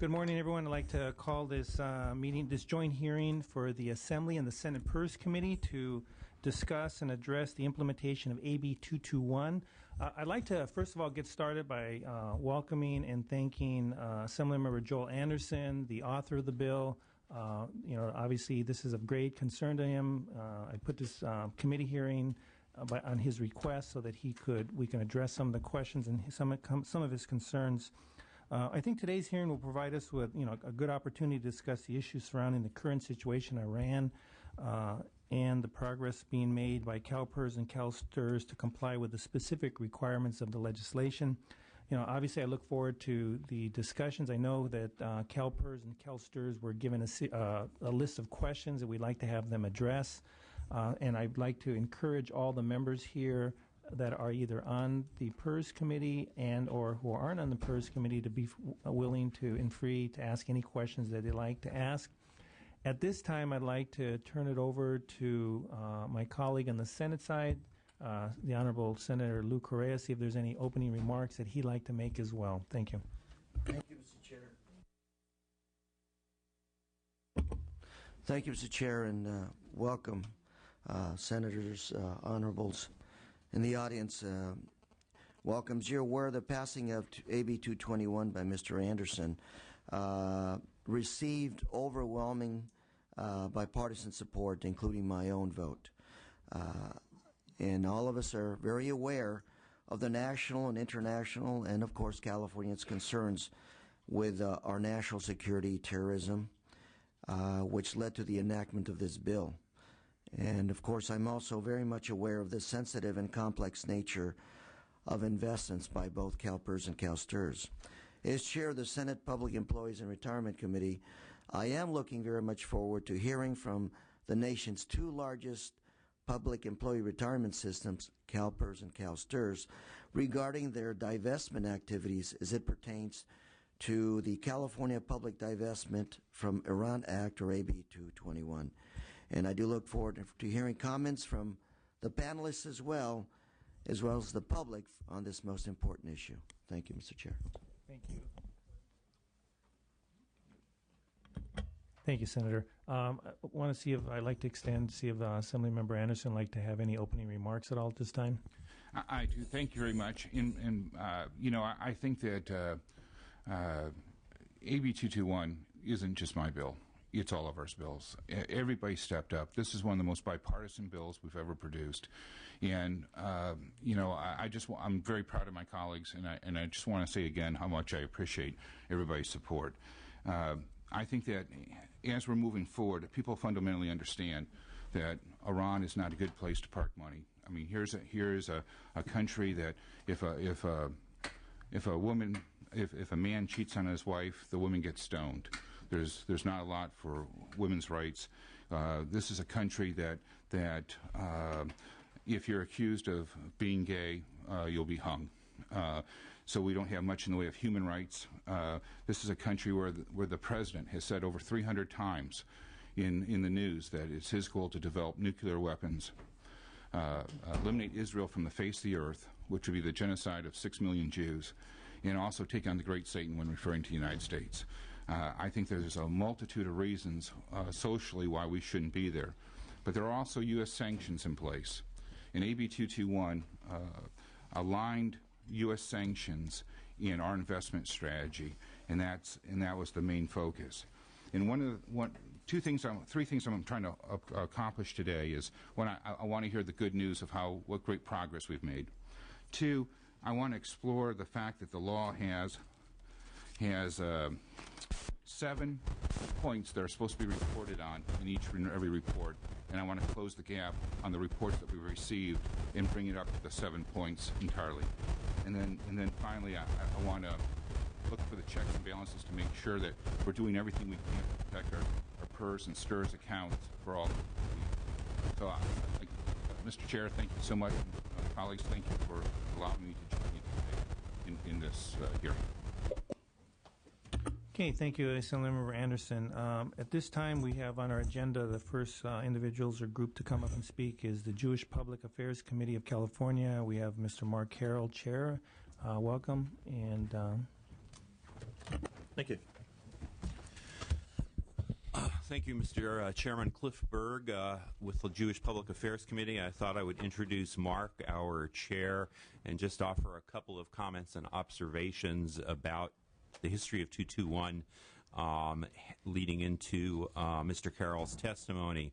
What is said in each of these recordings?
Good morning, everyone. I'd like to call this this joint hearing for the Assembly and the Senate PERS Committee to discuss and address the implementation of AB 221. I'd like to, first of all, get started by welcoming and thanking Assemblymember Joel Anderson, the author of the bill. Obviously, this is of great concern to him. I put this committee hearing on his request so that we can address some of the questions and some of his concerns. I think today's hearing will provide us with, a good opportunity to discuss the issues surrounding the current situation in Iran and the progress being made by CalPERS and CalSTRS to comply with the specific requirements of the legislation. Obviously, I look forward to the discussions. I know that CalPERS and CalSTRS were given a list of questions that we'd like to have them address, and I'd like to encourage all the members here that are either on the PERS committee and or who aren't on the PERS committee to be willing to and free to ask any questions that they'd like to ask. At this time, I'd like to turn it over to my colleague on the Senate side, the Honorable Senator Lou Correa, see if there's any opening remarks that he'd like to make as well. Thank you. Thank you, Mr. Chair. Thank you, Mr. Chair, and welcome, Senators, Honorables. In the audience, welcomes. You're aware of the passing of AB 221 by Mr. Anderson received overwhelming bipartisan support, including my own vote. And all of us are very aware of the national and international and, of course, California's concerns with our national security, terrorism, which led to the enactment of this bill. And, of course, I'm also very much aware of the sensitive and complex nature of investments by both CalPERS and CalSTRS. As chair of the Senate Public Employees and Retirement Committee, I am looking very much forward to hearing from the nation's two largest public employee retirement systems, CalPERS and CalSTRS, regarding their divestment activities as it pertains to the California Public Divestment from Iran Act, or AB 221. And I do look forward to hearing comments from the panelists as well as the public on this most important issue. Thank you, Mr. Chair. Thank you. Thank you, Senator. I want to see if I'd like to see if Assemblymember Anderson would like to have any opening remarks at all at this time. I do. Thank you very much. I think that AB 221 isn't just my bill. It's all of our bills. Everybody stepped up. This is one of the most bipartisan bills we've ever produced. And, I'm very proud of my colleagues, and I just want to say again how much I appreciate everybody's support. I think that as we're moving forward, people fundamentally understand that Iran is not a good place to park money. I mean, here's a country that if a man cheats on his wife, the woman gets stoned. There's not a lot for women's rights. This is a country that if you're accused of being gay, you'll be hung. So we don't have much in the way of human rights. This is a country where the president has said over 300 times in the news that it's his goal to develop nuclear weapons, eliminate Israel from the face of the earth, which would be the genocide of 6 million Jews, and also take on the great Satan when referring to the United States. I think there's a multitude of reasons socially why we shouldn't be there. But there are also U.S. sanctions in place. And AB 221 aligned U.S. sanctions in our investment strategy, and that was the main focus. And three things I'm trying to accomplish today is, one, I want to hear the good news of what great progress we've made. Two, I want to explore the fact that the law has 7 points that are supposed to be reported on in every report, and I want to close the gap on the reports that we received and bring it up to the 7 points entirely. And then finally, I want to look for the checks and balances to make sure that we're doing everything we can to protect our PERS and STRS accounts for all. So, Mr. Chair, thank you so much. And, colleagues, thank you for allowing me to join you today in this hearing. Okay, thank you, Assemblymember Anderson. At this time, we have on our agenda the first individuals or group to come up and speak is the Jewish Public Affairs Committee of California. We have Mr. Mark Carroll, Chair. Welcome. And thank you. Thank you, Mr. Chairman. Cliff Berg with the Jewish Public Affairs Committee. I thought I would introduce Mark, our chair, and just offer a couple of comments and observations about the history of 221 leading into Mr. Carroll's testimony.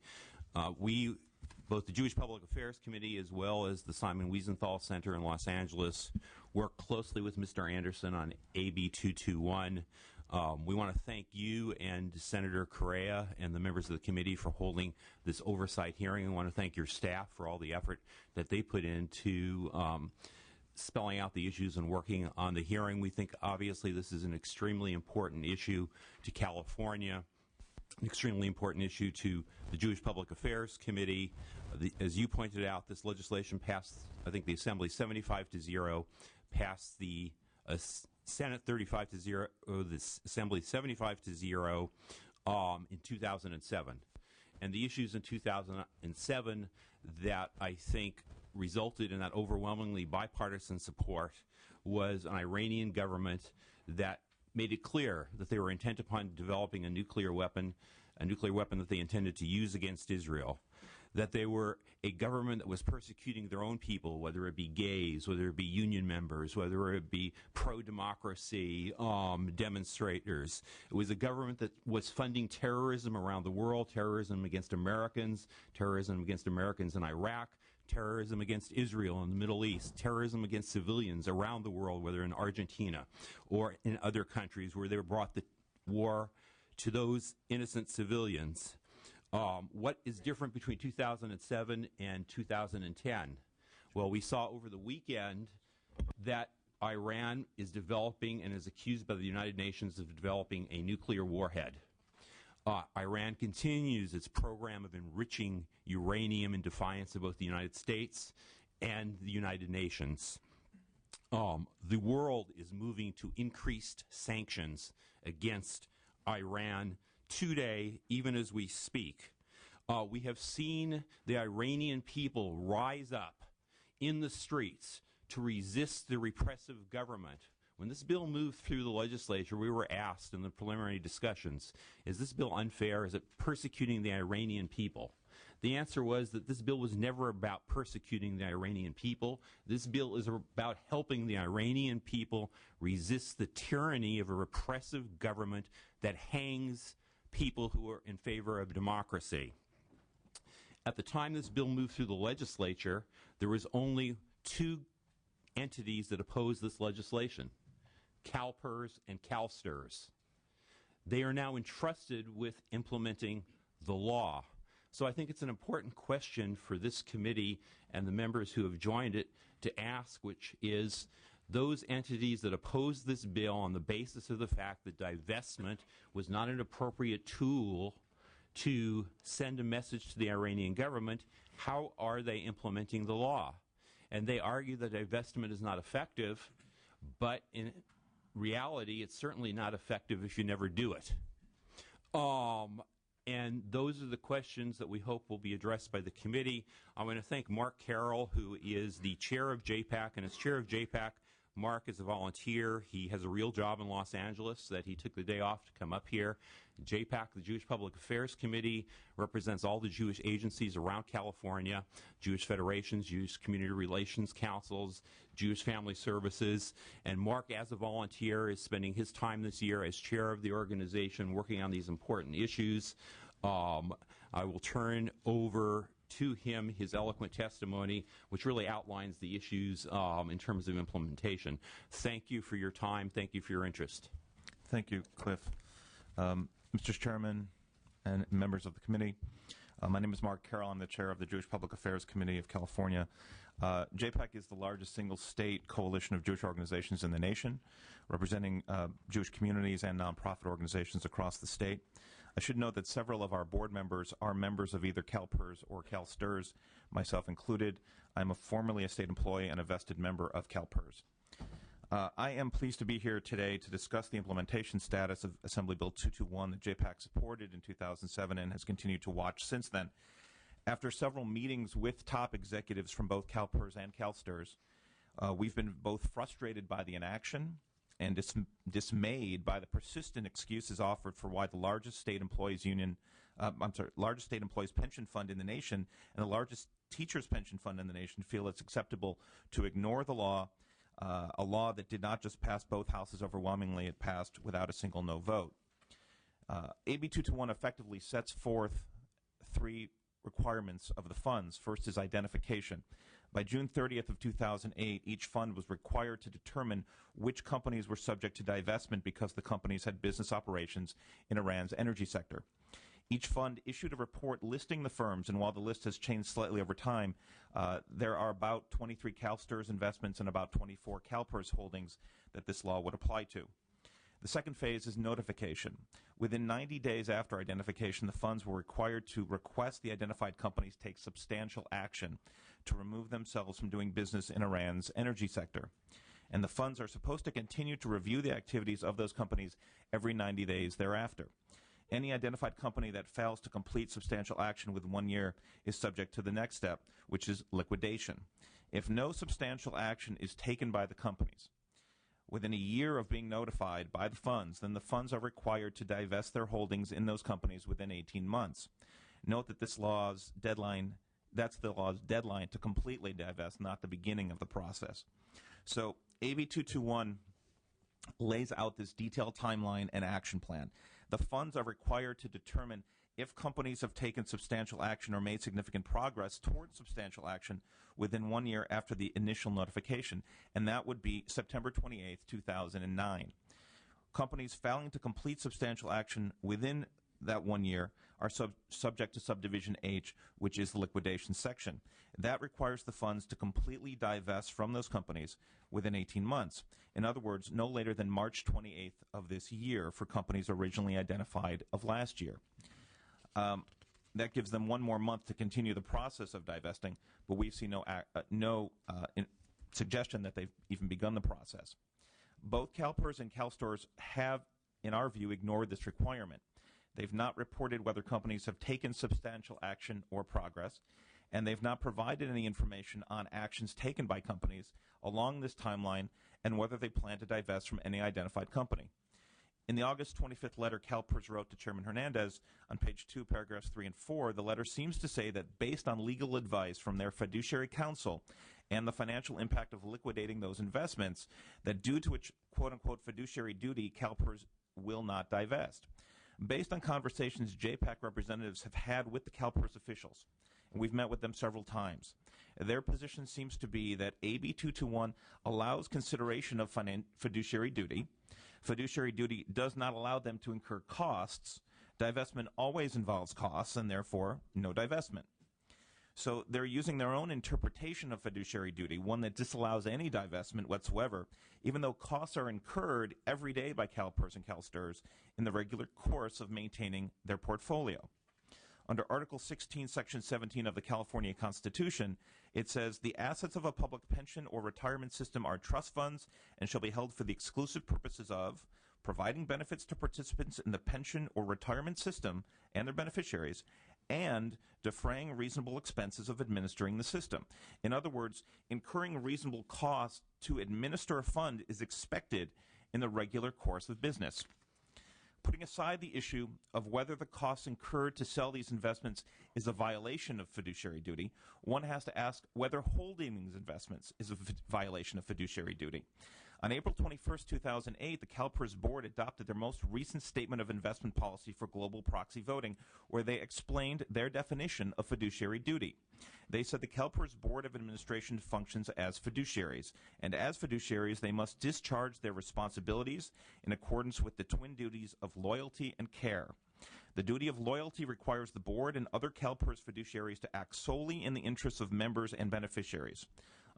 We, both the Jewish Public Affairs Committee as well as the Simon Wiesenthal Center in Los Angeles, work closely with Mr. Anderson on AB 221. We want to thank you and Senator Correa and the members of the committee for holding this oversight hearing. I want to thank your staff for all the effort that they put into spelling out the issues and working on the hearing. We think obviously this is an extremely important issue to California, an extremely important issue to the Jewish Public Affairs Committee. As you pointed out, this legislation passed, I think, the Assembly 75-0, passed the Senate 35-0, the Assembly 75-0 in 2007. And the issues in 2007 that I think resulted in that overwhelmingly bipartisan support was an Iranian government that made it clear that they were intent upon developing a nuclear weapon that they intended to use against Israel, that they were a government that was persecuting their own people, whether it be gays, whether it be union members, whether it be pro-democracy demonstrators. It was a government that was funding terrorism around the world, terrorism against Americans in Iraq, terrorism against Israel in the Middle East, terrorism against civilians around the world, whether in Argentina or in other countries where they brought the war to those innocent civilians. What is different between 2007 and 2010? Well, we saw over the weekend that Iran is developing and is accused by the United Nations of developing a nuclear warhead. Iran continues its program of enriching uranium in defiance of both the United States and the United Nations. The world is moving to increased sanctions against Iran today, even as we speak. We have seen the Iranian people rise up in the streets to resist the repressive government. When this bill moved through the legislature, we were asked in the preliminary discussions, is this bill unfair? Is it persecuting the Iranian people? The answer was that this bill was never about persecuting the Iranian people. This bill is about helping the Iranian people resist the tyranny of a repressive government that hangs people who are in favor of democracy. At the time this bill moved through the legislature, there was only two entities that opposed this legislation, CalPERS and CalSTRS. They are now entrusted with implementing the law. So I think it's an important question for this committee and the members who have joined it to ask, which is, those entities that oppose this bill on the basis of the fact that divestment was not an appropriate tool to send a message to the Iranian government, how are they implementing the law? And they argue that divestment is not effective, but in reality, it's certainly not effective if you never do it. And those are the questions that we hope will be addressed by the committee. I want to thank Mark Carroll, who is the chair of JPAC. And as chair of JPAC, Mark is a volunteer. He has a real job in Los Angeles that he took the day off to come up here. JPAC, the Jewish Public Affairs Committee, represents all the Jewish agencies around California, Jewish federations, Jewish community relations councils, Jewish family services. And Mark, as a volunteer, is spending his time this year as chair of the organization working on these important issues. I will turn over to him his eloquent testimony, which really outlines the issues in terms of implementation. Thank you for your time. Thank you for your interest. Thank you, Cliff. Mr. Chairman and members of the committee, my name is Mark Carroll. I'm the chair of the Jewish Public Affairs Committee of California. JPAC is the largest single-state coalition of Jewish organizations in the nation, representing Jewish communities and nonprofit organizations across the state. I should note that several of our board members are members of either CalPERS or CalSTRS, myself included. I'm formerly a state employee and a vested member of CalPERS. I am pleased to be here today to discuss the implementation status of Assembly Bill 221 that JPAC supported in 2007 and has continued to watch since then. After several meetings with top executives from both CalPERS and CalSTRS, we've been both frustrated by the inaction and dismayed by the persistent excuses offered for why the largest state employees pension fund in the nation and the largest teachers pension fund in the nation feel it's acceptable to ignore the law, a law that did not just pass both houses overwhelmingly, it passed without a single no vote. AB 221 effectively sets forth three requirements of the funds. First is identification. By June 30th of 2008, each fund was required to determine which companies were subject to divestment because the companies had business operations in Iran's energy sector. Each fund issued a report listing the firms, and while the list has changed slightly over time, there are about 23 CalSTRS investments and about 24 CalPERS holdings that this law would apply to. The second phase is notification. Within 90 days after identification, the funds were required to request the identified companies take substantial action to remove themselves from doing business in Iran's energy sector. And the funds are supposed to continue to review the activities of those companies every 90 days thereafter. Any identified company that fails to complete substantial action within 1 year is subject to the next step, which is liquidation. If no substantial action is taken by the companies within a year of being notified by the funds, then the funds are required to divest their holdings in those companies within 18 months. Note that that's the law's deadline to completely divest, not the beginning of the process. So AB 221 lays out this detailed timeline and action plan. The funds are required to determine if companies have taken substantial action or made significant progress towards substantial action within 1 year after the initial notification, and that would be September 28, 2009. Companies failing to complete substantial action within that 1 year are subject to Subdivision H, which is the liquidation section. That requires the funds to completely divest from those companies within 18 months. In other words, no later than March 28th of this year for companies originally identified of last year. That gives them 1 more month to continue the process of divesting, but we see no suggestion that they've even begun the process. Both CalPERS and CalSTRS have, in our view, ignored this requirement. They've not reported whether companies have taken substantial action or progress, and they've not provided any information on actions taken by companies along this timeline and whether they plan to divest from any identified company. In the August 25th letter CalPERS wrote to Chairman Hernandez on page 2, paragraphs 3 and 4, the letter seems to say that based on legal advice from their fiduciary counsel and the financial impact of liquidating those investments, that due to its quote-unquote fiduciary duty, CalPERS will not divest. Based on conversations JPAC representatives have had with the CalPERS officials, and we've met with them several times, their position seems to be that AB 221 allows consideration of fiduciary duty. Fiduciary duty does not allow them to incur costs. Divestment always involves costs, and therefore no divestment. So they're using their own interpretation of fiduciary duty, one that disallows any divestment whatsoever, even though costs are incurred every day by CalPERS and CalSTRS in the regular course of maintaining their portfolio. Under Article 16, Section 17 of the California Constitution, it says, the assets of a public pension or retirement system are trust funds and shall be held for the exclusive purposes of providing benefits to participants in the pension or retirement system and their beneficiaries, and defraying reasonable expenses of administering the system. In other words, incurring reasonable costs to administer a fund is expected in the regular course of business. Putting aside the issue of whether the costs incurred to sell these investments is a violation of fiduciary duty, one has to ask whether holding these investments is a violation of fiduciary duty. On April 21st, 2008, the CalPERS board adopted their most recent statement of investment policy for global proxy voting, where they explained their definition of fiduciary duty. They said the CalPERS Board of Administration functions as fiduciaries, and as fiduciaries they must discharge their responsibilities in accordance with the twin duties of loyalty and care. The duty of loyalty requires the board and other CalPERS fiduciaries to act solely in the interests of members and beneficiaries.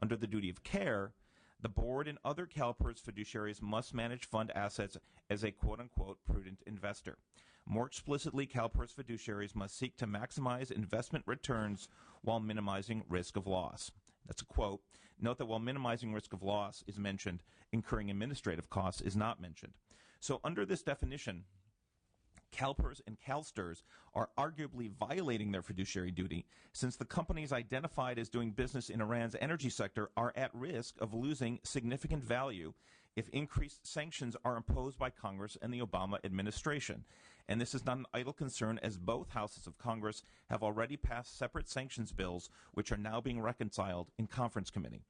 Under the duty of care, the board and other CalPERS fiduciaries must manage fund assets as a quote-unquote prudent investor. More explicitly, CalPERS fiduciaries must seek to maximize investment returns while minimizing risk of loss. That's a quote. Note that while minimizing risk of loss is mentioned, incurring administrative costs is not mentioned. So under this definition, CalPERS and CalSTRS are arguably violating their fiduciary duty, since the companies identified as doing business in Iran's energy sector are at risk of losing significant value if increased sanctions are imposed by Congress and the Obama administration. And this is not an idle concern, as both houses of Congress have already passed separate sanctions bills, which are now being reconciled in conference committee.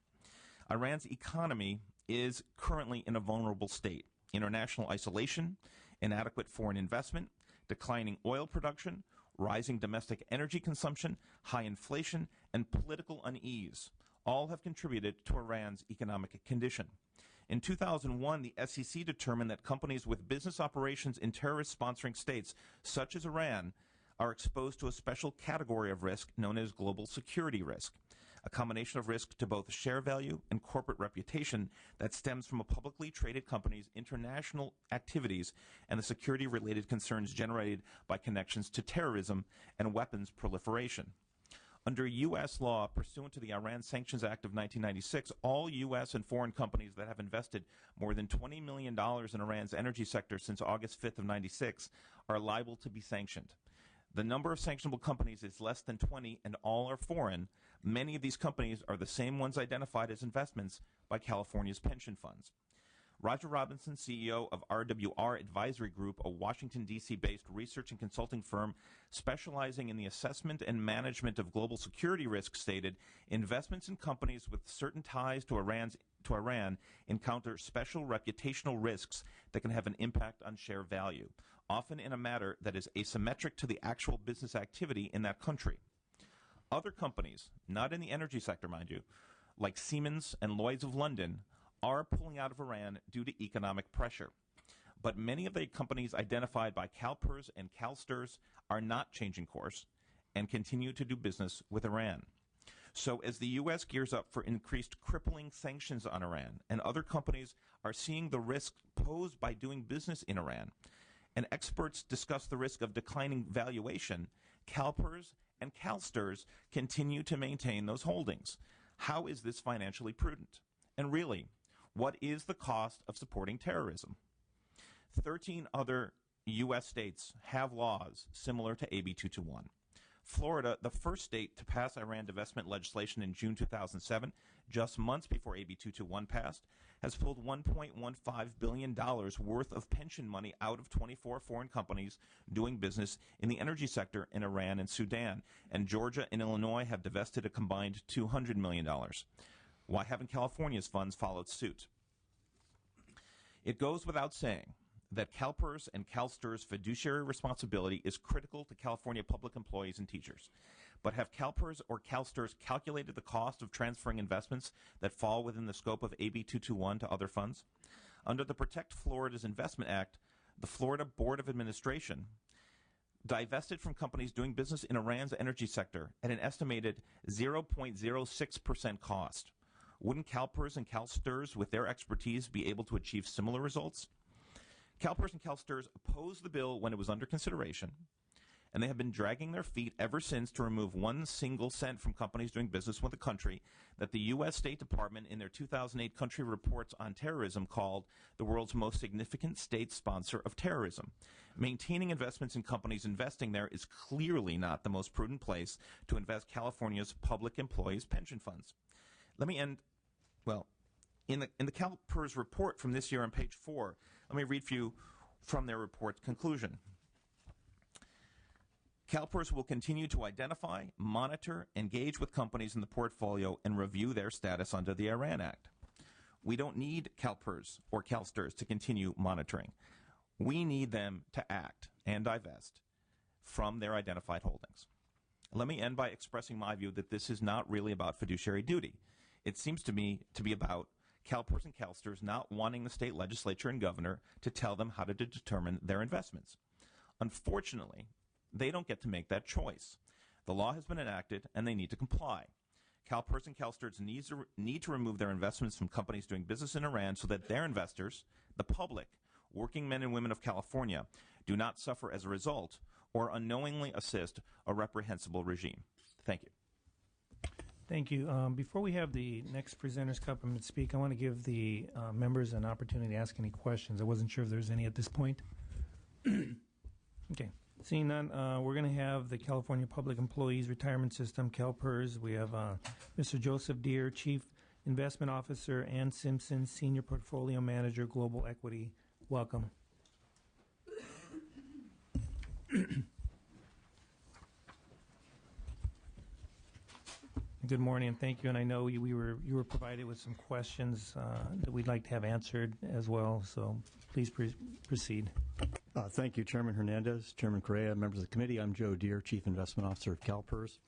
Iran's economy is currently in a vulnerable state. International isolation, inadequate foreign investment, declining oil production, rising domestic energy consumption, high inflation, and political unease all have contributed to Iran's economic condition. In 2001, the SEC determined that companies with business operations in terrorist-sponsoring states, such as Iran, are exposed to a special category of risk known as global security risk, a combination of risk to both share value and corporate reputation that stems from a publicly traded company's international activities and the security-related concerns generated by connections to terrorism and weapons proliferation. Under U.S. law, pursuant to the Iran Sanctions Act of 1996, all U.S. and foreign companies that have invested more than $20 million in Iran's energy sector since August 5th of 96 are liable to be sanctioned. The number of sanctionable companies is less than 20, and all are foreign. Many of these companies are the same ones identified as investments by California's pension funds. Roger Robinson, CEO of RWR Advisory Group, a Washington, D.C.-based research and consulting firm specializing in the assessment and management of global security risks, stated, investments in companies with certain ties to Iran encounter special reputational risks that can have an impact on share value, often in a manner that is asymmetric to the actual business activity in that country. Other companies, not in the energy sector, mind you, like Siemens and Lloyd's of London, are pulling out of Iran due to economic pressure. But many of the companies identified by CalPERS and CalSTRS are not changing course and continue to do business with Iran. So as the U.S. gears up for increased crippling sanctions on Iran, and other companies are seeing the risk posed by doing business in Iran, and experts discuss the risk of declining valuation, CalPERS and CalSTRS continue to maintain those holdings. How is this financially prudent? And really, what is the cost of supporting terrorism? 13 other U.S. states have laws similar to AB 221. Florida, the first state to pass Iran divestment legislation in June 2007, just months before AB 221 passed, has pulled $1.15 billion worth of pension money out of 24 foreign companies doing business in the energy sector in Iran and Sudan. And Georgia and Illinois have divested a combined $200 million. Why haven't California's funds followed suit? It goes without saying that CalPERS and CalSTRS' fiduciary responsibility is critical to California public employees and teachers. But have CalPERS or CalSTRS calculated the cost of transferring investments that fall within the scope of AB 221 to other funds? Under the Protect Florida's Investment Act, the Florida Board of Administration divested from companies doing business in Iran's energy sector at an estimated 0.06% cost. Wouldn't CalPERS and CalSTRS, with their expertise, be able to achieve similar results? CalPERS and CalSTRS opposed the bill when it was under consideration, and they have been dragging their feet ever since to remove 1 single cent from companies doing business with a country that the U.S. State Department in their 2008 country reports on terrorism called the world's most significant state sponsor of terrorism. Maintaining investments in companies investing there is clearly not the most prudent place to invest California's public employees' pension funds. Let me end, well, in the CalPERS report from this year on page 4, let me read for you from their report's conclusion. CalPERS will continue to identify, monitor, engage with companies in the portfolio, and review their status under the Iran Act. We don't need CalPERS or CalSTRS to continue monitoring. We need them to act and divest from their identified holdings. Let me end by expressing my view that this is not really about fiduciary duty. It seems to me to be about CalPERS and CalSTRS not wanting the state legislature and governor to tell them how to determine their investments. Unfortunately, they don't get to make that choice. The law has been enacted, and they need to comply. CalPERS and CalSTRS need to remove their investments from companies doing business in Iran so that their investors, the public, working men and women of California, do not suffer as a result or unknowingly assist a reprehensible regime. Thank you. Thank you. Before we have the next presenters come up and speak, I want to give the members an opportunity to ask any questions. I wasn't sure if there's any at this point. Okay. Seeing none, we're going to have the California Public Employees Retirement System, CalPERS. We have Mr. Joseph Deere, Chief Investment Officer, Ann Simpson, Senior Portfolio Manager, Global Equity. Welcome. Good morning, and thank you. And I know you were provided with some questions that we'd like to have answered as well. So please proceed. Thank you, Chairman Hernandez, Chairman Correa, members of the committee. I'm Joe Deere, Chief Investment Officer of CalPERS.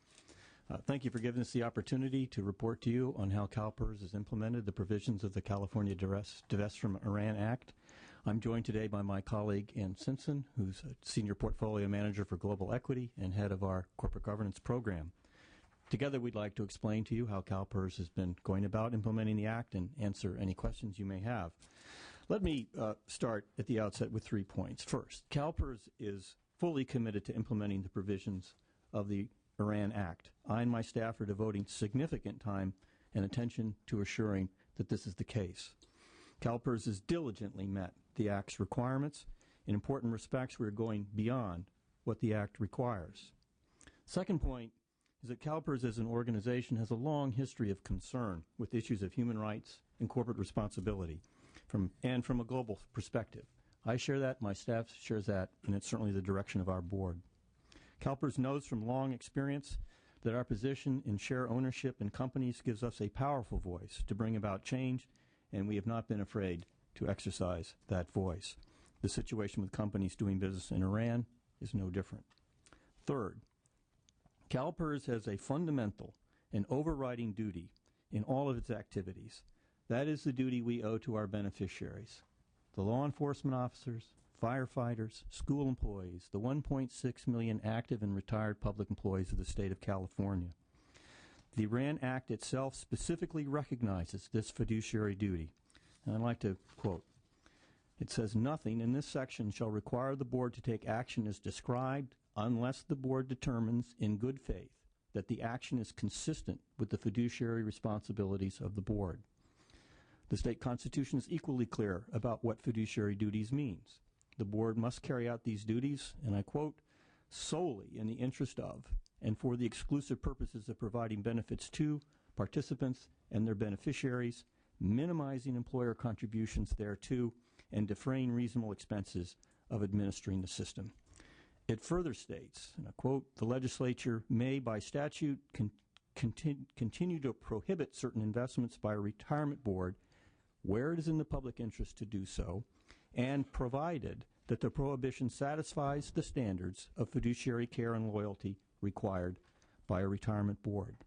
Thank you for giving us the opportunity to report to you on how CalPERS has implemented the provisions of the California Divest from Iran Act. I'm joined today by my colleague Ann Simpson, who's a Senior Portfolio Manager for Global Equity and head of our Corporate Governance Program. Together, we'd like to explain to you how CalPERS has been going about implementing the Act and answer any questions you may have. Let me start at the outset with 3 points. First, CalPERS is fully committed to implementing the provisions of the Iran Act. I and my staff are devoting significant time and attention to assuring that this is the case. CalPERS has diligently met the Act's requirements. In important respects, we're going beyond what the Act requires. Second point is that CalPERS as an organization has a long history of concern with issues of human rights and corporate responsibility from a global perspective. I share that, my staff shares that, and it's certainly the direction of our board. CalPERS knows from long experience that our position in share ownership in companies gives us a powerful voice to bring about change, and we have not been afraid to exercise that voice. The situation with companies doing business in Iran is no different. Third, CalPERS has a fundamental and overriding duty in all of its activities. That is the duty we owe to our beneficiaries, the law enforcement officers, firefighters, school employees, the 1.6 million active and retired public employees of the state of California. The Iran Act itself specifically recognizes this fiduciary duty. And I'd like to quote, it says, "Nothing in this section shall require the board to take action as described unless the board determines in good faith that the action is consistent with the fiduciary responsibilities of the board." The state constitution is equally clear about what fiduciary duties means. The board must carry out these duties, and I quote, "solely in the interest of and for the exclusive purposes of providing benefits to participants and their beneficiaries, minimizing employer contributions thereto, and defraying reasonable expenses of administering the system." It further states, and I quote, "the legislature may by statute continue to prohibit certain investments by a retirement board where it is in the public interest to do so, and provided that the prohibition satisfies the standards of fiduciary care and loyalty required by a retirement board."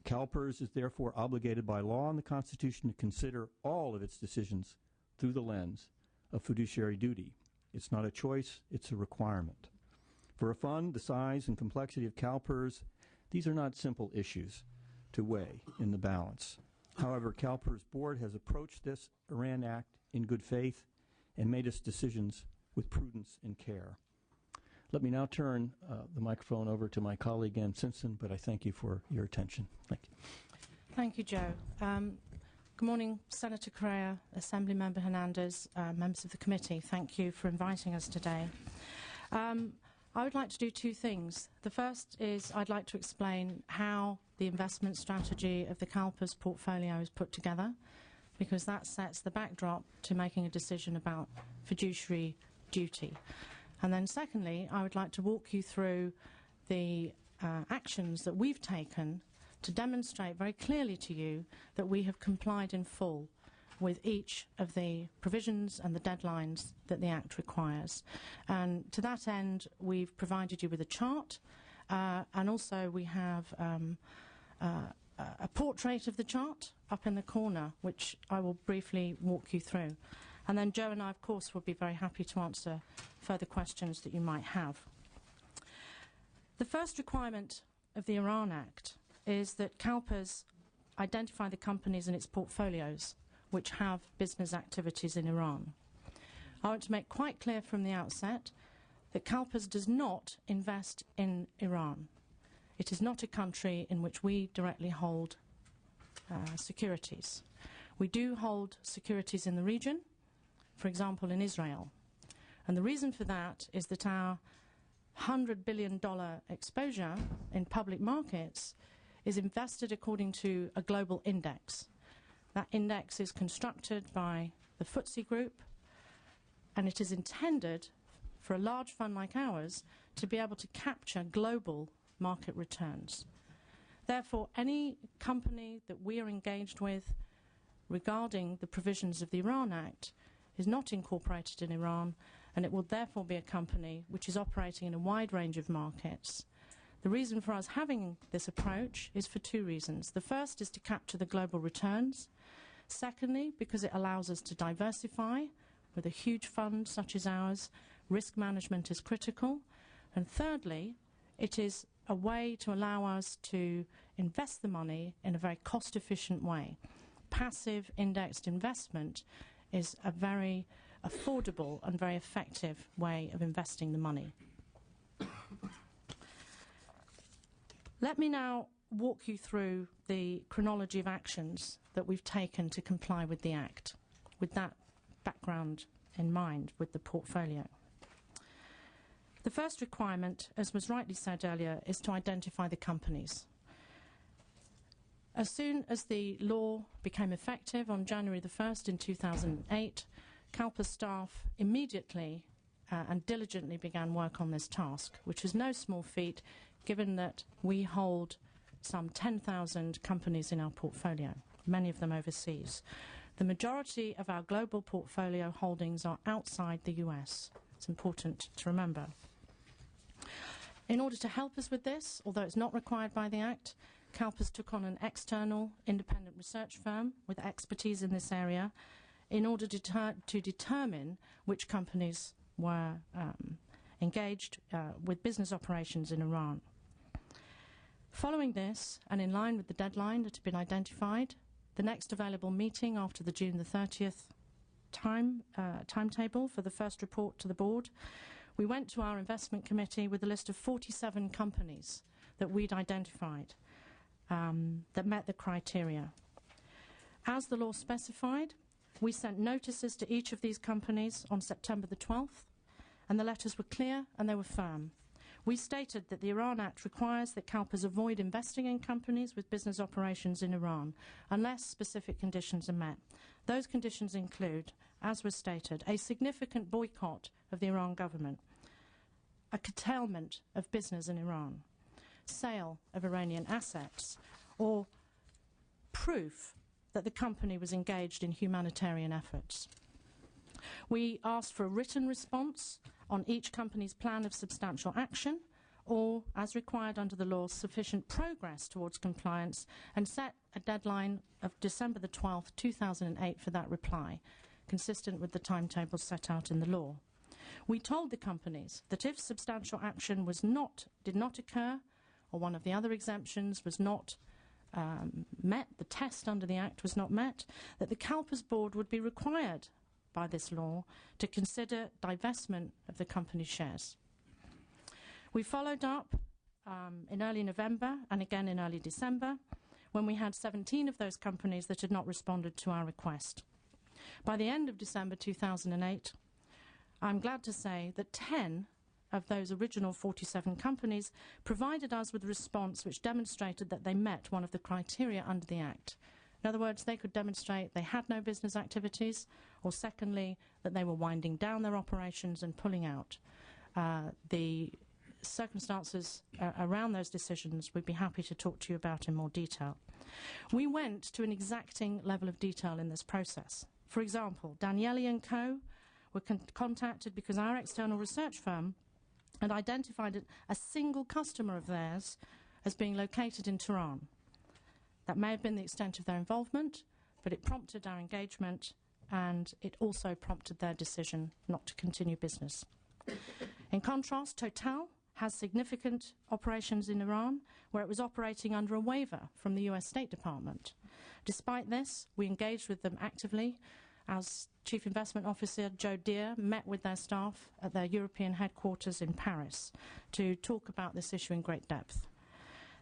CalPERS is therefore obligated by law and the Constitution to consider all of its decisions through the lens of fiduciary duty. It's not a choice, it's a requirement. For a fund the size and complexity of CalPERS, these are not simple issues to weigh in the balance. However, CalPERS board has approached this Iran Act in good faith and made its decisions with prudence and care. Let me now turn the microphone over to my colleague, Ann Simpson, but I thank you for your attention. Thank you. Thank you, Joe. Good morning, Senator Correa, Assembly Member Hernandez, members of the committee. Thank you for inviting us today. I would like to do 2 things. The first is I'd like to explain how the investment strategy of the CalPERS portfolio is put together, because that sets the backdrop to making a decision about fiduciary duty. And then secondly, I would like to walk you through the actions that we've taken to demonstrate very clearly to you that we have complied in full with each of the provisions and the deadlines that the Act requires. And to that end, we've provided you with a chart, and also we have a portrait of the chart up in the corner, which I will briefly walk you through. And then Joe and I, of course, will be very happy to answer further questions that you might have. The first requirement of the Iran Act is that CalPERS identify the companies in its portfolios which have business activities in Iran. I want to make quite clear from the outset that CalPERS does not invest in Iran. It is not a country in which we directly hold securities. We do hold securities in the region, for example in Israel. And the reason for that is that our $100 billion exposure in public markets is invested according to a global index. That index is constructed by the FTSE Group, and it is intended for a large fund like ours to be able to capture global market returns. Therefore, any company that we are engaged with regarding the provisions of the Iran Act is not incorporated in Iran, and it will therefore be a company which is operating in a wide range of markets. The reason for us having this approach is for two reasons. The first is to capture the global returns. Secondly, because it allows us to diversify. With a huge fund such as ours, risk management is critical. And thirdly, it is a way to allow us to invest the money in a very cost-efficient way. Passive indexed investment is a very affordable and very effective way of investing the money. Let me now walk you through the chronology of actions that we've taken to comply with the Act, with that background in mind with the portfolio. The first requirement, as was rightly said earlier, is to identify the companies. As soon as the law became effective on January the 1st in 2008, CalPERS staff immediately and diligently began work on this task, which is no small feat given that we hold some 10,000 companies in our portfolio, many of them overseas. The majority of our global portfolio holdings are outside the US. It's important to remember. In order to help us with this, although it's not required by the Act, CalPERS took on an external independent research firm with expertise in this area in order to determine which companies were engaged with business operations in Iran. Following this, and in line with the deadline that had been identified, the next available meeting after the June the 30th timetable for the first report to the board, we went to our investment committee with a list of 47 companies that we'd identified that met the criteria. As the law specified, we sent notices to each of these companies on September the 12th, and the letters were clear and they were firm. We stated that the Iran Act requires that CalPERS avoid investing in companies with business operations in Iran unless specific conditions are met. Those conditions include, as was stated, a significant boycott of the Iran government, a curtailment of business in Iran, sale of Iranian assets, or proof that the company was engaged in humanitarian efforts. We asked for a written response on each company's plan of substantial action or, as required under the law, sufficient progress towards compliance, and set a deadline of December the 12th, 2008 for that reply, consistent with the timetable set out in the law. We told the companies that if substantial action did not occur, or one of the other exemptions was not met, the test under the Act was not met, that the CalPERS board would be required by this law to consider divestment of the company's shares. We followed up in early November and again in early December when we had 17 of those companies that had not responded to our request. By the end of December 2008, I'm glad to say that 10 of those original 47 companies provided us with a response which demonstrated that they met one of the criteria under the Act. In other words, they could demonstrate they had no business activities, or secondly, that they were winding down their operations and pulling out. The circumstances around those decisions we'd be happy to talk to you about in more detail. We went to an exacting level of detail in this process. For example, Danieli & Co. were contacted because our external research firm had identified a single customer of theirs as being located in Tehran. That may have been the extent of their involvement, but it prompted our engagement, and it also prompted their decision not to continue business. In contrast, Total has significant operations in Iran, where it was operating under a waiver from the US State Department. Despite this, we engaged with them actively. As Chief Investment Officer Joe Deere met with their staff at their European headquarters in Paris to talk about this issue in great depth.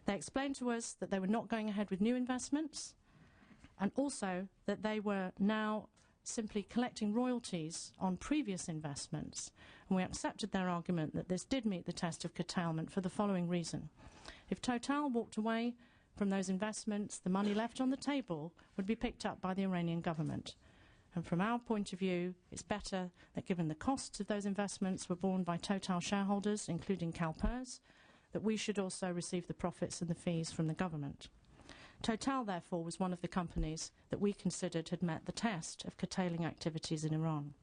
They explained to us that they were not going ahead with new investments, and also that they were now simply collecting royalties on previous investments. And we accepted their argument that this did meet the test of curtailment for the following reason. If Total walked away from those investments, the money left on the table, would be picked up by the Iranian government. And from our point of view, it's better that given the costs of those investments were borne by Total shareholders, including CalPERS, that we should also receive the profits and the fees from the government. Total, therefore, was one of the companies that we considered had met the test of curtailing activities in Iran.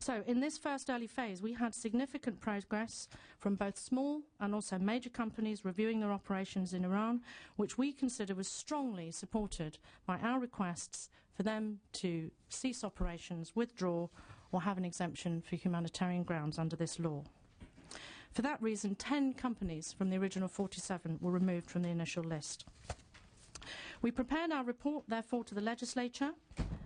So in this first early phase, we had significant progress from both small and also major companies reviewing their operations in Iran, which we consider was strongly supported by our requests for them to cease operations, withdraw, or have an exemption for humanitarian grounds under this law. For that reason, 10 companies from the original 47 were removed from the initial list. We prepared our report, therefore, to the legislature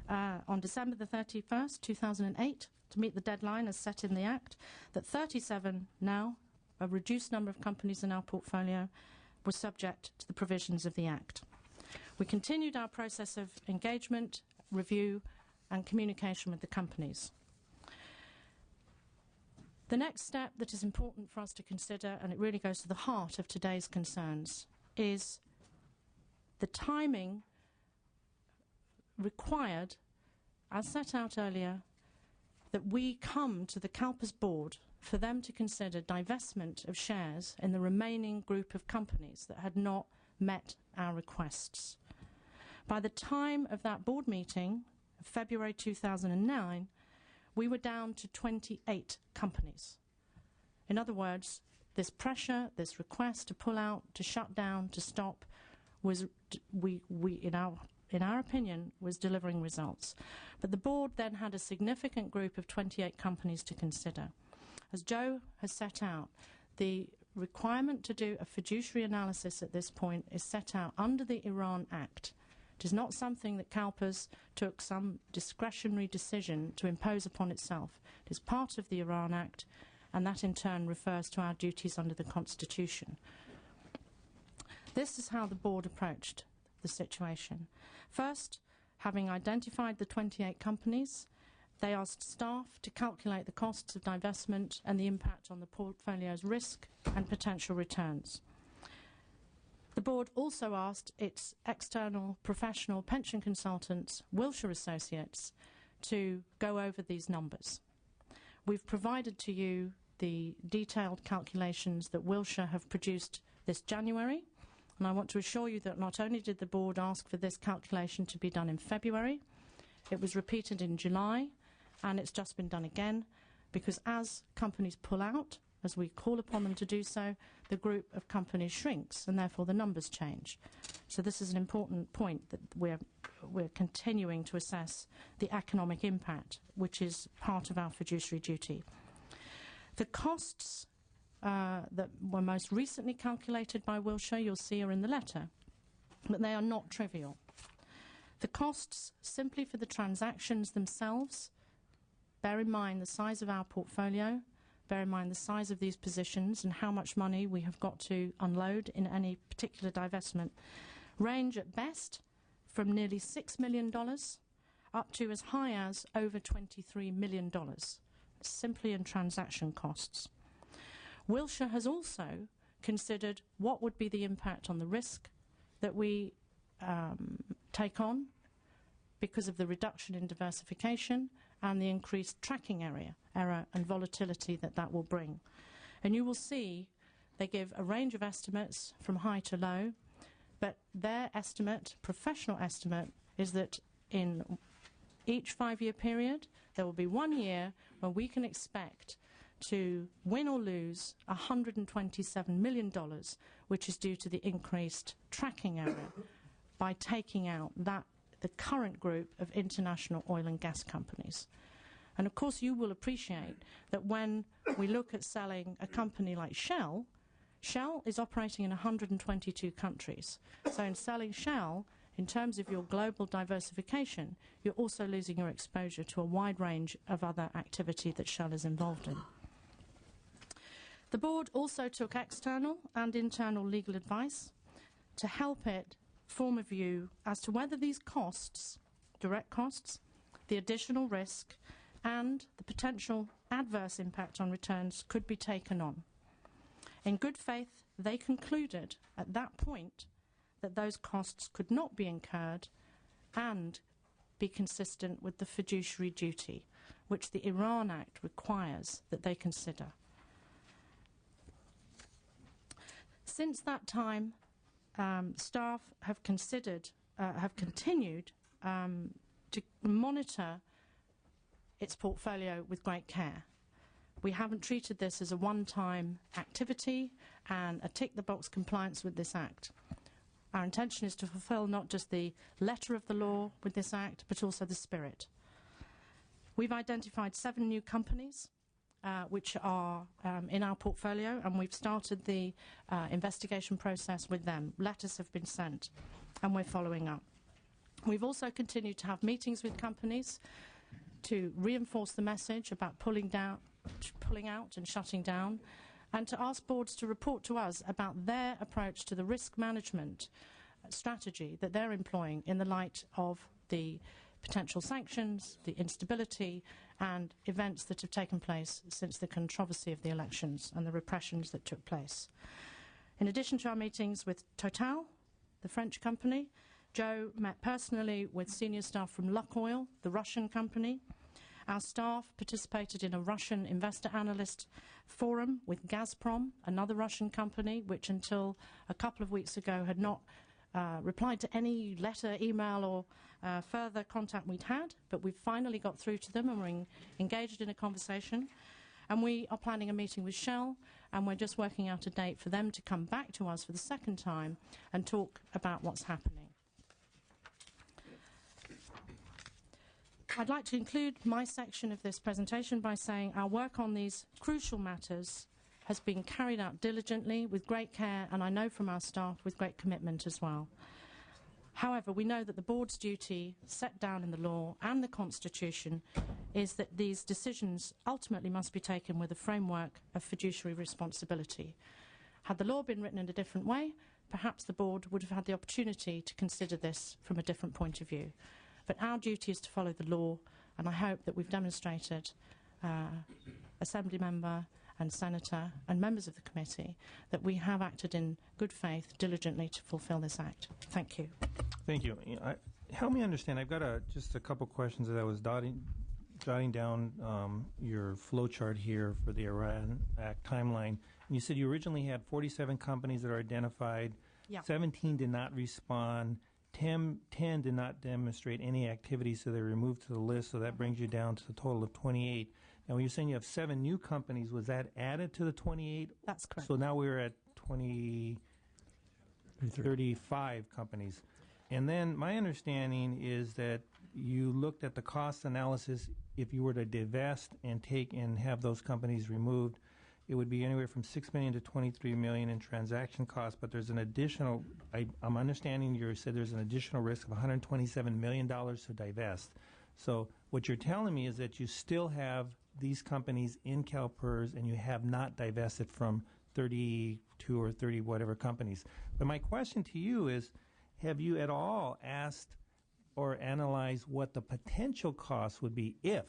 on December the 31st, 2008, to meet the deadline as set in the Act, that 37 now, a reduced number of companies in our portfolio, were subject to the provisions of the Act. We continued our process of engagement, review, and communication with the companies. The next step that is important for us to consider, and it really goes to the heart of today's concerns, is the timing required, as set out earlier, that we come to the CalPERS board for them to consider divestment of shares in the remaining group of companies that had not met our requests. By the time of that board meeting, February 2009, we were down to 28 companies. In other words, this pressure, this request to pull out, to shut down, to stop, was, in our opinion, was delivering results. But the board then had a significant group of 28 companies to consider. As Joe has set out, the requirement to do a fiduciary analysis at this point is set out under the Iran Act. It is not something that CalPERS took some discretionary decision to impose upon itself. It is part of the Iran Act, and that in turn refers to our duties under the Constitution. This is how the board approached the situation. First, having identified the 28 companies, they asked staff to calculate the costs of divestment and the impact on the portfolio's risk and potential returns. The board also asked its external professional pension consultants, Wilshire Associates, to go over these numbers. We've provided to you the detailed calculations that Wilshire have produced this January, and I want to assure you that not only did the board ask for this calculation to be done in February, it was repeated in July, and it's just been done again, because as companies pull out, as we call upon them to do so, the group of companies shrinks, and therefore the numbers change. So this is an important point, that we're continuing to assess the economic impact, which is part of our fiduciary duty. The costs that were most recently calculated by Wilshire, you'll see are in the letter, but they are not trivial. The costs simply for the transactions themselves, bear in mind the size of our portfolio, bear in mind the size of these positions and how much money we have got to unload in any particular divestment, range at best from nearly $6 million up to as high as over $23 million, simply in transaction costs. Wilshire has also considered what would be the impact on the risk that we take on because of the reduction in diversification and the increased tracking error and volatility that will bring. And you will see they give a range of estimates from high to low, but their estimate, professional estimate, is that in each 5-year period, there will be 1 year where we can expect to win or lose $127 million, which is due to the increased tracking error by taking out the current group of international oil and gas companies. And of course you will appreciate that when we look at selling a company like Shell, Shell is operating in 122 countries. So in selling Shell, in terms of your global diversification, you're also losing your exposure to a wide range of other activity that Shell is involved in. The board also took external and internal legal advice to help it form a view as to whether these costs, direct costs, the additional risk, and the potential adverse impact on returns could be taken on. In good faith, they concluded at that point that those costs could not be incurred and be consistent with the fiduciary duty, which the Iran Act requires that they consider. Since that time, staff have continued to monitor its portfolio with great care. We haven't treated this as a one-time activity and a tick-the-box compliance with this Act. Our intention is to fulfil not just the letter of the law with this Act, but also the spirit. We've identified 7 new companies which are in our portfolio, and we've started the investigation process with them. Letters have been sent, and we're following up. We've also continued to have meetings with companies to reinforce the message about pulling out and shutting down, and to ask boards to report to us about their approach to the risk management strategy that they're employing in the light of the potential sanctions, the instability, and events that have taken place since the controversy of the elections and the repressions that took place. In addition to our meetings with Total, the French company, Joe met personally with senior staff from Lukoil, the Russian company. Our staff participated in a Russian investor analyst forum with Gazprom, another Russian company, which until a couple of weeks ago had not replied to any letter, email, or further contact we'd had, but we've finally got through to them and we're engaged in a conversation. And we are planning a meeting with Shell, and we're just working out a date for them to come back to us for the second time and talk about what's happening. I'd like to include my section of this presentation by saying our work on these crucial matters has been carried out diligently, with great care, and I know from our staff, with great commitment as well. However, we know that the board's duty, set down in the law and the Constitution, is that these decisions ultimately must be taken with a framework of fiduciary responsibility. Had the law been written in a different way, perhaps the board would have had the opportunity to consider this from a different point of view. But our duty is to follow the law, and I hope that we've demonstrated, Assembly member and Senator and members of the committee, that we have acted in good faith diligently to fulfil this Act. Thank you. Thank you. Help me understand. I've got just a couple questions that I was jotting down your flow chart here for the Iran Act timeline. And you said you originally had 47 companies that are identified. Yeah. 17 did not respond. 10 did not demonstrate any activity, so they were removed to the list, so that brings you down to a total of 28. Now, when you're saying you have 7 new companies, was that added to the 28? That's correct. So now we're at 35 companies. And then my understanding is that you looked at the cost analysis. If you were to divest and have those companies removed, it would be anywhere from $6 million to $23 million in transaction costs, but there's an additional, I'm understanding you said there's an additional risk of $127 million to divest. So what you're telling me is that you still have these companies in CalPERS and you have not divested from 32 or 30 whatever companies. But my question to you is, have you at all asked or analyzed what the potential cost would be if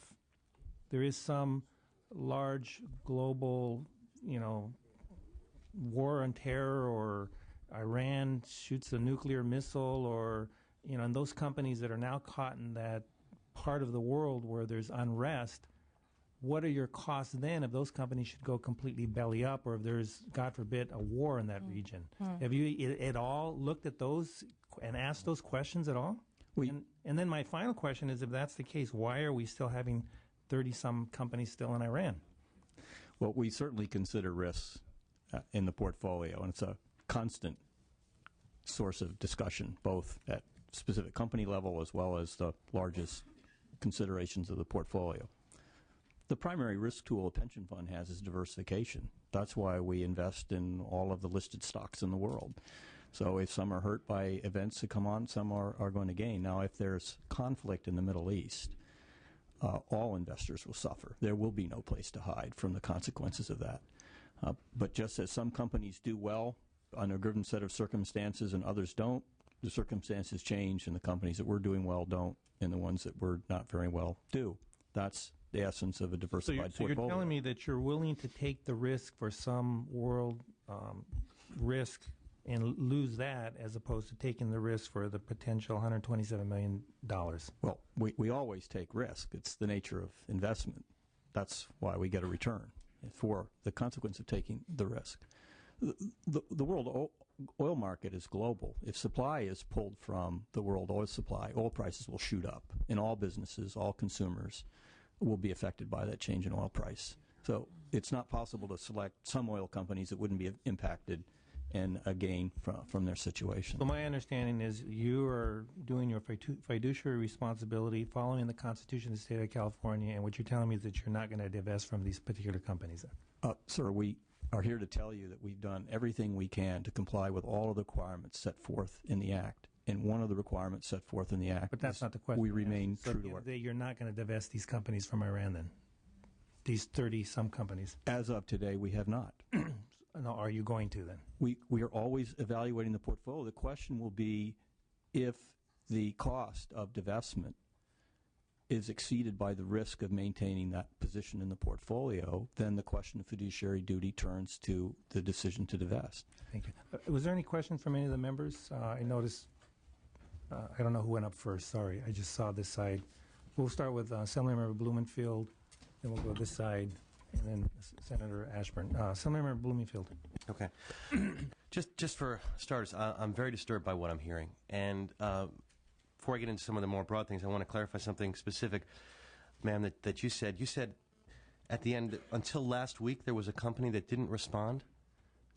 there is some large global, war on terror, or Iran shoots a nuclear missile, or, and those companies that are now caught in that part of the world where there's unrest, what are your costs then if those companies should go completely belly up, or if there's, God forbid, a war in that region? Have you at all looked at those and asked those questions at all? And then my final question is, if that's the case, why are we still having 30-some companies still in Iran? Well, we certainly consider risks in the portfolio, and it's a constant source of discussion, both at specific company level as well as the largest considerations of the portfolio. The primary risk tool a pension fund has is diversification. That's why we invest in all of the listed stocks in the world. So if some are hurt by events that come on, some are going to gain. Now, if there's conflict in the Middle East, all investors will suffer. There will be no place to hide from the consequences of that. But just as some companies do well under a given set of circumstances and others don't, the circumstances change, and the companies that were doing well don't, and the ones that were not very well do. That's the essence of a diversified portfolio. So you're telling me that you're willing to take the risk for some world risk and lose that as opposed to taking the risk for the potential $127 million? Well, we always take risk. It's the nature of investment. That's why we get a return for the consequence of taking the risk. The world oil market is global. If supply is pulled from the world oil supply, oil prices will shoot up, and all businesses, all consumers will be affected by that change in oil price. So it's not possible to select some oil companies that wouldn't be impacted and a gain from their situation. So my understanding is you are doing your fiduciary responsibility following the Constitution of the State of California, and what you're telling me is that you're not going to divest from these particular companies. Sir, we are here to tell you that we've done everything we can to comply with all of the requirements set forth in the Act. And one of the requirements set forth in the Act But that's not the question. we remain So true at the to end our... of the day, you're not going to divest these companies from Iran then? These 30-some companies? As of today, we have not. No, are you going to then? We are always evaluating the portfolio. The question will be if the cost of divestment is exceeded by the risk of maintaining that position in the portfolio, then the question of fiduciary duty turns to the decision to divest. Thank you. Was there any questions from any of the members? I noticed, I don't know who went up first, sorry. I just saw this side. We'll start with Assemblymember Blumenfield, then we'll go this side, and then Senator Ashburn. Assemblymember Blumenfield. Okay. Just for starters, I'm very disturbed by what I'm hearing. And before I get into some of the more broad things, I want to clarify something specific, ma'am, that you said. You said at the end, until last week, there was a company that didn't respond.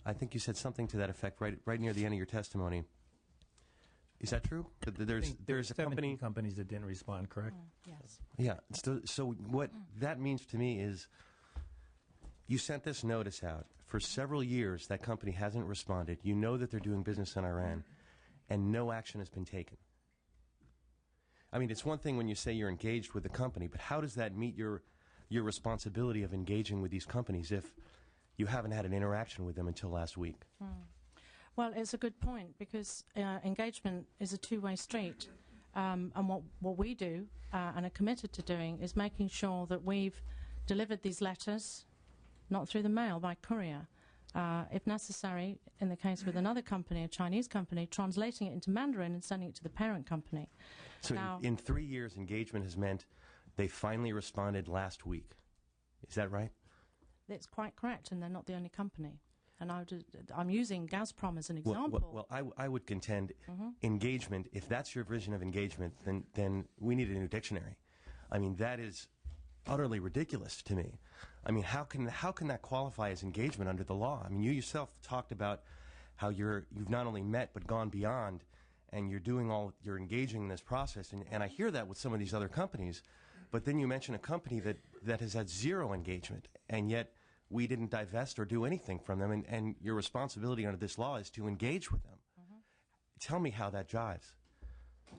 I think you said something to that effect right near the end of your testimony. Is that true? There's a 17 companies that didn't respond, correct? Yes. Yeah. So what that means to me is you sent this notice out. For several years, that company hasn't responded. You know that they're doing business in Iran, and no action has been taken. I mean, it's one thing when you say you're engaged with the company, but how does that meet your responsibility of engaging with these companies if you haven't had an interaction with them until last week? Well, it's a good point because engagement is a two-way street. And what we do and are committed to doing is making sure that we've delivered these letters, not through the mail, by courier. If necessary, in the case with another company, a Chinese company, translating it into Mandarin and sending it to the parent company. So now, in 3 years, engagement has meant they finally responded last week. Is that right? it's quite correct, and they're not the only company. And I'm using Gazprom as an example. Well, I would contend engagement, if that's your vision of engagement, then we need a new dictionary. I mean, that is utterly ridiculous to me. I mean, how can that qualify as engagement under the law? I mean, you yourself talked about how you've not only met but gone beyond, and you're engaging in this process, and I hear that with some of these other companies, but then you mention a company that has had zero engagement, and yet we didn't divest or do anything from them, and your responsibility under this law is to engage with them. Tell me how that jives.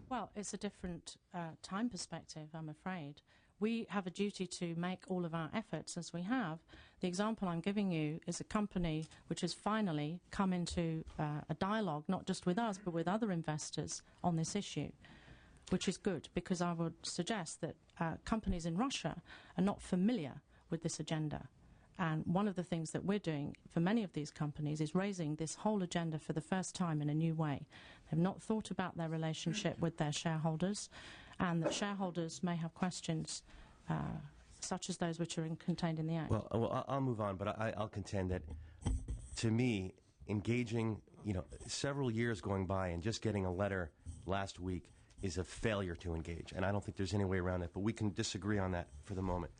Well, it's a different time perspective, I'm afraid. We have a duty to make all of our efforts as we have. The example I'm giving you is a company which has finally come into a dialogue, not just with us, but with other investors on this issue, which is good, because I would suggest that companies in Russia are not familiar with this agenda. And one of the things that we're doing for many of these companies is raising this whole agenda for the first time in a new way. They've not thought about their relationship with their shareholders, and that shareholders may have questions such as those which are contained in the Act. Well, I'll move on, but I'll contend that, to me, engaging, several years going by and just getting a letter last week is a failure to engage, and I don't think there's any way around that, but we can disagree on that for the moment.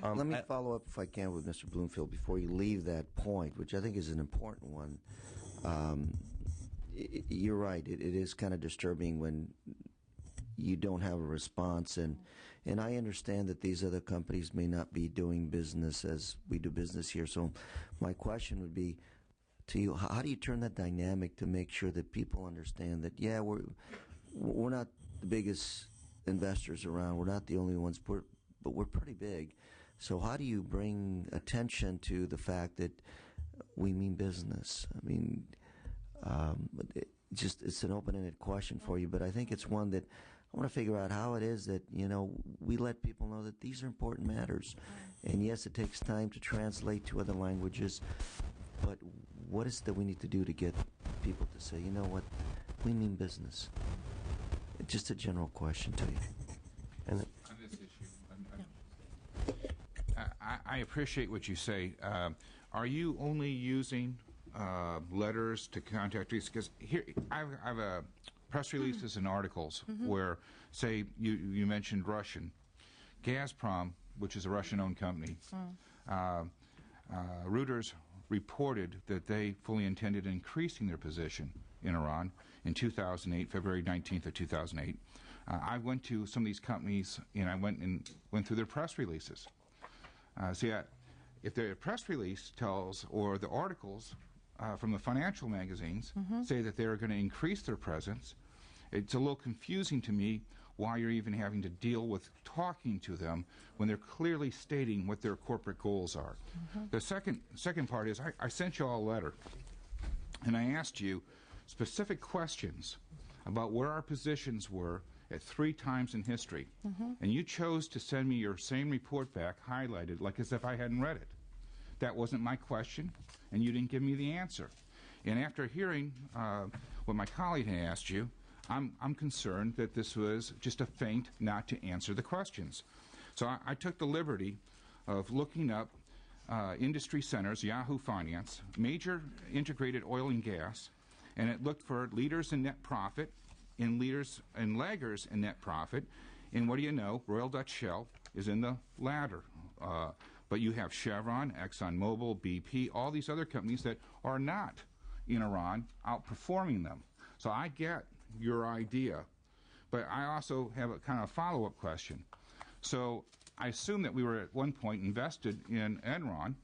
Let me follow up, if I can, with Mr. Bloomfield before you leave that point, which I think is an important one. You're right. It is kind of disturbing when you don't have a response, and I understand that these other companies may not be doing business as we do business here. So my question would be to you, how do you turn that dynamic to make sure that people understand that, yeah, we're not the biggest investors around, we're not the only ones, but we're pretty big. So how do you bring attention to the fact that we mean business? I mean, it's an open-ended question for you, but I think it's one that I want to figure out how it is that, we let people know that these are important matters. And yes, it takes time to translate to other languages, but what is it that we need to do to get people to say, you know what, we mean business? Just a general question to you. And On this issue, I appreciate what you say. Are you only using letters to contact these? Because here, I have press releases and articles where, say, you mentioned Russian. Gazprom, which is a Russian-owned company, Reuters reported that they fully intended increasing their position in Iran in 2008, February 19th of 2008. I went to some of these companies and I went through their press releases. If the press release tells, or the articles from the financial magazines say that they're going to increase their presence, it's a little confusing to me why you're even having to deal with talking to them when they're clearly stating what their corporate goals are. The second part is I sent you all a letter, and I asked you specific questions about where our positions were at 3 times in history, and you chose to send me your same report back highlighted like as if I hadn't read it. That wasn't my question, and you didn't give me the answer. And after hearing what my colleague had asked you, I'm concerned that this was just a feint not to answer the questions. So I took the liberty of looking up industry centers, Yahoo Finance, major integrated oil and gas, and it looked for leaders in net profit, in leaders and laggers in net profit. And what do you know? Royal Dutch Shell is in the latter. But you have Chevron, ExxonMobil, BP, all these other companies that are not in Iran outperforming them. So I get your idea, but I also have a kind of follow-up question. So I assume that we were at one point invested in Enron.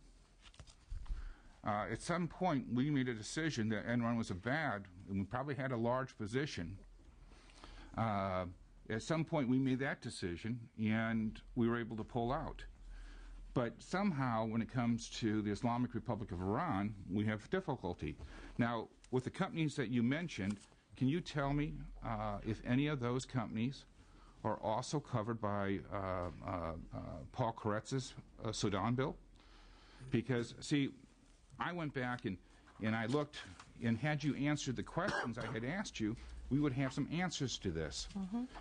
At some point, we made a decision that Enron was a bad, and we probably had a large position. At some point, we made that decision, and we were able to pull out. But somehow, when it comes to the Islamic Republic of Iran, we have difficulty. Now, with the companies that you mentioned, can you tell me if any of those companies are also covered by Paul Koretz's Sudan bill? Because, see, I went back and I looked, and had you answered the questions I had asked you, we would have some answers to this.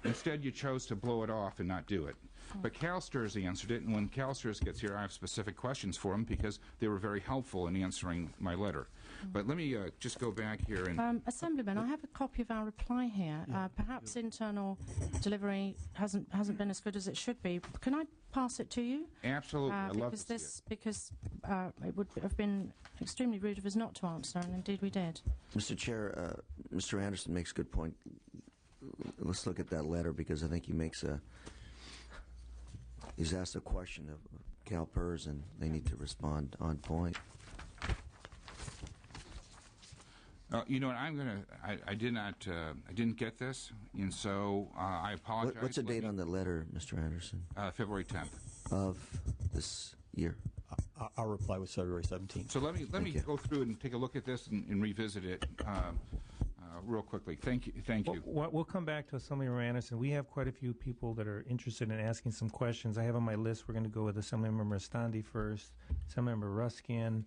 Instead, you chose to blow it off and not do it. But CalSTRS answered it, and when CalSTRS gets here, I have specific questions for them because they were very helpful in answering my letter. But let me just go back here and... Assemblyman, I have a copy of our reply here. Perhaps internal delivery hasn't been as good as it should be. Can I pass it to you? Absolutely. I'd love to see it. Because it would have been extremely rude of us not to answer, and indeed we did. Mr. Chair, Mr. Anderson makes a good point. Let's look at that letter because I think he's asked a question of CalPERS, and they need to respond on point. You know what? I didn't get this, and so I apologize. What's the date on the letter, Mr. Anderson? February 10th of this year. Our reply was February 17th. So let me go through and take a look at this and revisit it real quickly. Thank you. We'll come back to Assemblymember Anderson. We have quite a few people that are interested in asking some questions. I have on my list, we're going to go with Assemblymember Estandi first, Assemblymember Ruskin,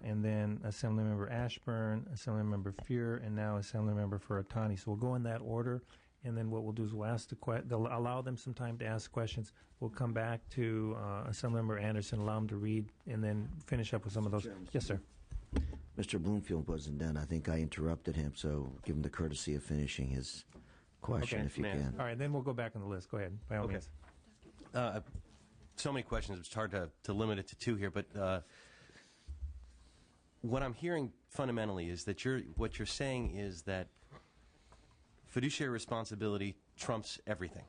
and then Assemblymember Ashburn, Assemblymember Fuhr, and now Assemblymember Furutani. So we'll go in that order, and then what we'll do is we'll ask they'll allow them some time to ask questions. We'll come back to Assemblymember Anderson, allow him to read, and then finish up with some of those. Yes, sir. Mr. Bloomfield wasn't done. I think I interrupted him, so give him the courtesy of finishing his question if you can. All right, then we'll go back on the list. Go ahead, by all means. So many questions, it's hard to limit it to 2 here, but what I'm hearing fundamentally is that what you're saying is that fiduciary responsibility trumps everything,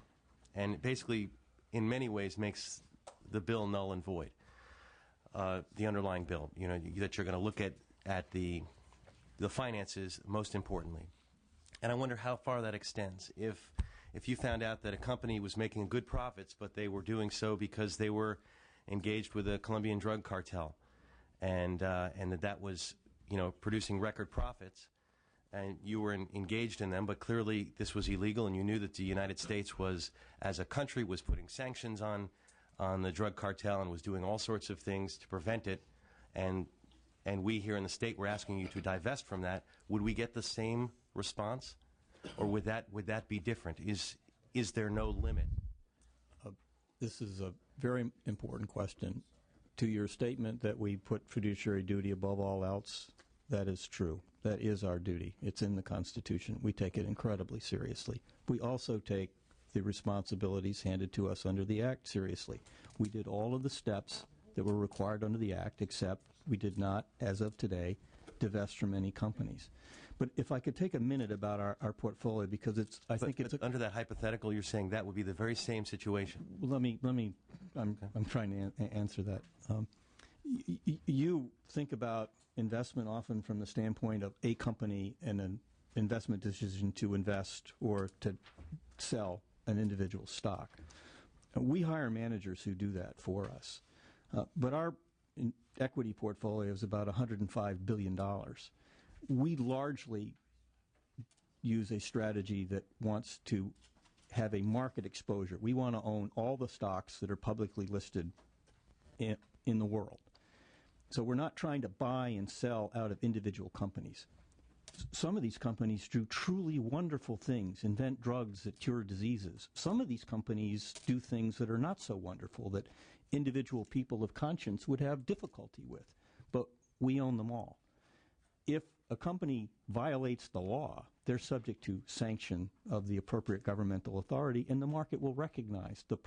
and basically, in many ways, makes the bill null and void. The underlying bill, that you're going to look at the finances most importantly, and I wonder how far that extends. If you found out that a company was making good profits, but they were doing so because they were engaged with a Colombian drug cartel, and that was producing record profits, and you were engaged in them, but clearly this was illegal, and you knew that the United States was, as a country, was putting sanctions on the drug cartel and was doing all sorts of things to prevent it, and and we here in the state were asking you to divest from that, would we get the same response, or would that be different? Is there no limit? This is a very important question. To your statement that we put fiduciary duty above all else, that is true. That is our duty. It's in the Constitution. We take it incredibly seriously. We also take the responsibilities handed to us under the Act seriously. We did all of the steps that were required under the Act, except we did not, as of today, divest from any companies. But if I could take a minute about our portfolio, because I think it's under that hypothetical, you're saying that would be the very same situation. Well, I'm trying to answer that. You think about investment often from the standpoint of a company and an investment decision to invest or to sell an individual stock. We hire managers who do that for us. But our equity portfolio is about $105 billion. We largely use a strategy that wants to have a market exposure. We want to own all the stocks that are publicly listed in the world. So we're not trying to buy and sell out of individual companies. Some of these companies do truly wonderful things, invent drugs that cure diseases. Some of these companies do things that are not so wonderful that individual people of conscience would have difficulty with. But we own them all. If a company violates the law, they're subject to sanction of the appropriate governmental authority, and the market will recognize the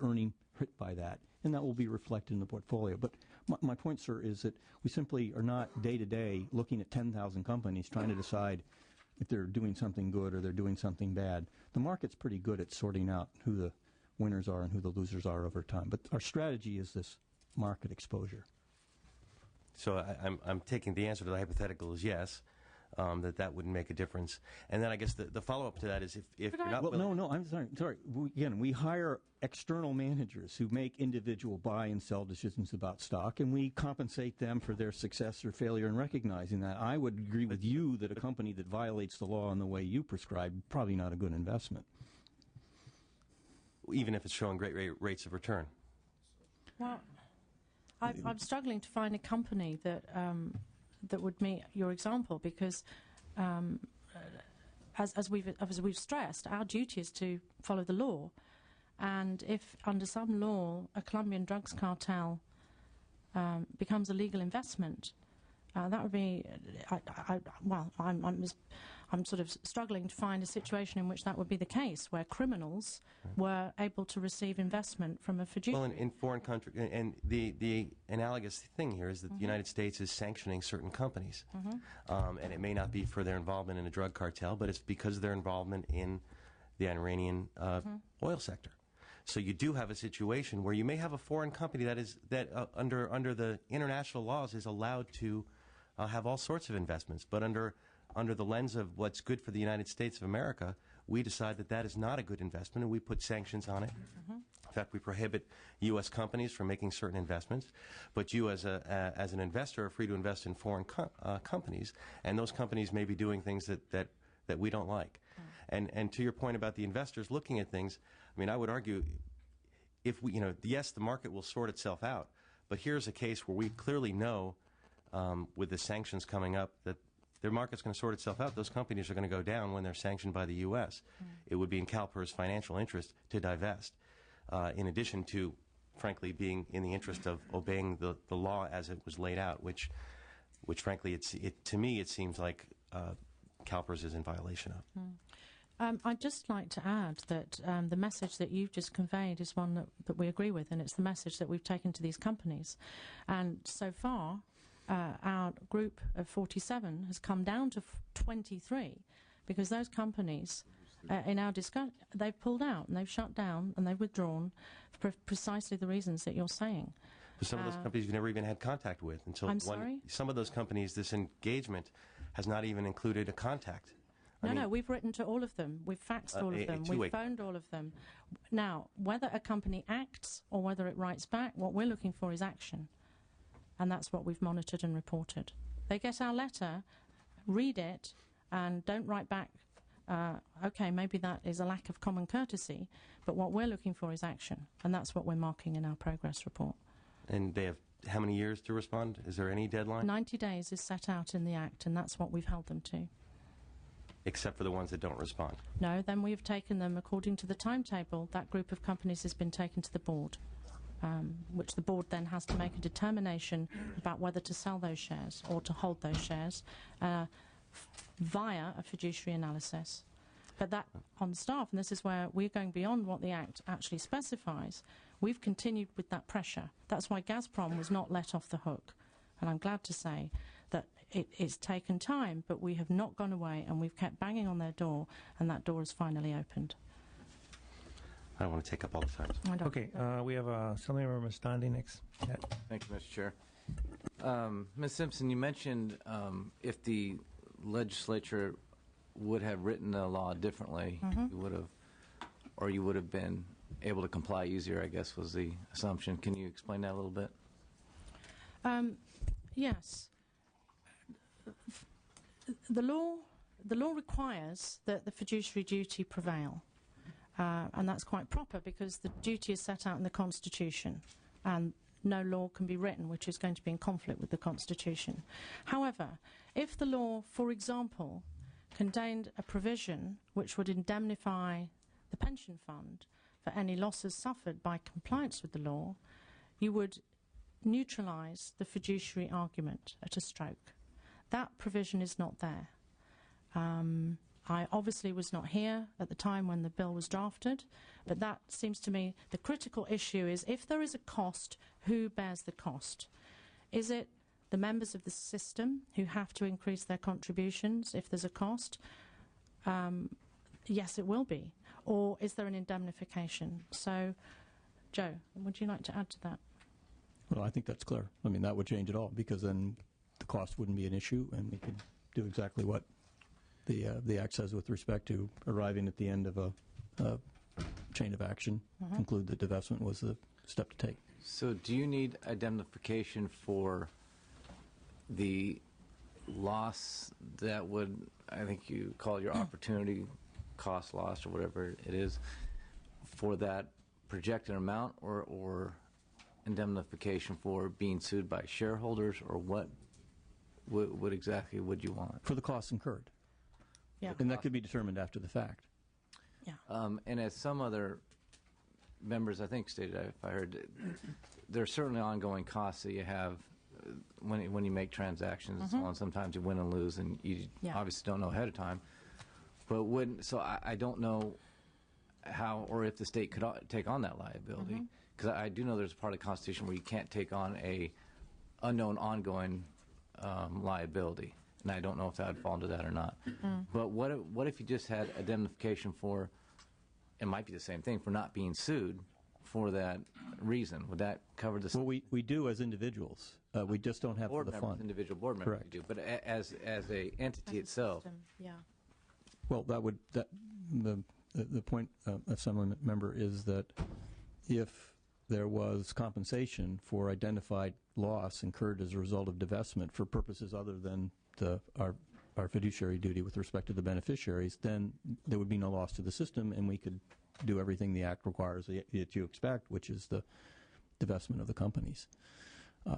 earning hit by that, and that will be reflected in the portfolio. But my point, sir, is that we simply are not day-to-day looking at 10,000 companies trying to decide if they're doing something good or they're doing something bad. The market's pretty good at sorting out who the winners are and who the losers are over time. But our strategy is this market exposure. So I'm taking the answer to the hypothetical is yes, that wouldn't make a difference. And then I guess the follow-up to that is if you're not willing... No, I'm sorry. We hire external managers who make individual buy and sell decisions about stock, and we compensate them for their success or failure in recognizing that. I would agree with you that a company that violates the law in the way you prescribe, probably not a good investment. Even if it's showing great rates of return. Well, I'm struggling to find a company that that would meet your example, because as we've stressed, our duty is to follow the law, and if under some law a Colombian drugs cartel becomes a legal investment, that would be I'm sort of struggling to find a situation in which that would be the case, where criminals were able to receive investment from a fiduciary. Well, in foreign countries, and the analogous thing here is that the United States is sanctioning certain companies, and it may not be for their involvement in a drug cartel, but it's because of their involvement in the Iranian oil sector. So you do have a situation where you may have a foreign company that under the international laws is allowed to have all sorts of investments, but under the lens of what's good for the United States of America, we decide that is not a good investment, and we put sanctions on it. In fact, we prohibit U.S. companies from making certain investments, but you as an investor are free to invest in foreign companies, and those companies may be doing things that we don't like. And to your point about the investors looking at things, I mean, I would argue if we, yes, the market will sort itself out, but here's a case where we clearly know with the sanctions coming up that their market's going to sort itself out. Those companies are going to go down when they're sanctioned by the U.S. It would be in CalPERS' financial interest to divest, in addition to, frankly, being in the interest of obeying the law as it was laid out, which frankly, to me, it seems like CalPERS is in violation of. I'd just like to add that the message that you've just conveyed is one that we agree with, and it's the message that we've taken to these companies. And so far, our group of 47 has come down to 23, because those companies, in our discussion, they've pulled out and they've shut down and they've withdrawn for precisely the reasons that you're saying. But some of those companies you've never even had contact with until I'm sorry? Some of those companies, this engagement has not even included a contact. No, we've written to all of them. We've faxed all of them. We've phoned all of them. Now, whether a company acts or whether it writes back, what we're looking for is action. And that's what we've monitored and reported. They get our letter, read it, and don't write back, okay, maybe that is a lack of common courtesy, but what we're looking for is action. And that's what we're marking in our progress report. And they have how many years to respond? Is there any deadline? 90 days is set out in the Act, and that's what we've held them to. Except for the ones that don't respond. No, then we've taken them according to the timetable. That group of companies has been taken to the board, which the board then has to make a determination about whether to sell those shares or to hold those shares via a fiduciary analysis. But that on staff, and this is where we're going beyond what the Act actually specifies, we've continued with that pressure. That's why Gazprom was not let off the hook. And I'm glad to say that it's taken time, but we have not gone away, and we've kept banging on their door, and that door is finally opened. I don't want to take up all the time. Okay, we have Assemblymember Mastandi next. Yeah. Thank you, Mr. Chair. Ms. Simpson, you mentioned if the legislature would have written the law differently, you would have been able to comply easier, I guess was the assumption. Can you explain that a little bit? Yes. The law requires that the fiduciary duty prevail, and that's quite proper because the duty is set out in the Constitution, and no law can be written which is going to be in conflict with the Constitution. However, if the law, for example, contained a provision which would indemnify the pension fund for any losses suffered by compliance with the law, you would neutralise the fiduciary argument at a stroke. That provision is not there. I obviously was not here at the time when the bill was drafted, but that seems to me the critical issue is if there is a cost, who bears the cost? Is it the members of the system who have to increase their contributions if there's a cost? Yes, it will be. Or is there an indemnification? So, Joe, would you like to add to that? Well, I think that's clear. I mean, that would change it all because then the cost wouldn't be an issue, and we could do exactly what the Act says with respect to arriving at the end of a chain of action, conclude that divestment was the step to take. So do you need indemnification for the loss that would, I think you call it your opportunity cost loss or whatever it is, for that projected amount, or indemnification for being sued by shareholders, or what exactly would you want? For the costs incurred. Yeah. And that could be determined after the fact. Yeah. And as some other members, I think, stated, if I heard, there are certainly ongoing costs that you have when you make transactions and so on. Sometimes you win and lose, and you obviously don't know ahead of time. But so I don't know how or if the state could take on that liability, because I do know there's a part of the Constitution where you can't take on a unknown ongoing liability. And I don't know if that would fall into that or not. But what if you just had indemnification for, it might be the same thing, for not being sued for that reason? Would that cover the... Well, we do as individuals. We just don't have for the fund. Individual board members Correct. do. But as a entity itself... System, yeah. Well, the point, Assembly Member, is that if there was compensation for identified loss incurred as a result of divestment for purposes other than our fiduciary duty with respect to the beneficiaries, then there would be no loss to the system, and we could do everything the Act requires that you expect, which is the divestment of the companies.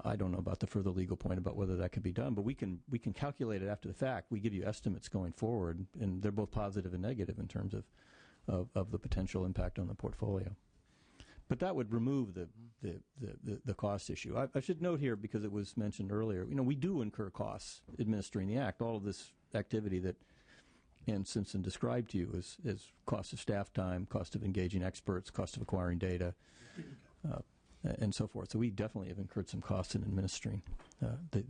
I don't know about the further legal point about whether that could be done, but we can calculate it after the fact. We give you estimates going forward, and they're both positive and negative in terms of the potential impact on the portfolio. But that would remove the cost issue. I should note here, because it was mentioned earlier, we do incur costs administering the Act. All of this activity that Ann Simpson described to you is cost of staff time, cost of engaging experts, cost of acquiring data, and so forth. So we definitely have incurred some costs in administering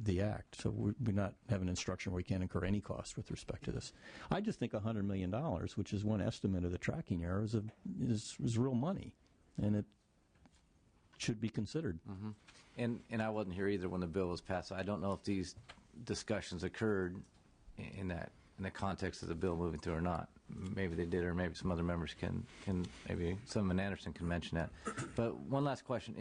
the Act. So we not have an instruction where we can't incur any costs with respect to this. I just think $100 million, which is one estimate of the tracking error, is real money, and it should be considered. And I wasn't here either when the bill was passed. I don't know if these discussions occurred in the context of the bill moving through or not. Maybe they did, or maybe some other members can maybe Senator Anderson can mention that. But one last question: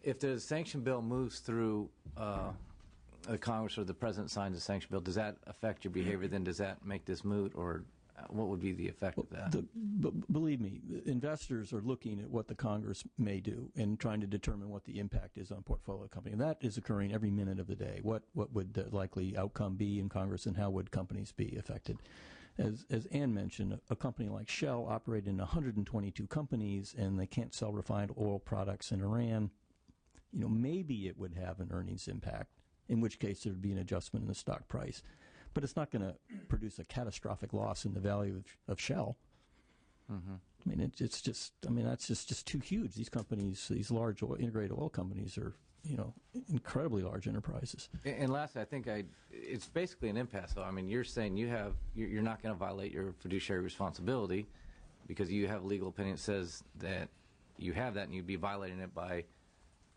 if the sanction bill moves through the Congress, or the President signs a sanction bill, does that affect your behavior? Then does that make this moot, or what would be the effect of that? Believe me, investors are looking at what the Congress may do and trying to determine what the impact is on portfolio company. And that is occurring every minute of the day. What would the likely outcome be in Congress, and how would companies be affected? As Ann mentioned, a company like Shell operated in 122 companies, and they can't sell refined oil products in Iran. Maybe it would have an earnings impact, in which case there would be an adjustment in the stock price. But it's not going to produce a catastrophic loss in the value of Shell. Mm-hmm. I mean, it's just, that's just too huge. These companies, these large integrated oil companies are, incredibly large enterprises. And lastly, I think it's basically an impasse, though. I mean, you're saying you're not going to violate your fiduciary responsibility because you have a legal opinion that says that you have that, and you'd be violating it by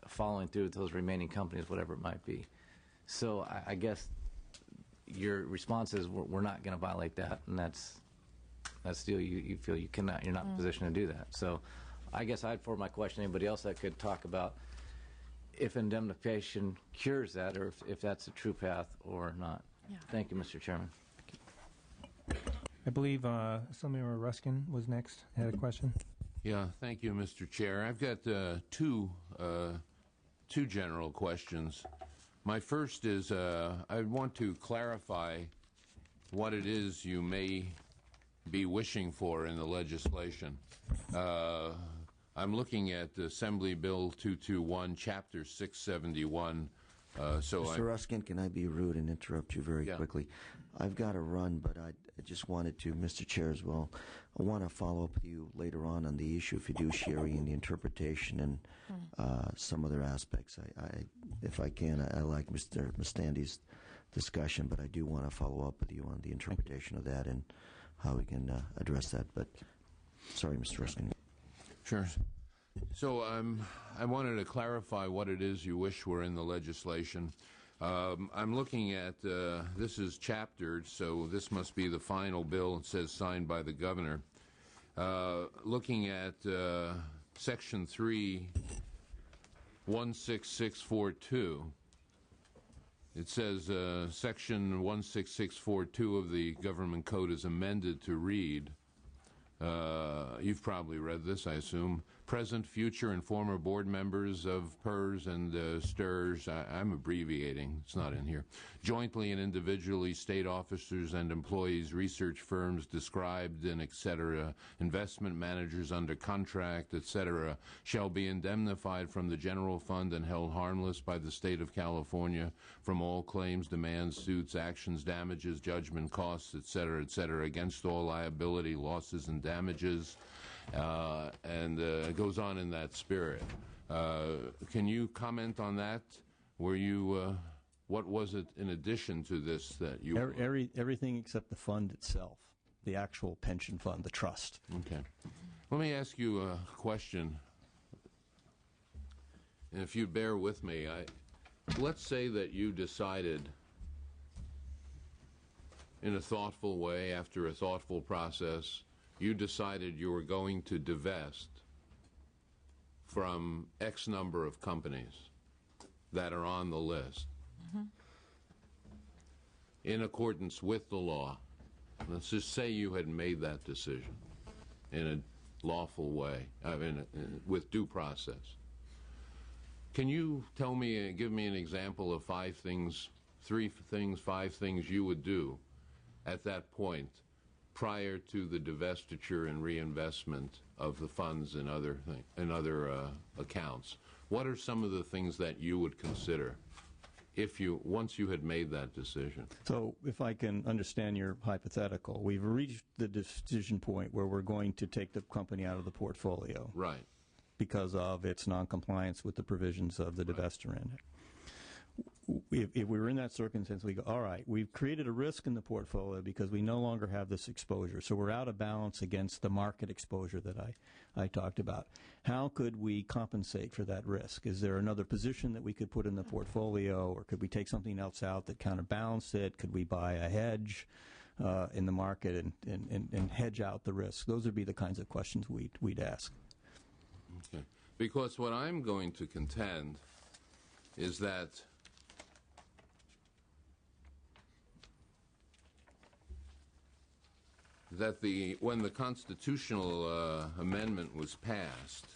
following through with those remaining companies, whatever it might be. So I guess your response is we're not going to violate that, and that's still you feel you cannot, you're not in a position to do that. So I guess I'd forward my question. Anybody else that could talk about if indemnification cures that, or if that's a true path or not. Yeah. Thank you, Mr. Chairman. I believe Senator Ruskin was next. Had a question. Yeah, thank you, Mr. Chair. I've got two general questions. My first is I want to clarify what it is you may be wishing for in the legislation. I'm looking at Assembly Bill 221, Chapter 671. Mr. Ruskin, can I be rude and interrupt you very quickly? I've got to run, but I just wanted to, Mr. Chair, as well, I want to follow up with you later on the issue of fiduciary and the interpretation and some other aspects. If I can, I like Mr. Mustandi's discussion, but I do want to follow up with you on the interpretation of that and how we can address that. But sorry, Mr. Ruskin. Sure. So I wanted to clarify what it is you wish were in the legislation. I'm looking at, this is chaptered, so this must be the final bill. It says signed by the governor. Looking at Section 3, 16642, it says Section 16642 of the Government Code is amended to read, you've probably read this, I assume, present, future, and former board members of PERS and STRS, I'm abbreviating, it's not in here, jointly and individually, state officers and employees, research firms described and etc., investment managers under contract, etc., shall be indemnified from the general fund and held harmless by the state of California from all claims, demands, suits, actions, damages, judgment, costs, etc., against all liability, losses, and damages, and it goes on in that spirit. Can you comment on that? Were you, what was it in addition to this that you... Everything except the fund itself, the actual pension fund, the trust. Okay. Let me ask you a question, and if you bear with me, let's say that you decided in a thoughtful way, after a thoughtful process, you decided you were going to divest from X number of companies that are on the list in accordance with the law. Let's just say you had made that decision in a lawful way, with due process. Can you tell me, give me an example of 5 things you would do at that point prior to the divestiture and reinvestment of the funds in other accounts? What are some of the things that you would consider once you had made that decision? So if I can understand your hypothetical, we've reached the decision point where we're going to take the company out of the portfolio. Right. Because of its noncompliance with the provisions of the divestiture in it. If we were in that circumstance, we go, all right, we've created a risk in the portfolio because we no longer have this exposure. So we're out of balance against the market exposure that I talked about. How could we compensate for that risk? Is there another position that we could put in the portfolio, or could we take something else out that counterbalanced it? Could we buy a hedge in the market and hedge out the risk? Those would be the kinds of questions we'd ask. Okay. Because what I'm going to contend is that that when the constitutional amendment was passed,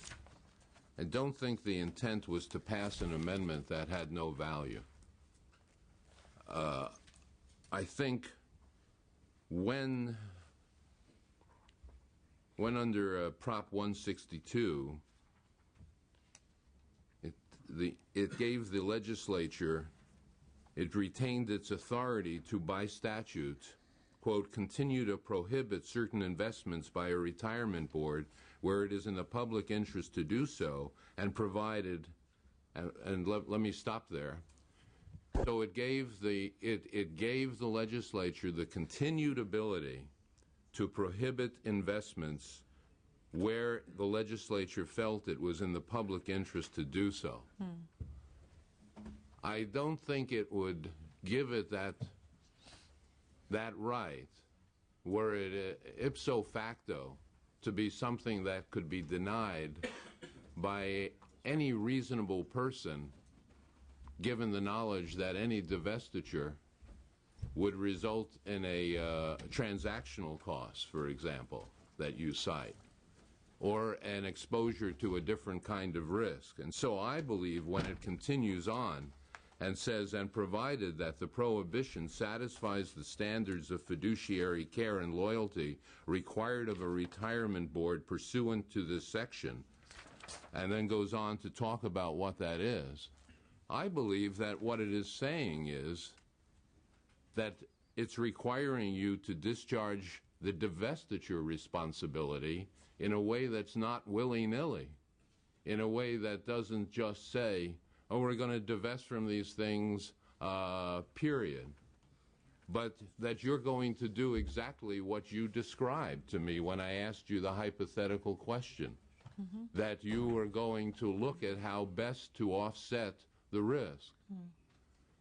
I don't think the intent was to pass an amendment that had no value. I think when under Prop 162, it gave the legislature, it retained its authority to, by statute, quote, continue to prohibit certain investments by a retirement board where it is in the public interest to do so, and provided, and let me stop there. So it gave the legislature the continued ability to prohibit investments where the legislature felt it was in the public interest to do so. I don't think it would give it that right, were it ipso facto to be something that could be denied by any reasonable person, given the knowledge that any divestiture would result in a transactional cost, for example, that you cite, or an exposure to a different kind of risk. And so I believe when it continues on and says, and provided that the prohibition satisfies the standards of fiduciary care and loyalty required of a retirement board pursuant to this section, and then goes on to talk about what that is, I believe that what it is saying is that it's requiring you to discharge the divestiture responsibility in a way that's not willy-nilly, in a way that doesn't just say, oh, we're going to divest from these things, period. But that you're going to do exactly what you described to me when I asked you the hypothetical question, that you are going to look at how best to offset the risk.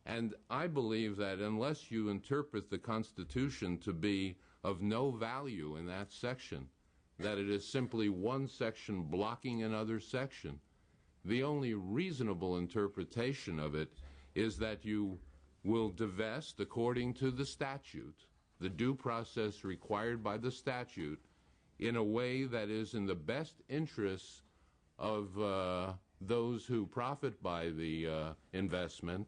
And I believe that unless you interpret the Constitution to be of no value in that section, that it is simply one section blocking another section, the only reasonable interpretation of it is that you will divest according to the statute, the due process required by the statute, in a way that is in the best interests of those who profit by the investment.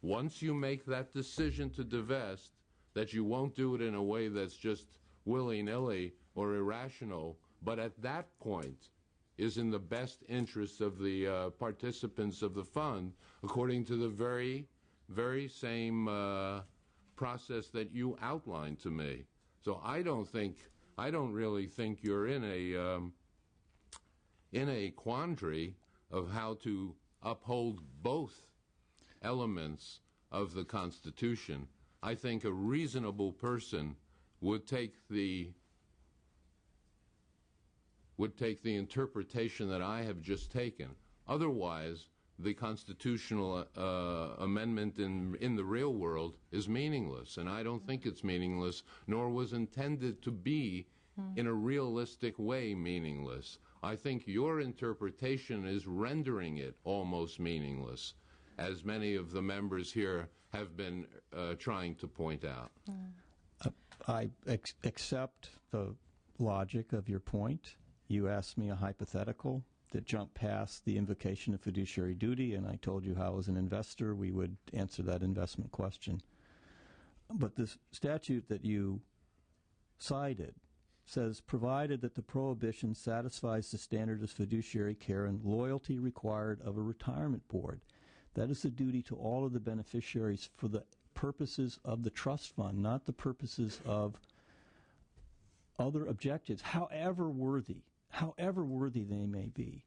Once you make that decision to divest, that you won't do it in a way that's just willy-nilly or irrational, but at that point is in the best interests of the participants of the fund, according to the very, very same process that you outlined to me. So I don't really think you're in a quandary of how to uphold both elements of the Constitution. I think a reasonable person would take the interpretation that I have just taken. Otherwise, the constitutional amendment in the real world is meaningless, and I don't think it's meaningless, nor was intended to be in a realistic way meaningless. I think your interpretation is rendering it almost meaningless, as many of the members here have been trying to point out. I accept the logic of your point. You asked me a hypothetical that jumped past the invocation of fiduciary duty, and I told you how, as an investor, we would answer that investment question. But the statute that you cited says, provided that the prohibition satisfies the standard of fiduciary care and loyalty required of a retirement board. That is the duty to all of the beneficiaries for the purposes of the trust fund, not the purposes of other objectives, however worthy they may be.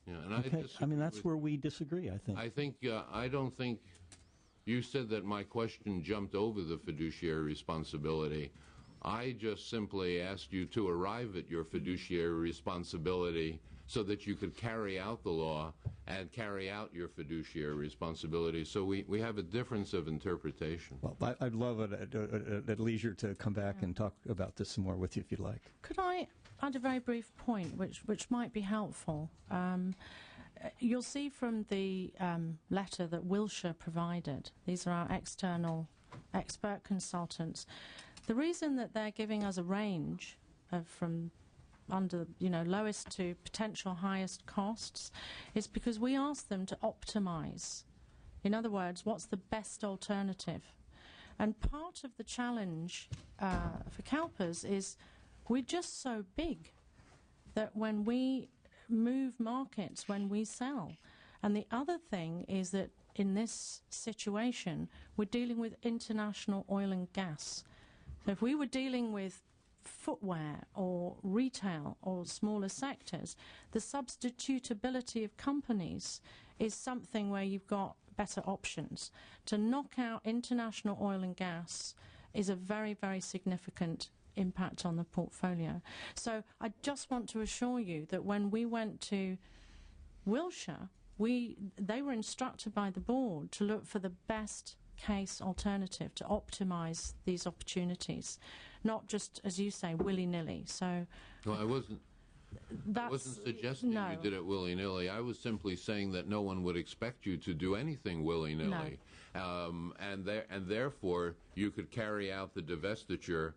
Yeah, and okay? I mean, that's where we disagree, I think. I don't think you said that my question jumped over the fiduciary responsibility. I just simply asked you to arrive at your fiduciary responsibility so that you could carry out the law and carry out your fiduciary responsibility. So we have a difference of interpretation. Well, I'd love it at leisure to come back and talk about this some more with you if you'd like. Could I add a very brief point which might be helpful? You'll see from the letter that Wilshire provided, these are our external expert consultants, The reason that they're giving us a range of from under, lowest to potential highest costs is because we ask them to optimize. In other words, what's the best alternative? And part of the challenge for CalPERS is we're just so big that when we move markets, when we sell. And the other thing is that in this situation, we're dealing with international oil and gas. So if we were dealing with footwear or retail or smaller sectors, the substitutability of companies is something where you've got better options. To knock out international oil and gas is a very, very significant impact on the portfolio. So I just want to assure you that when we went to Wilshire, they were instructed by the board to look for the best case alternative to optimize these opportunities, not just, as you say, willy-nilly. So, well, I wasn't suggesting no. you did it willy-nilly. I was simply saying that no one would expect you to do anything willy-nilly. No. And therefore, you could carry out the divestiture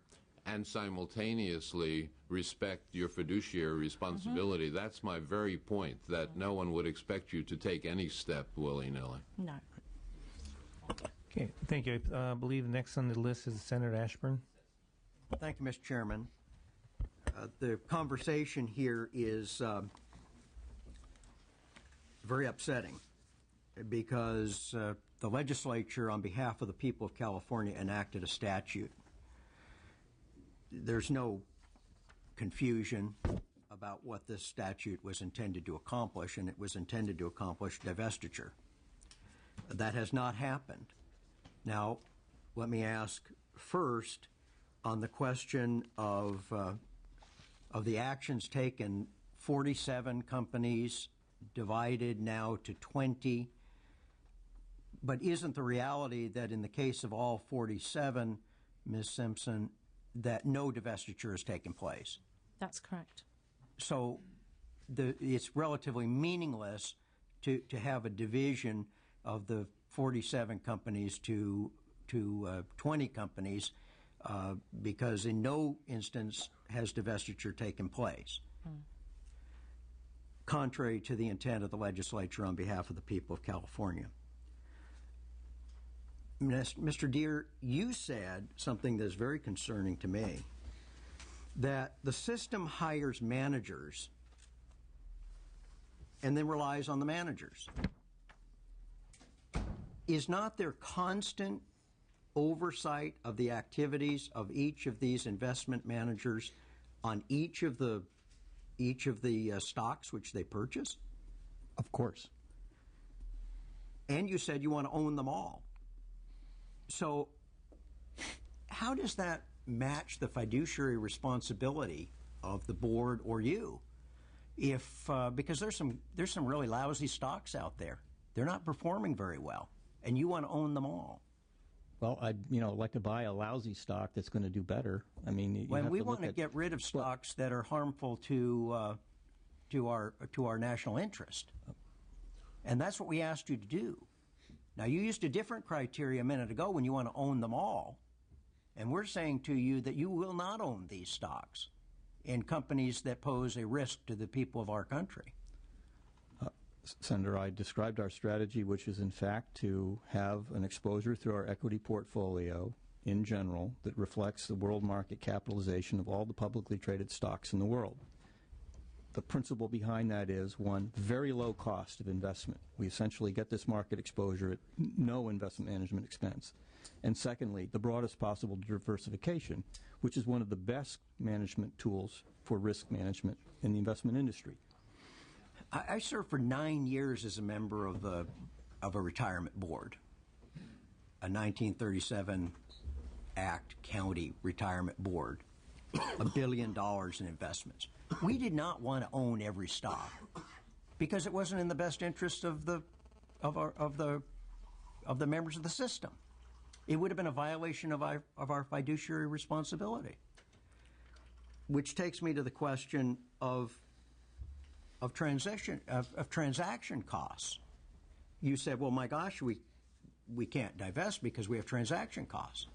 and simultaneously respect your fiduciary responsibility. Mm-hmm. That's my very point, that no one would expect you to take any step willy-nilly. No. Okay, thank you. I believe next on the list is Senator Ashburn. Thank you, Mr. Chairman. The conversation here is very upsetting because the legislature, on behalf of the people of California, enacted a statute. There's no confusion about what this statute was intended to accomplish, and it was intended to accomplish divestiture. That has not happened. Now, let me ask first on the question of the actions taken, 47 companies divided now to 20. But isn't the reality that in the case of all 47, Ms. Simpson, that no divestiture has taken place? That's correct. So it's relatively meaningless to have a division of the 47 companies to 20 companies because in no instance has divestiture taken place, contrary to the intent of the legislature on behalf of the people of California. Mr. Deere, you said something that's very concerning to me, that the system hires managers and then relies on the managers. Is not there constant oversight of the activities of each of these investment managers on each of the stocks which they purchase? Of course. And you said you want to own them all. So how does that match the fiduciary responsibility of the board or you? If because there's some really lousy stocks out there. They're not performing very well, and you want to own them all. Well, I'd like to buy a lousy stock that's going to do better. I mean, when we want to get rid of stocks that are harmful to our national interest, and that's what we asked you to do. Now, you used a different criteria a minute ago when you want to own them all, and we're saying to you that you will not own these stocks in companies that pose a risk to the people of our country. Senator, I described our strategy, which is in fact to have an exposure through our equity portfolio in general that reflects the world market capitalization of all the publicly traded stocks in the world. The principle behind that is, one, very low cost of investment. We essentially get this market exposure at no investment management expense. And secondly, the broadest possible diversification, which is one of the best management tools for risk management in the investment industry. I served for 9 years as a member of a retirement board, a 1937 Act county retirement board, $1 billion in investments. We did not want to own every stock because it wasn't in the best interest of the members of the system. It would have been a violation of our fiduciary responsibility. Which takes me to the question of transaction costs. You said, well, my gosh, we can't divest because we have transaction costs.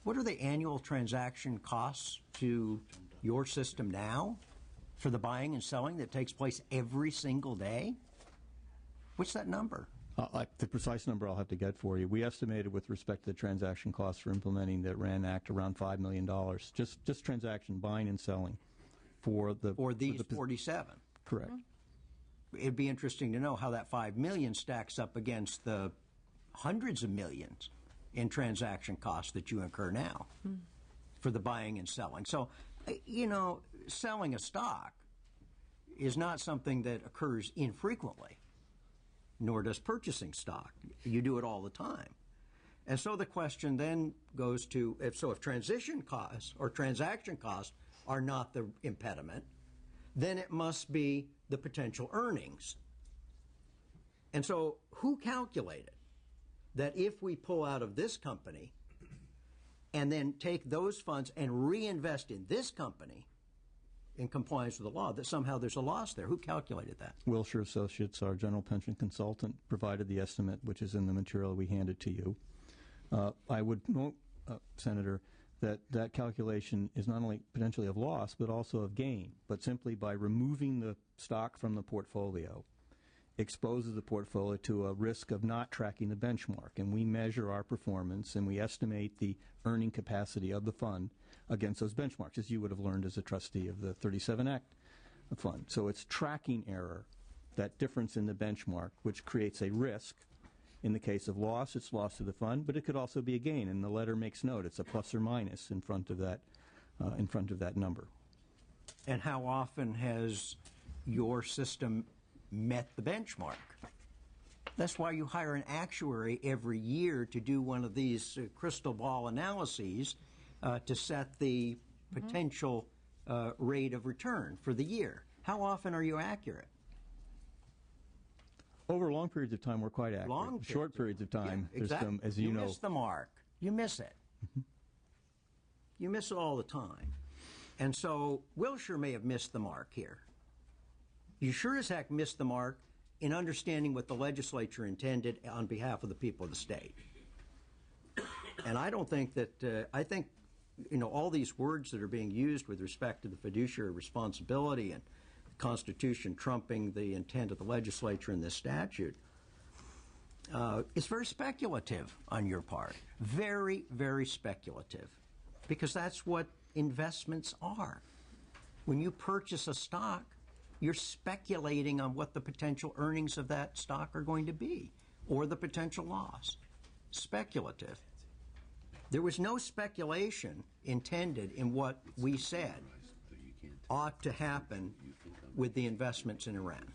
What are the annual transaction costs to your system now for the buying and selling that takes place every single day? What's that number? The precise number I'll have to get for you. We estimated with respect to the transaction costs for implementing the RAN Act around $5 million. Just transaction buying and selling for these 47. Correct. It'd be interesting to know how that $5 million stacks up against the hundreds of millions in transaction costs that you incur now for the buying and selling. So, selling a stock is not something that occurs infrequently, nor does purchasing stock. You do it all the time. And so the question then goes to, if transition costs or transaction costs are not the impediment, then it must be the potential earnings. And so who calculated that if we pull out of this company and then take those funds and reinvest in this company in compliance with the law, that somehow there's a loss there? Who calculated that? Wilshire Associates, our general pension consultant, provided the estimate, which is in the material we handed to you. I would note, Senator, that calculation is not only potentially of loss, but also of gain. But simply by removing the stock from the portfolio, exposes the portfolio to a risk of not tracking the benchmark. And we measure our performance and we estimate the earning capacity of the fund against those benchmarks, as you would have learned as a trustee of the 37 Act fund. So it's tracking error, that difference in the benchmark, which creates a risk. In the case of loss, it's loss to the fund, but it could also be a gain, and the letter makes note. It's a plus or minus in front of that number. And how often has your system met the benchmark? That's why you hire an actuary every year to do one of these crystal ball analyses to set the potential rate of return for the year. How often are you accurate? Over long periods of time, we're quite accurate. Short periods of time, yeah, exactly. There's some, as you know. You miss the mark. You miss it. You miss it all the time. And so Wilshire may have missed the mark here. You sure as heck missed the mark in understanding what the legislature intended on behalf of the people of the state. And I don't think that, I think, all these words that are being used with respect to the fiduciary responsibility and the Constitution trumping the intent of the legislature in this statute, is very speculative on your part. Very, very speculative. Because that's what investments are. When you purchase a stock, you're speculating on what the potential earnings of that stock are going to be, or the potential loss. Speculative. There was no speculation intended in what we said ought to happen with the investments in Iran.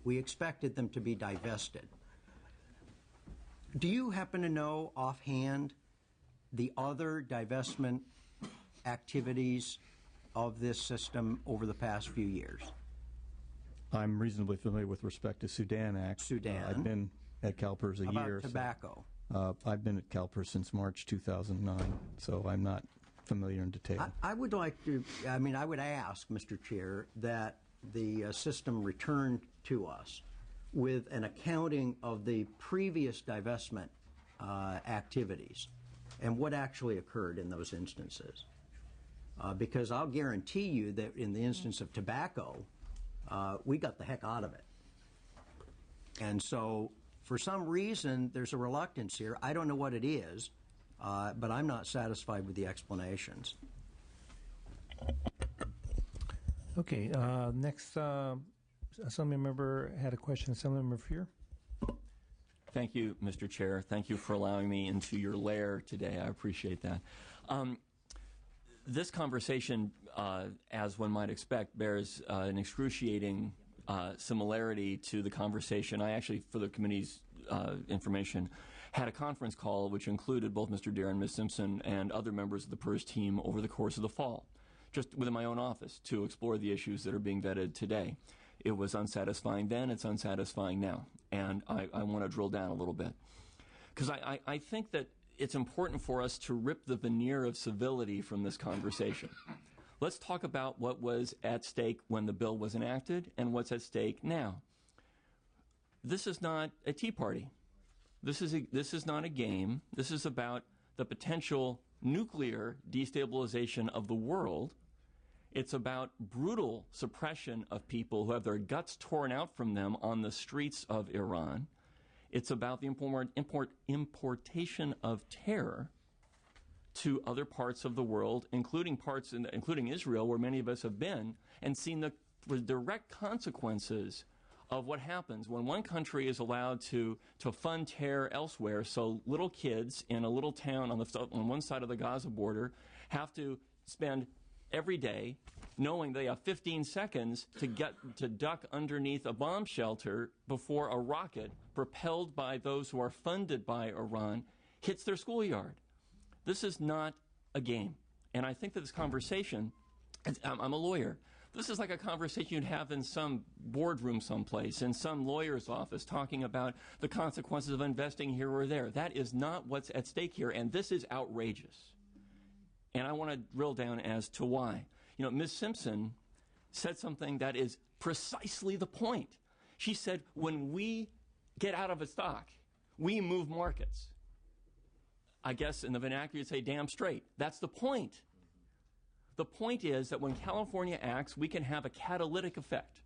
We expected them to be divested. Do you happen to know offhand the other divestment activities of this system over the past few years? I'm reasonably familiar with respect to Sudan Act. Sudan. I've been at CalPERS a year. About tobacco? I've been at CalPERS since March 2009, so I'm not familiar in detail. I would like to, I would ask, Mr. Chair, that the system return to us with an accounting of the previous divestment activities and what actually occurred in those instances. Because I'll guarantee you that in the instance of tobacco, we got the heck out of it. And so, for some reason, there's a reluctance here. I don't know what it is, but I'm not satisfied with the explanations. Okay, next, Assembly member had a question. Assembly member Fear. Thank you, Mr. Chair. Thank you for allowing me into your lair today. I appreciate that. This conversation, as one might expect, bears an excruciating similarity to the conversation. I actually, for the committee's information, had a conference call which included both Mr. Deere and Ms. Simpson and other members of the PERS team over the course of the fall, just within my own office, to explore the issues that are being vetted today. It was unsatisfying then, it's unsatisfying now, and I want to drill down a little bit. Because I think that it's important for us to rip the veneer of civility from this conversation. Let's talk about what was at stake when the bill was enacted and what's at stake now. This is not a tea party. This is not a game. This is about the potential nuclear destabilization of the world. It's about brutal suppression of people who have their guts torn out from them on the streets of Iran. It's about the importation of terror to other parts of the world, including Israel, where many of us have been, and seen the direct consequences of what happens when one country is allowed to fund terror elsewhere. So little kids in a little town on one side of the Gaza border have to spend every day knowing they have 15 seconds to duck underneath a bomb shelter before a rocket propelled by those who are funded by Iran hits their schoolyard. This is not a game. And I think that this conversation, I'm a lawyer, this is like a conversation you'd have in some boardroom someplace, in some lawyer's office, talking about the consequences of investing here or there. That is not what's at stake here, and this is outrageous. And I want to drill down as to why. You know, Ms. Simpson said something that is precisely the point. She said, when we get out of a stock, we move markets. I guess in the vernacular you'd say, damn straight. That's the point. The point is that when California acts, we can have a catalytic effect.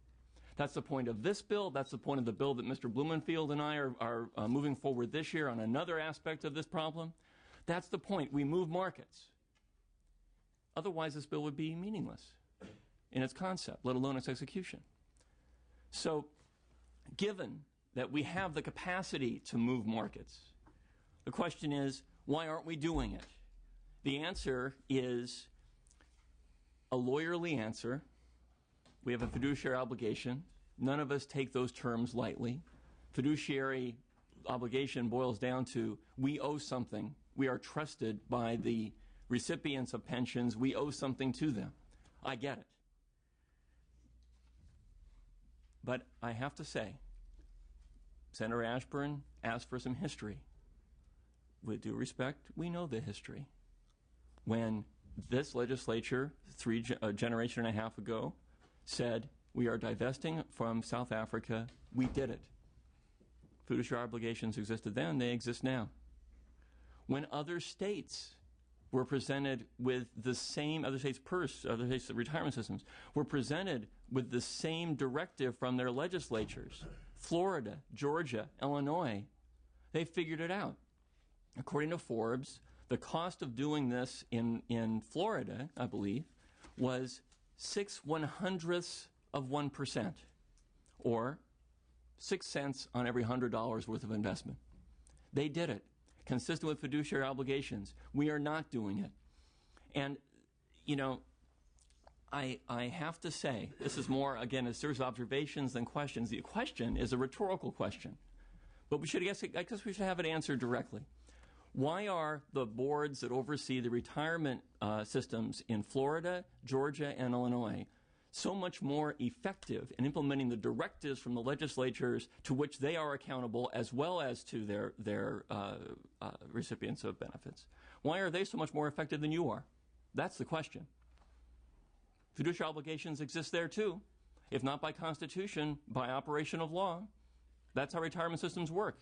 That's the point of this bill. That's the point of the bill that Mr. Blumenfield and I are moving forward this year on another aspect of this problem. That's the point. We move markets. Otherwise, this bill would be meaningless in its concept, let alone its execution. So, given that we have the capacity to move markets, the question is, why aren't we doing it? The answer is a lawyerly answer. We have a fiduciary obligation. None of us take those terms lightly. Fiduciary obligation boils down to we owe something. We are trusted by the recipients of pensions. We owe something to them. I get it. But I have to say, Senator Ashburn asked for some history. With due respect, we know the history. When this legislature, a generation and a half ago, said we are divesting from South Africa, we did it. Fiduciary obligations existed then, they exist now. When other states were presented with the same, other states' retirement systems, were presented with the same directive from their legislatures, Florida, Georgia, Illinois, they figured it out. According to Forbes, the cost of doing this in Florida, I believe, was 0.06 or 6 cents on every $100 worth of investment. They did it, consistent with fiduciary obligations. We are not doing it. And, you know, I have to say, this is more, again, a series of observations than questions. The question is a rhetorical question. But I guess we should have it answered directly. Why are the boards that oversee the retirement systems in Florida, Georgia, and Illinois so much more effective in implementing the directives from the legislatures to which they are accountable, as well as to their recipients of benefits? Why are they so much more effective than you are? That's the question. Fiduciary obligations exist there too, if not by constitution, by operation of law. That's how retirement systems work.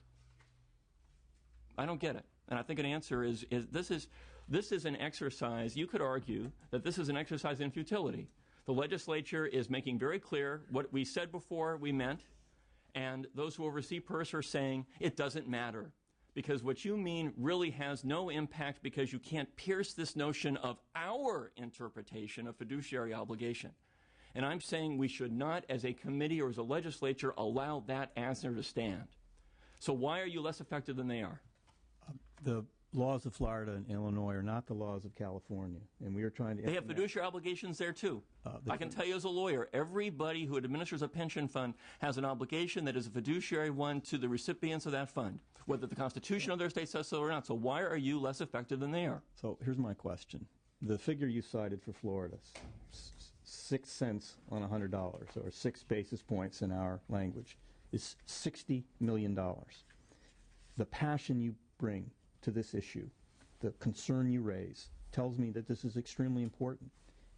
I don't get it. And I think an answer is this is an exercise. You could argue that this is an exercise in futility. The legislature is making very clear what we said before we meant, and those who oversee PERS are saying it doesn't matter because what you mean really has no impact because you can't pierce this notion of our interpretation of fiduciary obligation. And I'm saying we should not, as a committee or as a legislature, allow that answer to stand. So why are you less effective than they are? The laws of Florida and Illinois are not the laws of California, and we are trying to... They have fiduciary obligations there, too. I can tell you as a lawyer, everybody who administers a pension fund has an obligation that is a fiduciary one to the recipients of that fund, whether the Constitution of their state says so or not. So why are you less effective than they are? So here's my question. The figure you cited for Florida, 6 cents on $100, or 6 basis points in our language, is $60 million. The passion you bring to this issue, the concern you raise, tells me that this is extremely important.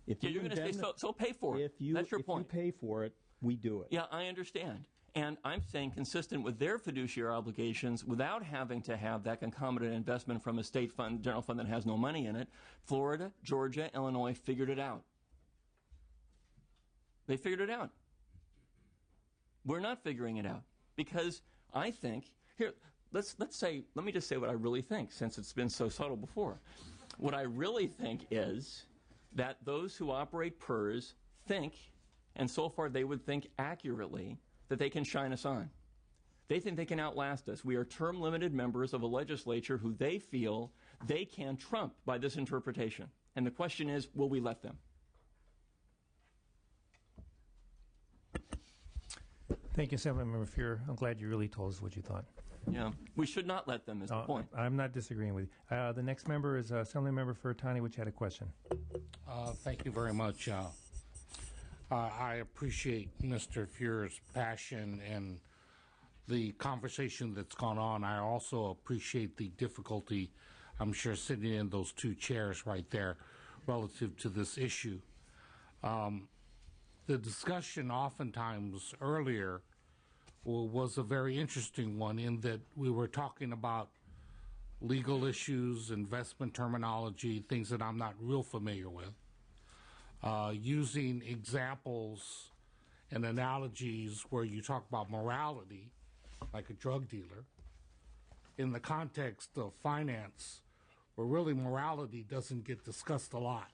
If you're going to say, so pay for it. That's your point. If you pay for it, we do it. Yeah, I understand. And I'm saying consistent with their fiduciary obligations without having to have that concomitant investment from a state fund, general fund that has no money in it, Florida, Georgia, Illinois figured it out. They figured it out. We're not figuring it out because I think, here, let me just say what I really think, since it's been so subtle before. What I really think is that those who operate PERS think, and so far they would think accurately, that they can shine us on. They think they can outlast us. We are term-limited members of a legislature who they feel they can trump by this interpretation. And the question is, will we let them? Thank you, Assemblymember Fuhrer. I'm glad you really told us what you thought. Yeah, we should not let them is the point. I'm not disagreeing with you. The next member is Assemblymember Furutani, which had a question. Thank you very much. I appreciate Mr. Fuhrer's passion and the conversation that's gone on. I also appreciate the difficulty, I'm sure, sitting in those two chairs right there relative to this issue. The discussion oftentimes earlier was a very interesting one in that we were talking about legal issues, investment terminology, things that I'm not real familiar with, using examples and analogies where you talk about morality, like a drug dealer, in the context of finance, where really morality doesn't get discussed a lot.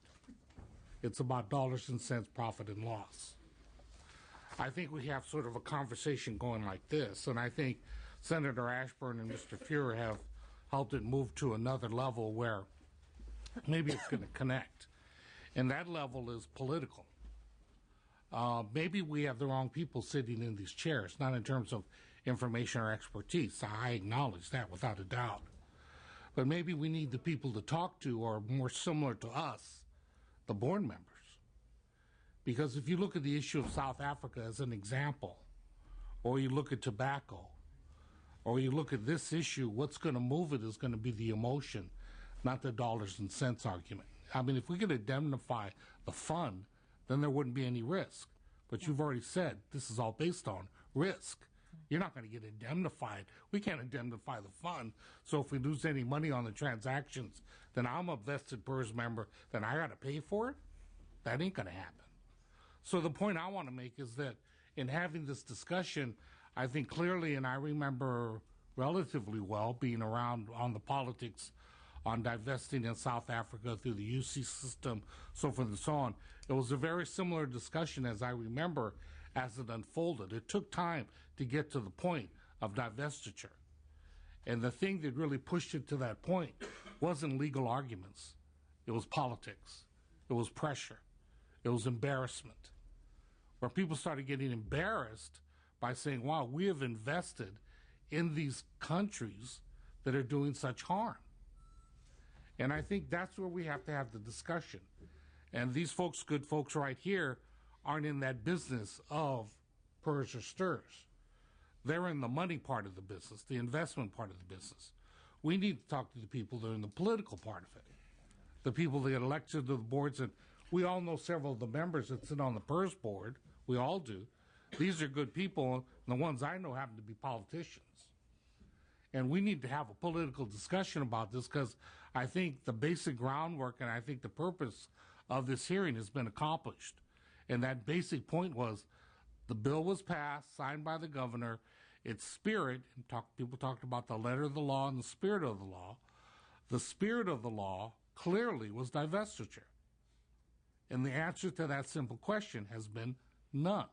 It's about dollars and cents, profit and loss. I think we have sort of a conversation going like this, and I think Senator Ashburn and Mr. Fuhrer have helped it move to another level where maybe it's going to connect. And that level is political. Maybe we have the wrong people sitting in these chairs, not in terms of information or expertise. I acknowledge that without a doubt. But maybe we need the people to talk to or more similar to us, the board members. Because if you look at the issue of South Africa as an example, or you look at tobacco, or you look at this issue, what's going to move it is going to be the emotion, not the dollars and cents argument. I mean, if we could indemnify the fund, then there wouldn't be any risk. But you've already said this is all based on risk. You're not going to get indemnified. We can't indemnify the fund. So if we lose any money on the transactions, then I'm a vested PERS member, then I got to pay for it? That ain't going to happen. So the point I want to make is that in having this discussion, I think clearly, and I remember relatively well being around on the politics on divesting in South Africa through the UC system, so forth and so on. It was a very similar discussion as I remember as it unfolded. It took time to get to the point of divestiture. And the thing that really pushed it to that point wasn't legal arguments. It was politics. It was pressure. It was embarrassment. Where people started getting embarrassed by saying, wow, we have invested in these countries that are doing such harm. And I think that's where we have to have the discussion. And these folks, good folks right here, aren't in that business of PERS or STIRS. They're in the money part of the business, the investment part of the business. We need to talk to the people that are in the political part of it, the people that get elected to the boards. And we all know several of the members that sit on the PERS board. We all do. These are good people. And the ones I know happen to be politicians. And we need to have a political discussion about this because I think the basic groundwork and I think the purpose of this hearing has been accomplished. And that basic point was the bill was passed, signed by the governor. Its spirit, and people talked about the letter of the law and the spirit of the law. The spirit of the law clearly was divestiture. And the answer to that simple question has been none.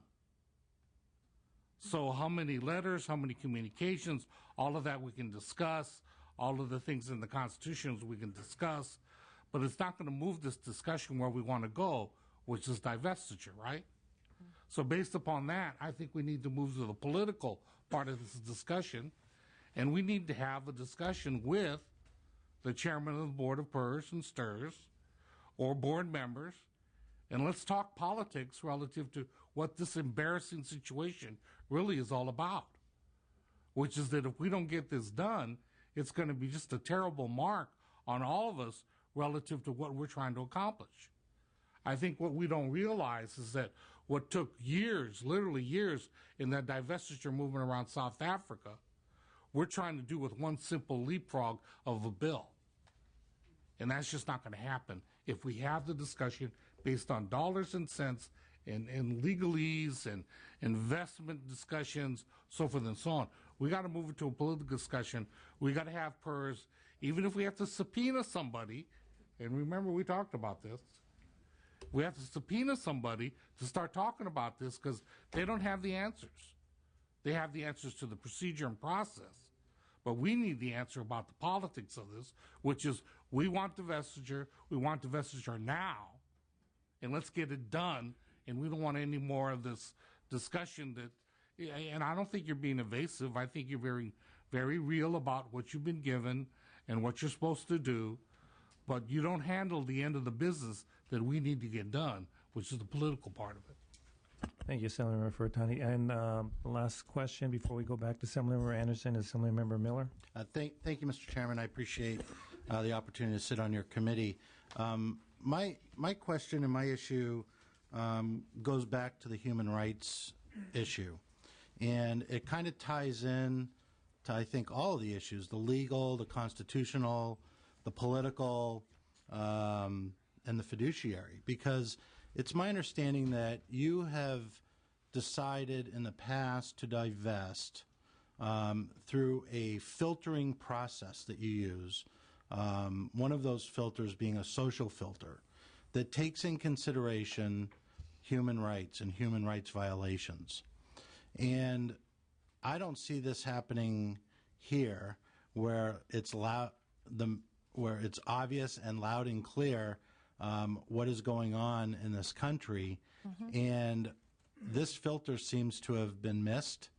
So how many letters, how many communications, all of that we can discuss, all of the things in the constitutions we can discuss, but it's not going to move this discussion where we want to go, which is divestiture, right? So based upon that, I think we need to move to the political part of this discussion, and we need to have a discussion with the chairman of the board of PERS and STIRS, or board members, and let's talk politics relative to what this embarrassing situation really is all about, which is that if we don't get this done, it's going to be just a terrible mark on all of us relative to what we're trying to accomplish. I think what we don't realize is that what took years, literally years, in that divestiture movement around South Africa, we're trying to do with one simple leapfrog of a bill. And that's just not going to happen if we have the discussion based on dollars and cents and legalese and investment discussions, so forth and so on. We got to move it to a political discussion. We got to have PERS, even if we have to subpoena somebody. And remember, we talked about this. We have to subpoena somebody to start talking about this because they don't have the answers. They have the answers to the procedure and process. But we need the answer about the politics of this, which is we want divestiture now, and let's get it done, and we don't want any more of this discussion that, and I don't think you're being evasive. I think you're very, very real about what you've been given and what you're supposed to do, but you don't handle the end of the business that we need to get done, which is the political part of it. Thank you, Assemblymember Furutani. And the last question before we go back to Assemblymember Anderson is Assemblymember Miller. Thank you, Mr. Chairman. I appreciate the opportunity to sit on your committee. My question and my issue goes back to the human rights issue. And it kind of ties in to, I think, all of the issues, the legal, the constitutional, the political, and the fiduciary. Because it's my understanding that you have decided in the past to divest through a filtering process that you use, one of those filters being a social filter that takes in consideration human rights and human rights violations. And I don't see this happening here where it's where it's obvious and loud and clear what is going on in this country. And this filter seems to have been missed.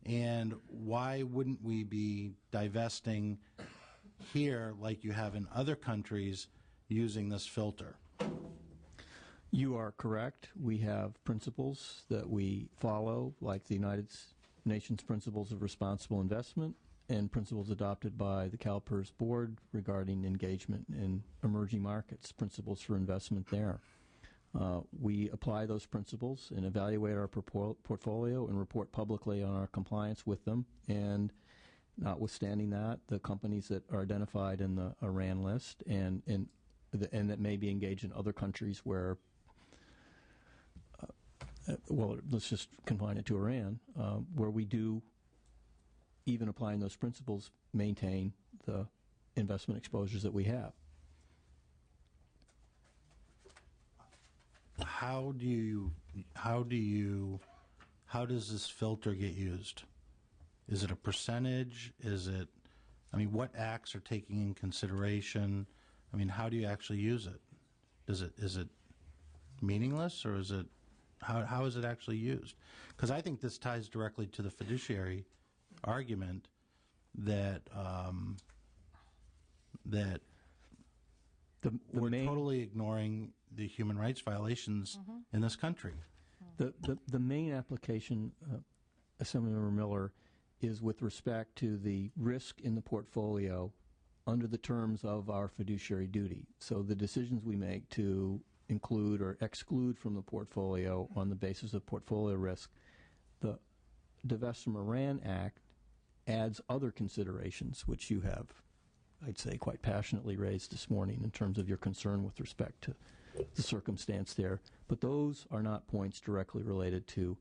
And why wouldn't we be divesting here like you have in other countries using this filter? You are correct. We have principles that we follow, like the United Nations Principles of Responsible Investment and principles adopted by the CalPERS Board regarding engagement in emerging markets, principles for investment there. We apply those principles and evaluate our portfolio and report publicly on our compliance with them. And notwithstanding that, the companies that are identified in the Iran list and that may be engaged in other countries where, well, let's just confine it to Iran, where we do, even applying those principles, maintain the investment exposures that we have. How does this filter get used? Is it a percentage? Is it, I mean, what acts are taking in consideration? I mean, how do you actually use it? Is it meaningless, or is it, how is it actually used? Because I think this ties directly to the fiduciary argument that we're totally ignoring the human rights violations in this country. The main application, Assemblymember Miller, is with respect to the risk in the portfolio under the terms of our fiduciary duty. So the decisions we make to include or exclude from the portfolio on the basis of portfolio risk, the Divest from Iran Act adds other considerations, which you have, I'd say, quite passionately raised this morning in terms of your concern with respect to the circumstance there. But those are not points directly related to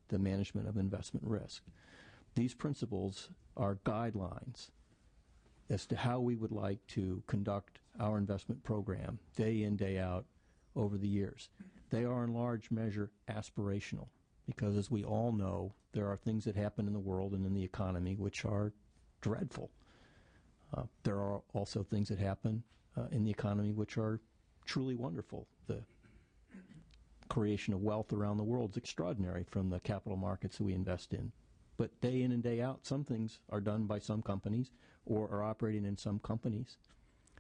the management of investment risk. These principles are guidelines as to how we would like to conduct our investment program day in, day out over the years. They are in large measure aspirational because, as we all know, there are things that happen in the world and in the economy which are dreadful. There are also things that happen in the economy which are truly wonderful. The creation of wealth around the world is extraordinary from the capital markets that we invest in. But day in and day out, some things are done by some companies or are operating in some companies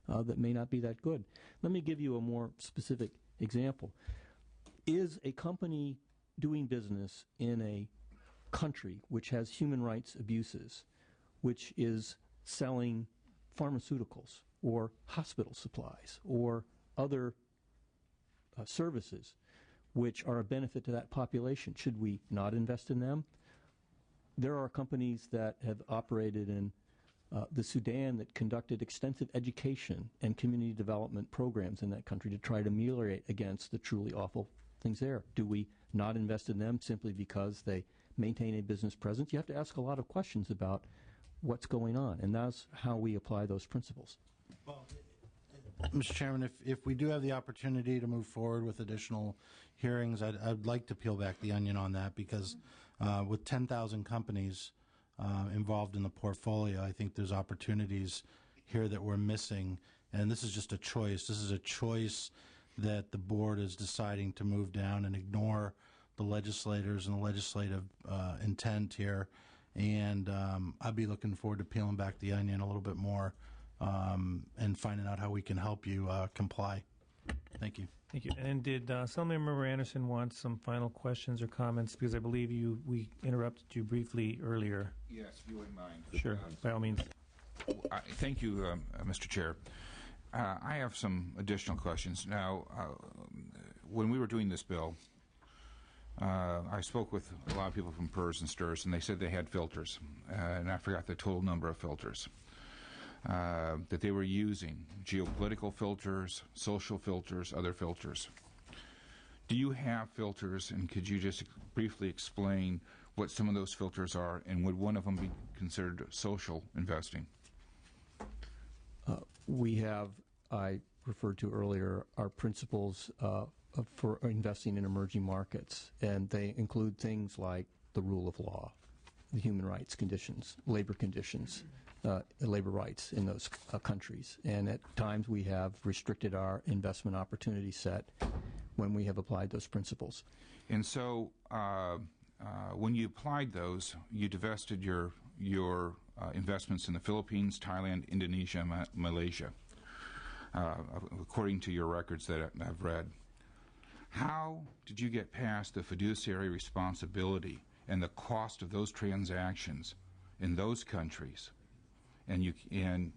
that may not be that good. Let me give you a more specific example. Is a company doing business in a country which has human rights abuses, which is selling pharmaceuticals or hospital supplies or other services which are a benefit to that population. Should we not invest in them? There are companies that have operated in the Sudan that conducted extensive education and community development programs in that country to try to ameliorate against the truly awful things there. Do we not invest in them simply because they maintain a business presence? You have to ask a lot of questions about what's going on, and that's how we apply those principles. Well, Mr. Chairman, if we do have the opportunity to move forward with additional hearings, I'd like to peel back the onion on that, because with 10,000 companies involved in the portfolio, I think there's opportunities here that we're missing, and this is just a choice. This is a choice that the board is deciding to move down and ignore the legislators and the legislative intent here, and I'd be looking forward to peeling back the onion a little bit more and finding out how we can help you comply. Thank you. Thank you. And did Assemblymember Anderson want some final questions or comments? Because I believe we interrupted you briefly earlier. Yes, if you wouldn't mind. Sure, by all means. Thank you, Mr. Chair. I have some additional questions. Now, when we were doing this bill, I spoke with a lot of people from PERS and STIRS, and they said they had filters, and I forgot the total number of filters that they were using: geopolitical filters, social filters, other filters. Do you have filters, and could you just briefly explain what some of those filters are, and would one of them be considered social investing? We have, I referred to earlier, our principles for investing in emerging markets, and they include things like the rule of law, the human rights conditions, labor conditions, labor rights in those countries. And at times we have restricted our investment opportunity set when we have applied those principles. And so when you applied those, you divested your investments in the Philippines, Thailand, Indonesia, Malaysia, according to your records that I've read. How did you get past the fiduciary responsibility and the cost of those transactions in those countries? And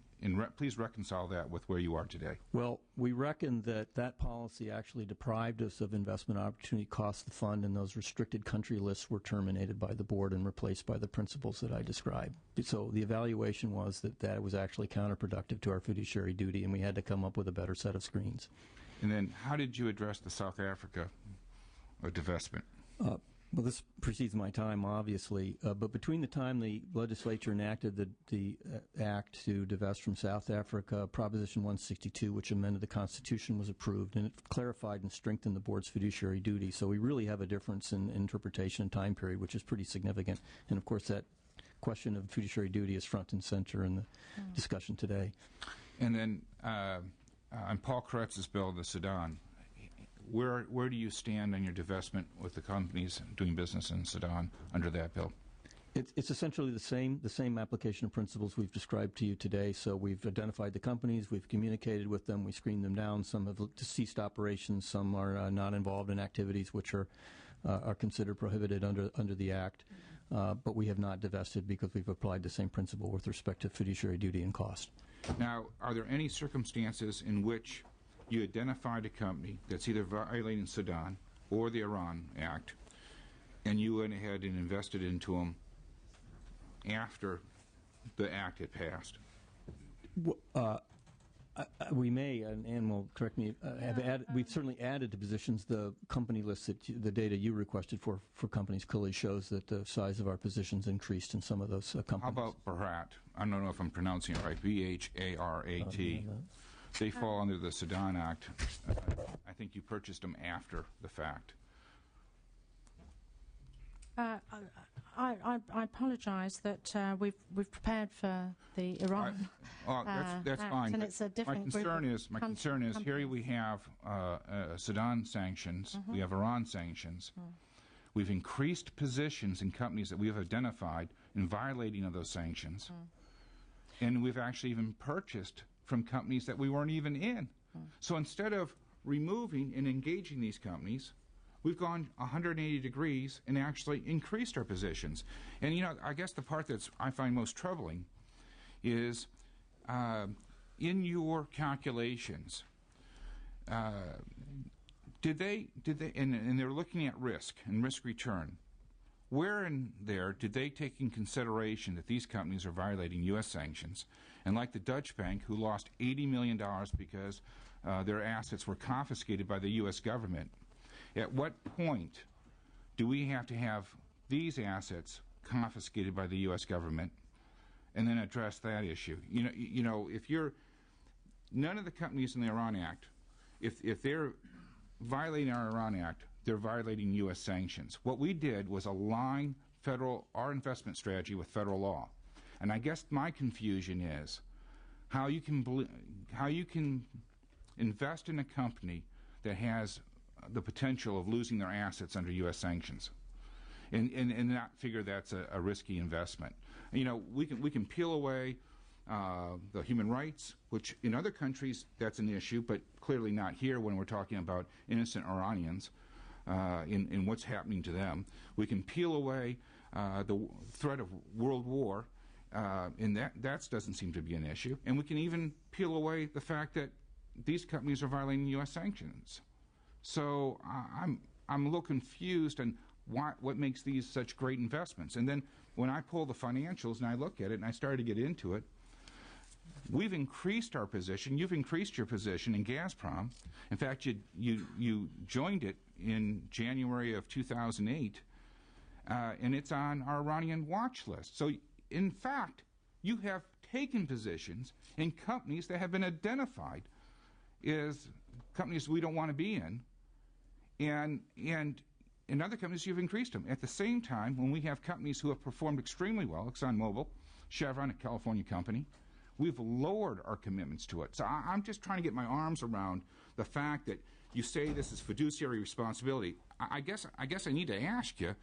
please reconcile that with where you are today. Well, we reckon that policy actually deprived us of investment opportunity, cost the fund, and those restricted country lists were terminated by the board and replaced by the principles that I described. So the evaluation was that was actually counterproductive to our fiduciary duty, and we had to come up with a better set of screens. And then how did you address the South Africa divestment? Well, this precedes my time, obviously, but between the time the legislature enacted the act to divest from South Africa, Proposition 162, which amended the Constitution, was approved, and it clarified and strengthened the board's fiduciary duty. So we really have a difference in interpretation and time period, which is pretty significant. And, of course, that question of fiduciary duty is front and center in the discussion today. And then on Paul Koretz's bill, the Sudan, where do you stand on your divestment with the companies doing business in Sudan under that bill? It's essentially the same application of principles we've described to you today. So we've identified the companies, we've communicated with them, we screened them down. Some have ceased operations, some are not involved in activities which are considered prohibited under the Act. But we have not divested because we've applied the same principle with respect to fiduciary duty and cost. Now, are there any circumstances in which you identified a company that's either violating Sudan or the Iran Act, and you went ahead and invested into them after the Act had passed? We may, and Ann will correct me, we've certainly added to positions the company list that the data you requested for companies clearly shows that the size of our positions increased in some of those companies. How about Bharat? I don't know if I'm pronouncing it right, B-H-A-R-A-T. They fall under the Sudan Act. I think you purchased them after the fact. I apologise that we've prepared for the Iran. That's fine. And it's a different my concern is here we have Sudan sanctions, we have Iran sanctions. We've increased positions in companies that we have identified in violating of those sanctions, and we've actually even purchased from companies that we weren't even in. So instead of removing and engaging these companies, we've gone 180 degrees and actually increased our positions. And, I guess the part that I find most troubling is in your calculations, Did they, and they're looking at risk and risk return. Where in there did they take in consideration that these companies are violating U.S. sanctions? And like the Dutch bank, who lost $80 million because their assets were confiscated by the U.S. government, at what point do we have to have these assets confiscated by the U.S. government and then address that issue? You know, if you're, none of the companies in the Iran Act, if they're violating our Iran Act, they're violating U.S. sanctions. What we did was align our investment strategy with federal law. And I guess my confusion is how you can invest in a company that has the potential of losing their assets under U.S. sanctions, and not figure that's a risky investment. You know, we can peel away the human rights, which in other countries that's an issue, but clearly not here when we're talking about innocent Iranians in what's happening to them. We can peel away the threat of world war, and that doesn't seem to be an issue. And we can even peel away the fact that these companies are violating U.S. sanctions. So I'm a little confused on what makes these such great investments. And then when I pull the financials and I look at it and I started to get into it, we've increased our position. You've increased your position in Gazprom. In fact, you joined it in January of 2008, and it's on our Iranian watch list. So, in fact, you have taken positions in companies that have been identified as companies we don't want to be in, and in other companies you've increased them. At the same time, when we have companies who have performed extremely well, ExxonMobil, Chevron, a California company, we've lowered our commitments to it. So I'm just trying to get my arms around the fact that you say this is fiduciary responsibility. I guess I need to ask you,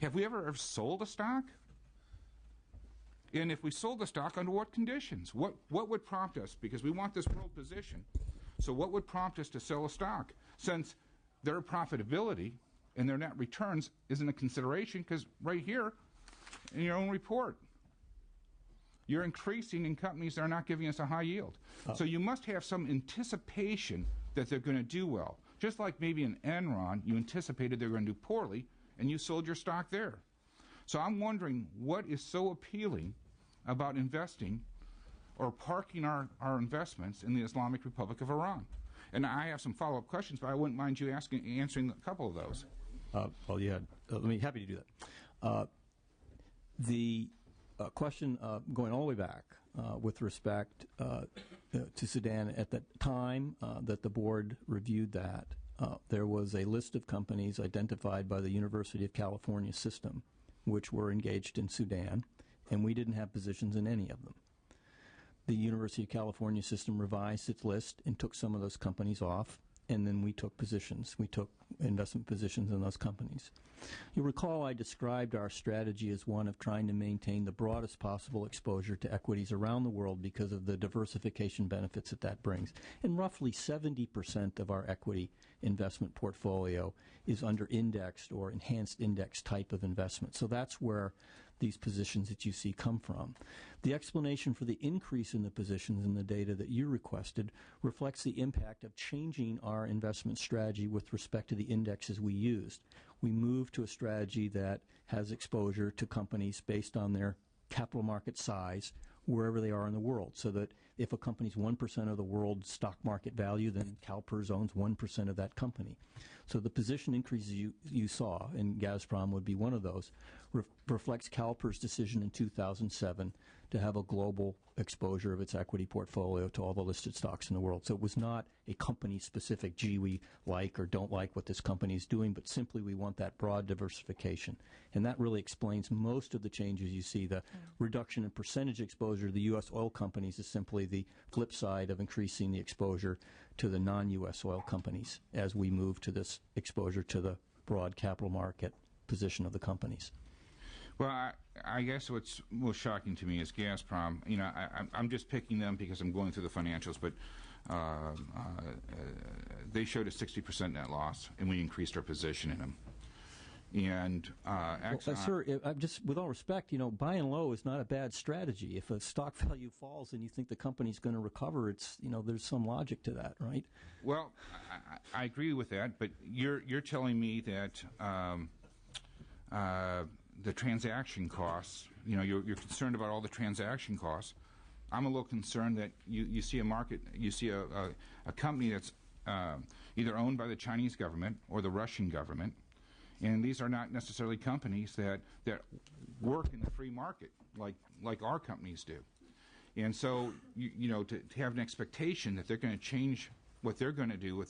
have we ever sold a stock? And if we sold the stock, under what conditions? What would prompt us? Because we want this world position. So what would prompt us to sell a stock? Since their profitability and their net returns isn't a consideration, because right here in your own report, you're increasing in companies that are not giving us a high yield. So you must have some anticipation that they're going to do well. Just like maybe in Enron, you anticipated they were going to do poorly, and you sold your stock there. So I'm wondering what is so appealing about investing or parking our investments in the Islamic Republic of Iran. And I have some follow-up questions, but I wouldn't mind you answering a couple of those. Well, yeah, let me happy to do that. The question going all the way back with respect to Sudan, at the time that the board reviewed that, there was a list of companies identified by the University of California system which were engaged in Sudan, and we didn't have positions in any of them. The University of California system revised its list and took some of those companies off, and then we took positions. We took investment positions in those companies. You'll recall I described our strategy as one of trying to maintain the broadest possible exposure to equities around the world because of the diversification benefits that brings. And roughly 70% of our equity investment portfolio is under indexed or enhanced index type of investment. So that's where these positions that you see come from. The explanation for the increase in the positions in the data that you requested reflects the impact of changing our investment strategy with respect to the indexes we used. We moved to a strategy that has exposure to companies based on their capital market size wherever they are in the world, so that if a company's 1% of the world's stock market value, then CalPERS owns 1% of that company. So the position increases you saw, and Gazprom would be one of those, reflects CalPERS' decision in 2007 to have a global exposure of its equity portfolio to all the listed stocks in the world. So it was not a company-specific, gee, we like or don't like what this company is doing, but simply we want that broad diversification. And that really explains most of the changes you see. The reduction in percentage exposure to the U.S. oil companies is simply the flip side of increasing the exposure to the non-U.S. oil companies as we move to this exposure to the broad capital market position of the companies. Well, I guess what's most shocking to me is Gazprom. You know, I'm just picking them because I'm going through the financials, but they showed a 60% net loss, and we increased our position in them. And Exxon, sir, just with all respect, buying low is not a bad strategy. If a stock value falls and you think the company's going to recover, there's some logic to that, right? Well, I agree with that, but you're telling me that the transaction costs, you're concerned about all the transaction costs. I'm a little concerned that you see a company that's either owned by the Chinese government or the Russian government. And these are not necessarily companies that work in the free market like our companies do. And so, to have an expectation that they're going to change what they're going to do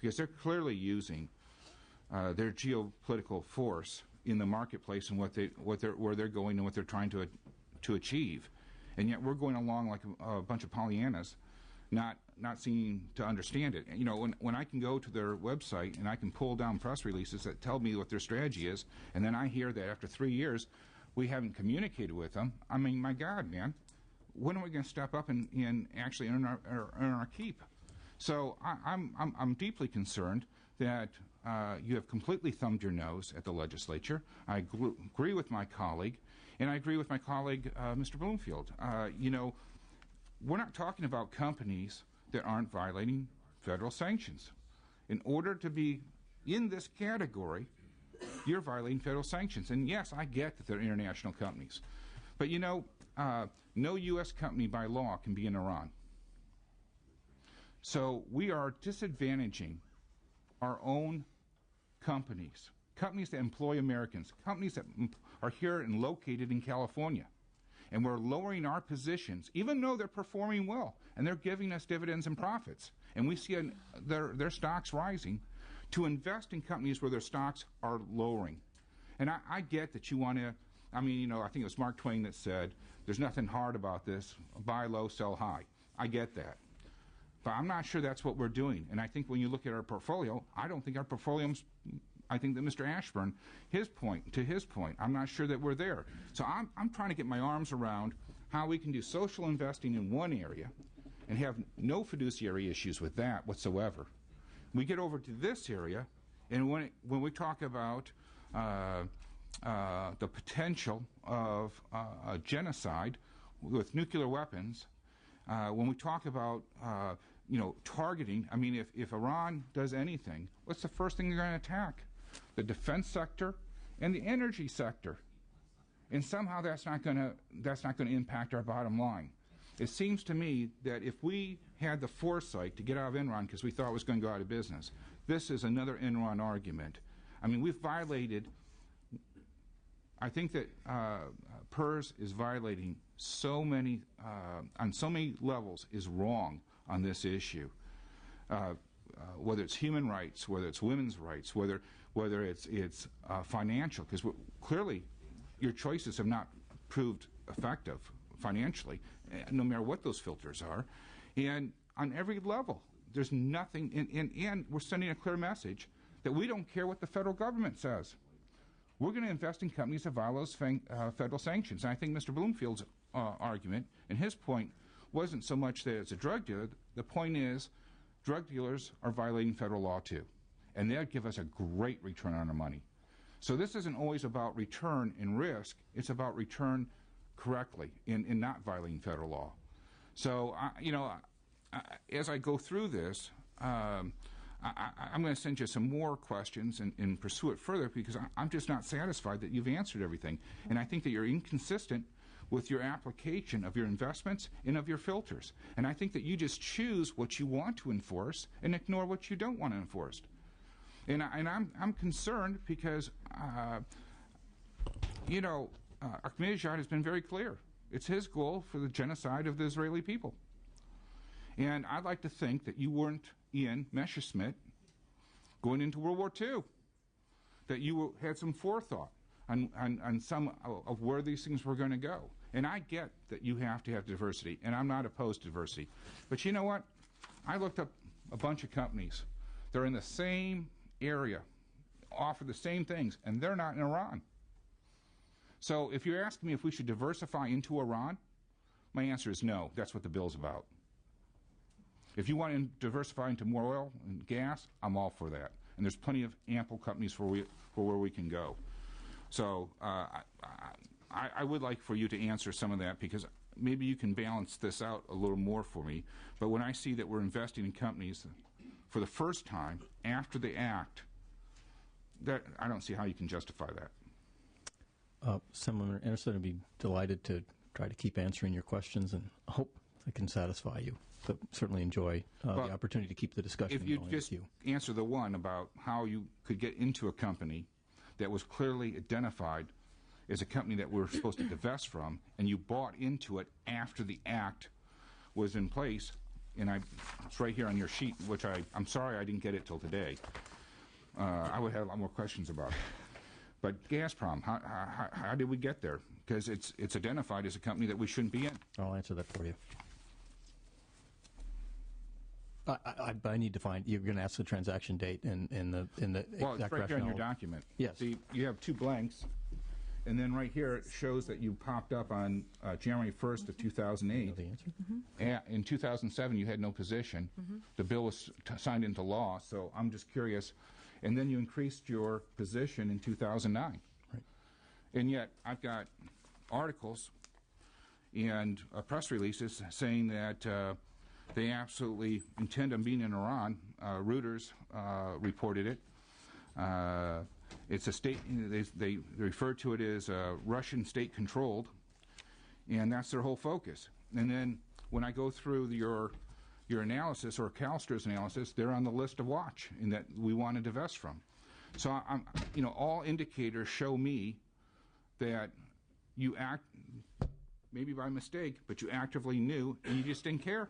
because they're clearly using their geopolitical force in the marketplace and where they're going and what they're trying to achieve. And yet we're going along like a bunch of Pollyannas, not seeming to understand it. When I can go to their website and I can pull down press releases that tell me what their strategy is, and then I hear that after 3 years we haven't communicated with them, I mean, my God, man, when are we going to step up and actually earn our keep? So I'm deeply concerned that you have completely thumbed your nose at the legislature. I agree with my colleague, and I agree with my colleague, Mr. Bloomfield. We're not talking about companies that aren't violating federal sanctions. In order to be in this category, you're violating federal sanctions. And yes, I get that they're international companies. But no U.S. company by law can be in Iran. So we are disadvantaging our own companies that employ Americans, companies that are here and located in California. And we're lowering our positions, even though they're performing well, and they're giving us dividends and profits. And we see their stocks rising, to invest in companies where their stocks are lowering. And I get that you want to, I think it was Mark Twain that said, there's nothing hard about this, buy low, sell high. I get that. But I'm not sure that's what we're doing. And I think when you look at our portfolio, I don't think our portfolio's, I think that Mr. Ashburn, to his point, I'm not sure that we're there. So I'm trying to get my arms around how we can do social investing in one area and have no fiduciary issues with that whatsoever. We get over to this area, and when we talk about the potential of genocide with nuclear weapons, when we talk about targeting, if Iran does anything, what's the first thing they're going to attack? The defense sector and the energy sector. And somehow that's not going to impact our bottom line. It seems to me that if we had the foresight to get out of Enron because we thought it was going to go out of business, this is another Enron argument. We've violated, I think that PERS is violating so many, on so many levels, is wrong on this issue. Whether it's human rights, whether it's women's rights, whether it's financial, because clearly your choices have not proved effective financially, no matter what those filters are. And on every level, there's nothing, and we're sending a clear message that we don't care what the federal government says. We're going to invest in companies that violate federal sanctions. And I think Mr. Bloomfield's argument and his point wasn't so much that it's a drug dealer. The point is drug dealers are violating federal law too. And they'll give us a great return on our money. So this isn't always about return and risk. It's about return correctly in not violating federal law. So, as I go through this, I'm going to send you some more questions and pursue it further because I'm just not satisfied that you've answered everything. And I think that you're inconsistent with your application of your investments and of your filters. And I think that you just choose what you want to enforce and ignore what you don't want to enforce. And I'm concerned because, Ahmadinejad has been very clear. It's his goal for the genocide of the Israeli people. And I'd like to think that you weren't in Messerschmitt going into World War II, that you had some forethought on some of where these things were going to go. And I get that you have to have diversity, and I'm not opposed to diversity. But you know what? I looked up a bunch of companies. They're in the same area, offer the same things, and they're not in Iran. So if you're asking me if we should diversify into Iran, my answer is no. That's what the bill's about. If you want to diversify into more oil and gas, I'm all for that. and there's plenty of ample companies for where we can go. So I would like for you to answer some of that, because maybe you can balance this out a little more for me. But when I see that we're investing in companies for the first time after the act, that I don't see how you can justify that. Senator Anderson, I'd be delighted to try to keep answering your questions, and hope I can satisfy you. But certainly enjoy the opportunity to keep the discussion if you going just with you. Answer the one about how you could get into a company that was clearly identified as a company that we're supposed to divest from, and you bought into it after the act was in place, and it's right here on your sheet, which I'm sorry I didn't get it till today. I would have a lot more questions about it. But Gazprom, how did we get there? Because it's identified as a company that we shouldn't be in. I'll answer that for you. I need to find. You're going to ask the transaction date and the well, exact it's right here in your rationale. document. Yes. See, you have two blanks, and then right here it shows that you popped up on January 1st of 2008. The answer? In 2007, you had no position. The bill was signed into law, so I'm just curious. And then you increased your position in 2009. Right. And yet, I've got articles and press releases saying that they absolutely intend on being in Iran. Reuters reported it. It's a state, they refer to it as Russian state-controlled, and that's their whole focus. And then when I go through your analysis, or CalSTR's analysis, they're on the list to watch and that we want to divest from. So all indicators show me that you act, maybe by mistake, but you actively knew and you just didn't care.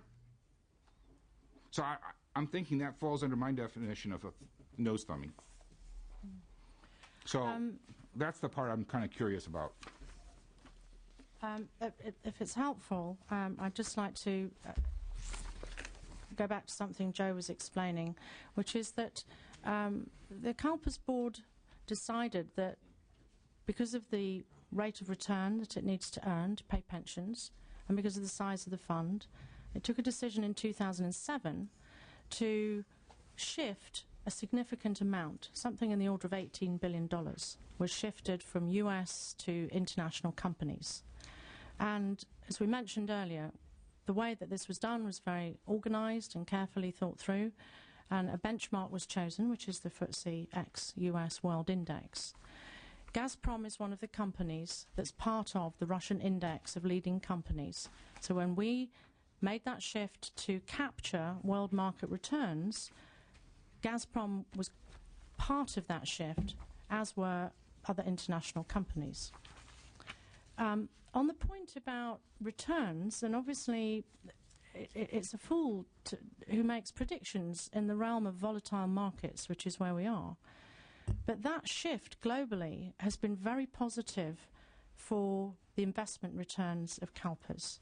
So I'm thinking that falls under my definition of a nose thumbing. So that's the part I'm kind of curious about. If it's helpful, I'd just like to go back to something Joe was explaining, which is that the CalPERS board decided that because of the rate of return that it needs to earn to pay pensions, and because of the size of the fund, it took a decision in 2007 to shift a significant amount, something in the order of $18 billion, was shifted from US to international companies. And as we mentioned earlier, the way that this was done was very organised and carefully thought through, and a benchmark was chosen, which is the FTSE ex-US World Index. Gazprom is one of the companies that's part of the Russian index of leading companies. So when we made that shift to capture world market returns, Gazprom was part of that shift, as were other international companies. On the point about returns, and obviously it's a fool who makes predictions in the realm of volatile markets, which is where we are. But that shift globally has been very positive for the investment returns of CalPERS,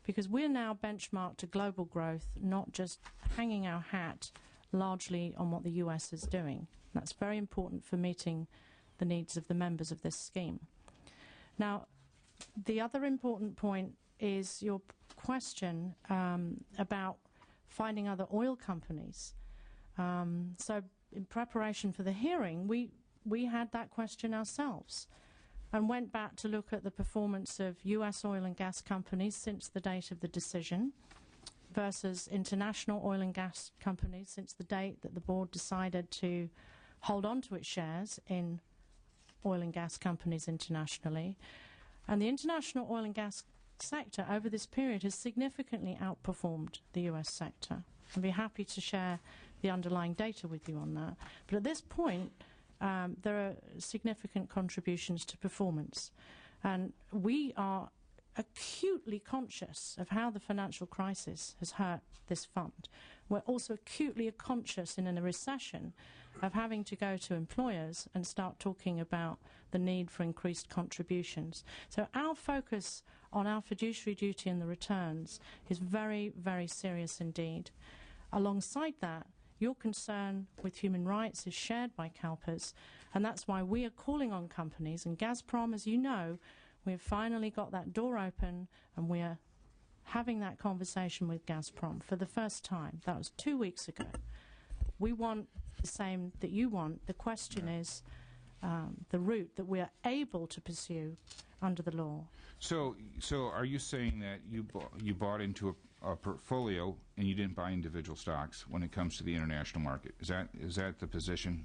because we're now benchmarked to global growth, not just hanging our hat largely on what the US is doing. That's very important for meeting the needs of the members of this scheme. Now, the other important point is your question about finding other oil companies. So in preparation for the hearing, we had that question ourselves and went back to look at the performance of US oil and gas companies since the date of the decision versus international oil and gas companies since the date that the board decided to hold on to its shares in oil and gas companies internationally. And the international oil and gas sector over this period has significantly outperformed the US sector. I'd be happy to share the underlying data with you on that. But at this point, there are significant contributions to performance. And we are acutely conscious of how the financial crisis has hurt this fund. We're also acutely conscious in a recession of having to go to employers and start talking about the need for increased contributions. So our focus on our fiduciary duty and the returns is very, very serious indeed. Alongside that, your concern with human rights is shared by CalPERS, and that's why we are calling on companies, and Gazprom, as you know, we've finally got that door open, and we are having that conversation with Gazprom for the first time. That was 2 weeks ago. We want the same that you want. The question is the route that we are able to pursue under the law. So are you saying that you bought into a portfolio and you didn't buy individual stocks when it comes to the international market? Is that the position?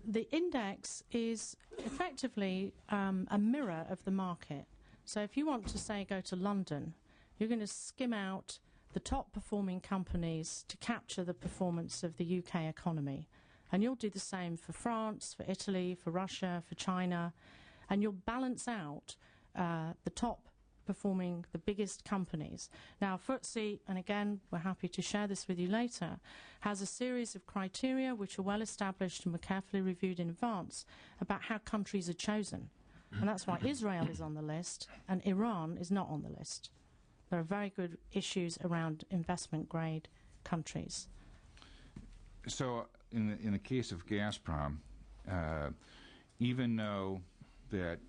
The index is effectively a mirror of the market. So if you want to, say, go to London, you're going to skim out the top performing companies to capture the performance of the UK economy. And you'll do the same for France, for Italy, for Russia, for China, and you'll balance out the top performing, the biggest companies. Now, FTSE, and again, we're happy to share this with you later, has a series of criteria which are well established and were carefully reviewed in advance about how countries are chosen. And that's why Israel is on the list and Iran is not on the list. There are very good issues around investment grade countries. So in the case of Gazprom, even though that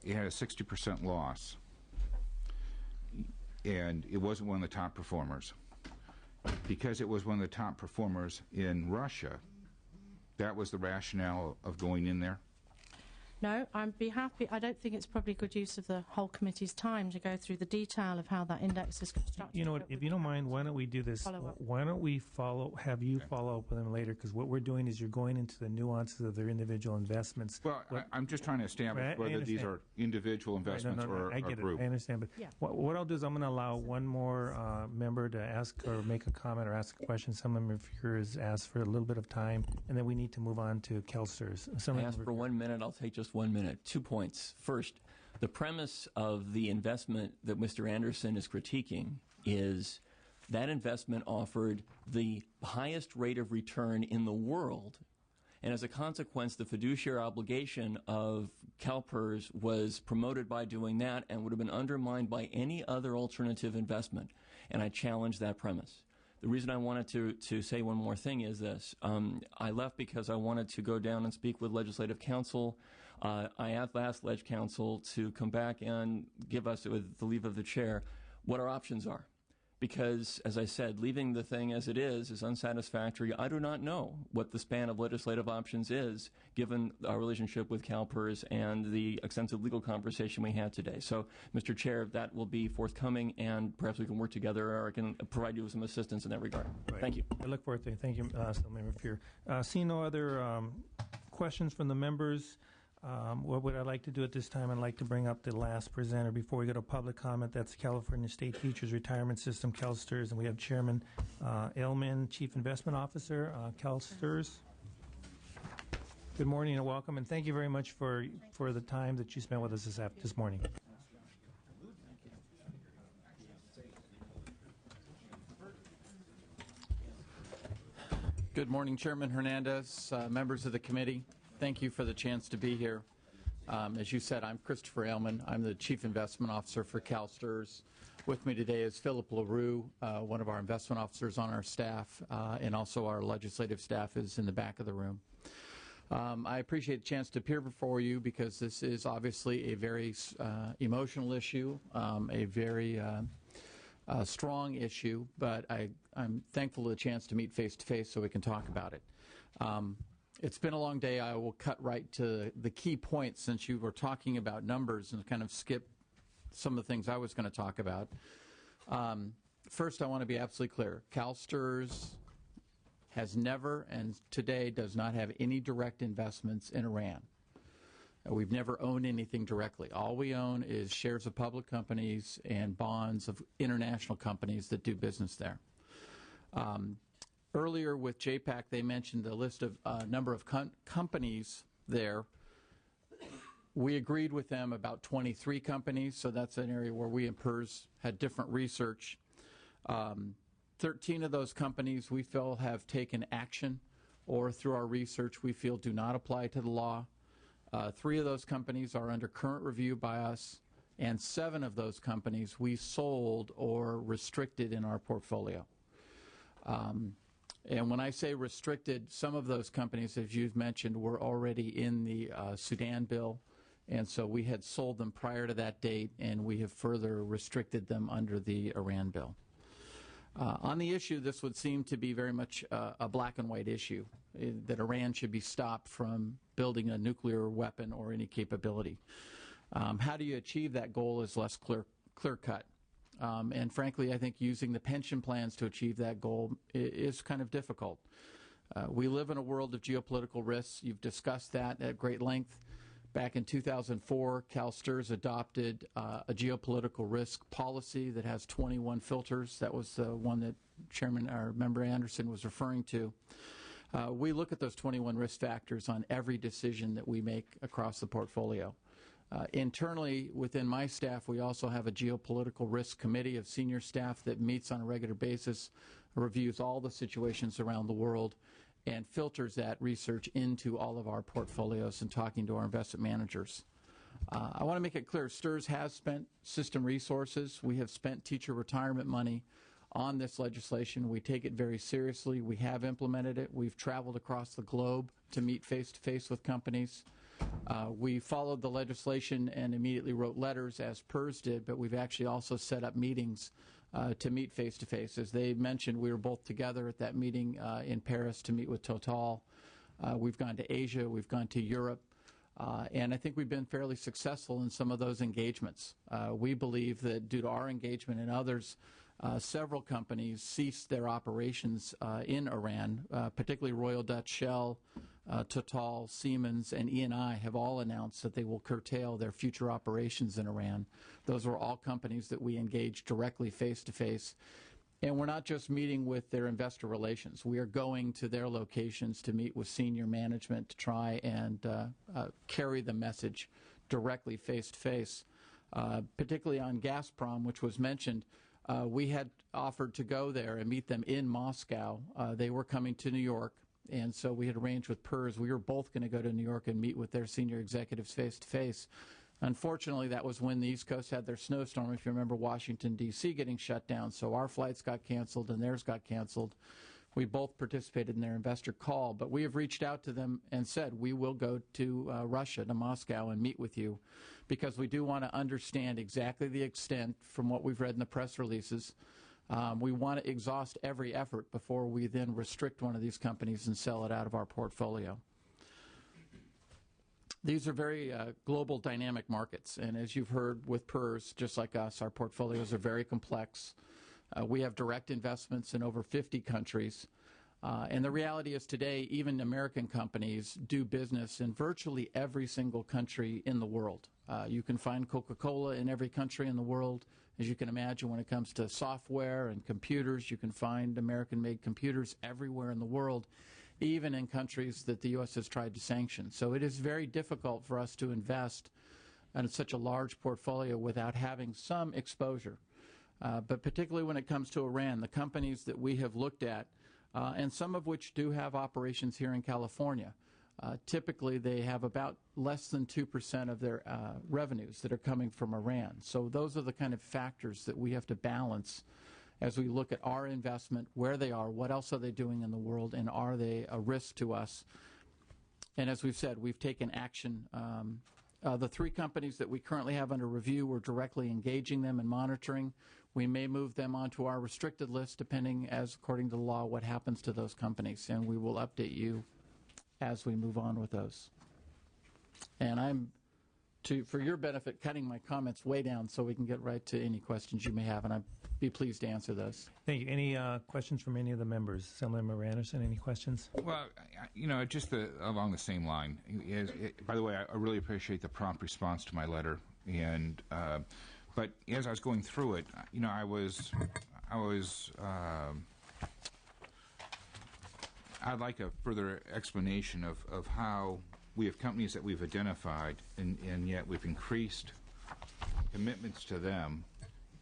it had a 60% loss and it wasn't one of the top performers, because it was one of the top performers in Russia, that was the rationale of going in there? No, I'd be happy. I don't think it's probably good use of the whole committee's time to go through the detail of how that index is constructed. You know what, if you don't mind, why don't we do this? Why don't we have you follow up with them later? Because what we're doing is you're going into the nuances of their individual investments. Well, I'm just trying to establish whether these are individual investments or I get a group. I understand. But what I'll do is I'm going to allow one more member to ask or make a comment or ask a question. Some member of yours asked for a little bit of time, and then we need to move on to CalSTRS. I asked for 1 minute. I'll take just 1 minute. 2 points. First, the premise of the investment that Mr. Anderson is critiquing is that investment offered the highest rate of return in the world, and as a consequence, the fiduciary obligation of CalPERS was promoted by doing that and would have been undermined by any other alternative investment, and I challenge that premise. The reason I wanted to say one more thing is this. I left because I wanted to go down and speak with Legislative Counsel. I asked Leg Counsel to come back and give us, with the leave of the chair, what our options are. Because, as I said, leaving the thing as it is unsatisfactory. I do not know what the span of legislative options is, given our relationship with CalPERS and the extensive legal conversation we had today. So, Mr. Chair, that will be forthcoming, and perhaps we can work together, or I can provide you with some assistance in that regard. Right. Thank you. I look forward to it. Thank you, Member Fear. Seeing no other questions from the members, what would I like to do at this time? I'd like to bring up the last presenter before we go to public comment. That's California State Teachers Retirement System, CalSTRS, and we have Chairman Ehlmann, Chief Investment Officer, CalSTRS. Good morning and welcome, and thank you very much for the time that you spent with us this morning. Good morning, Chairman Hernandez, members of the committee. Thank you for the chance to be here. As you said, I'm Christopher Ehlmann. I'm the Chief Investment Officer for CalSTRS. With me today is Philip LaRue, one of our investment officers on our staff, and also our legislative staff is in the back of the room. I appreciate the chance to appear before you because this is obviously a very emotional issue, a very strong issue, but I'm thankful for the chance to meet face-to-face so we can talk about it. It's been a long day. I will cut right to the key points since you were talking about numbers and kind of skip some of the things I was going to talk about. First, I want to be absolutely clear. CalSTRS has never and today does not have any direct investments in Iran. We've never owned anything directly. All we own is shares of public companies and bonds of international companies that do business there. Earlier with JPAC, they mentioned the list of number of companies there. We agreed with them about 23 companies, so that's an area where we and PERS had different research. 13 of those companies we feel have taken action, or through our research we feel do not apply to the law. 3 of those companies are under current review by us, and 7 of those companies we sold or restricted in our portfolio. And when I say restricted, some of those companies, as you've mentioned, were already in the Sudan bill, and so we had sold them prior to that date, and we have further restricted them under the Iran bill. On the issue, this would seem to be very much a black and white issue, that Iran should be stopped from building a nuclear weapon or any capability. How do you achieve that goal is less clear-cut. And frankly, I think using the pension plans to achieve that goal is kind of difficult. We live in a world of geopolitical risks. You've discussed that at great length. Back in 2004, CalSTRS adopted a geopolitical risk policy that has 21 filters. That was the one that Member Anderson was referring to. We look at those 21 risk factors on every decision that we make across the portfolio. Internally, within my staff, we also have a geopolitical risk committee of senior staff that meets on a regular basis, reviews all the situations around the world, and filters that research into all of our portfolios and talking to our investment managers. I want to make it clear, STRS has spent system resources. We have spent teacher retirement money on this legislation. We take it very seriously. We have implemented it. We've traveled across the globe to meet face-to-face with companies. We followed the legislation and immediately wrote letters, as PERS did, but we've actually also set up meetings to meet face-to-face. As they mentioned, we were both together at that meeting in Paris to meet with Total. We've gone to Asia. We've gone to Europe. And I think we've been fairly successful in some of those engagements. We believe that due to our engagement and others, several companies ceased their operations in Iran, particularly Royal Dutch Shell, Total, Siemens, and Eni have all announced that they will curtail their future operations in Iran. Those were all companies that we engaged directly face-to-face. And we're not just meeting with their investor relations. We are going to their locations to meet with senior management to try and carry the message directly face-to-face. Particularly on Gazprom, which was mentioned, we had offered to go there and meet them in Moscow. They were coming to New York. And so we had arranged with PERS. We were both going to go to New York and meet with their senior executives face-to-face. Unfortunately, that was when the East Coast had their snowstorm. If you remember, Washington, D.C. getting shut down. So our flights got canceled and theirs got canceled. We both participated in their investor call. But we have reached out to them and said, we will go to Russia, to Moscow, and meet with you, because we do want to understand exactly the extent from what we've read in the press releases. We want to exhaust every effort before we then restrict one of these companies and sell it out of our portfolio. These are very global dynamic markets, and as you've heard with PERS, just like us, our portfolios are very complex. We have direct investments in over 50 countries, and the reality is today even American companies do business in virtually every single country in the world. You can find Coca-Cola in every country in the world. As you can imagine, when it comes to software and computers, you can find American-made computers everywhere in the world, even in countries that the U.S. has tried to sanction. So it is very difficult for us to invest in such a large portfolio without having some exposure. But particularly when it comes to Iran, the companies that we have looked at, and some of which do have operations here in California, typically they have about less than 2% of their revenues that are coming from Iran. So those are the kind of factors that we have to balance as we look at our investment, where they are, what else are they doing in the world, and are they a risk to us. And as we've said, we've taken action. The three companies that we currently have under review, we're directly engaging them and monitoring. We may move them onto our restricted list depending, as according to the law, what happens to those companies, and we will update you as we move on with those. And I'm, for your benefit, cutting my comments way down so we can get right to any questions you may have, and I'd be pleased to answer those. Thank you. Any questions from any of the members? Assemblymember Anderson, any questions? Well, just along the same line. By the way, I really appreciate the prompt response to my letter, and but as I was going through it, I'd like a further explanation of how we have companies that we've identified, and yet we've increased commitments to them.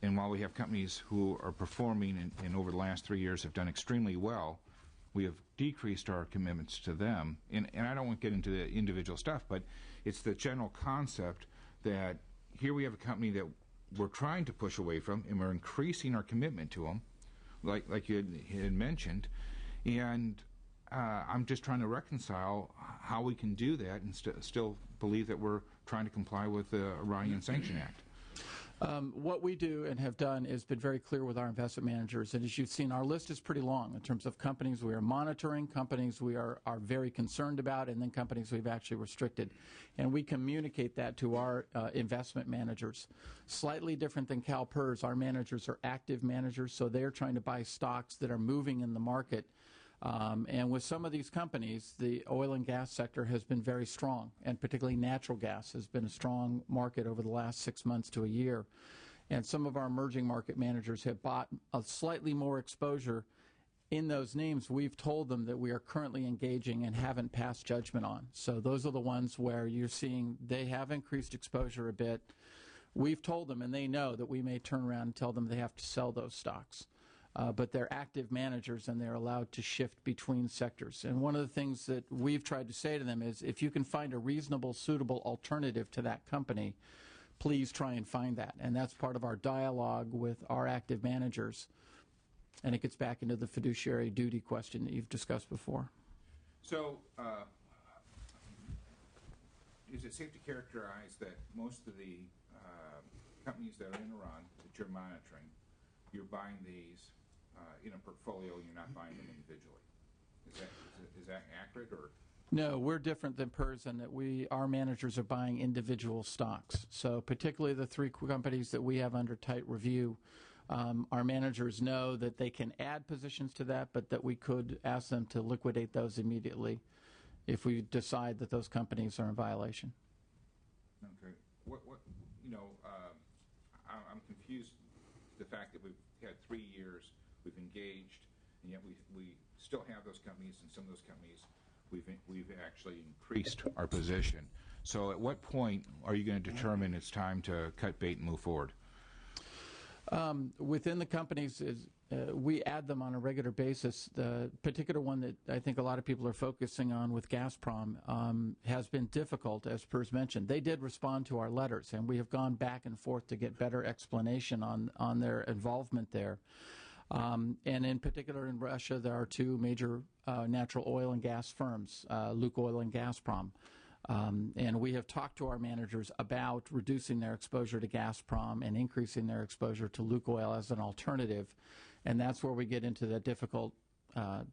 And while we have companies who are performing and over the last 3 years have done extremely well, we have decreased our commitments to them. And I don't want to get into the individual stuff, but it's the general concept that here we have a company that we're trying to push away from, and we're increasing our commitment to them, like you had mentioned. And I'm just trying to reconcile how we can do that and still believe that we're trying to comply with the Iranian Sanction Act. What we do and have done is been very clear with our investment managers. And as you've seen, our list is pretty long in terms of companies we are monitoring, companies we are very concerned about, and then companies we've actually restricted. And we communicate that to our investment managers. Slightly different than CalPERS, our managers are active managers, so they're trying to buy stocks that are moving in the market. And with some of these companies, the oil and gas sector has been very strong, and particularly natural gas has been a strong market over the last 6 months to a year. And some of our emerging market managers have bought a slightly more exposure in those names. We've told them that we are currently engaging and haven't passed judgment on. So those are the ones where you're seeing they have increased exposure a bit. We've told them, and they know that we may turn around and tell them they have to sell those stocks. But they're active managers and they're allowed to shift between sectors. And one of the things that we've tried to say to them is if you can find a reasonable, suitable alternative to that company, please try and find that. And that's part of our dialogue with our active managers. And it gets back into the fiduciary duty question that you've discussed before. So, is it safe to characterize that most of the companies that are in Iran that you're monitoring, you're buying these in a portfolio, you're not buying them individually? Is that accurate, or? No, we're different than PERS in that our managers are buying individual stocks. So particularly the 3 companies that we have under tight review, our managers know that they can add positions to that, but that we could ask them to liquidate those immediately if we decide that those companies are in violation. Okay. I'm confused. The fact that we've had 3 years, we've engaged, and yet we still have those companies, and some of those companies we've actually increased our position. So at what point are you going to determine it's time to cut bait and move forward? Within the companies, we add them on a regular basis. The particular one that I think a lot of people are focusing on with Gazprom has been difficult, as PERS mentioned. They did respond to our letters, and we have gone back and forth to get better explanation on their involvement there. And in particular in Russia, there are 2 major natural oil and gas firms, Lukoil and Gazprom. And we have talked to our managers about reducing their exposure to Gazprom and increasing their exposure to Lukoil as an alternative. And that's where we get into the difficult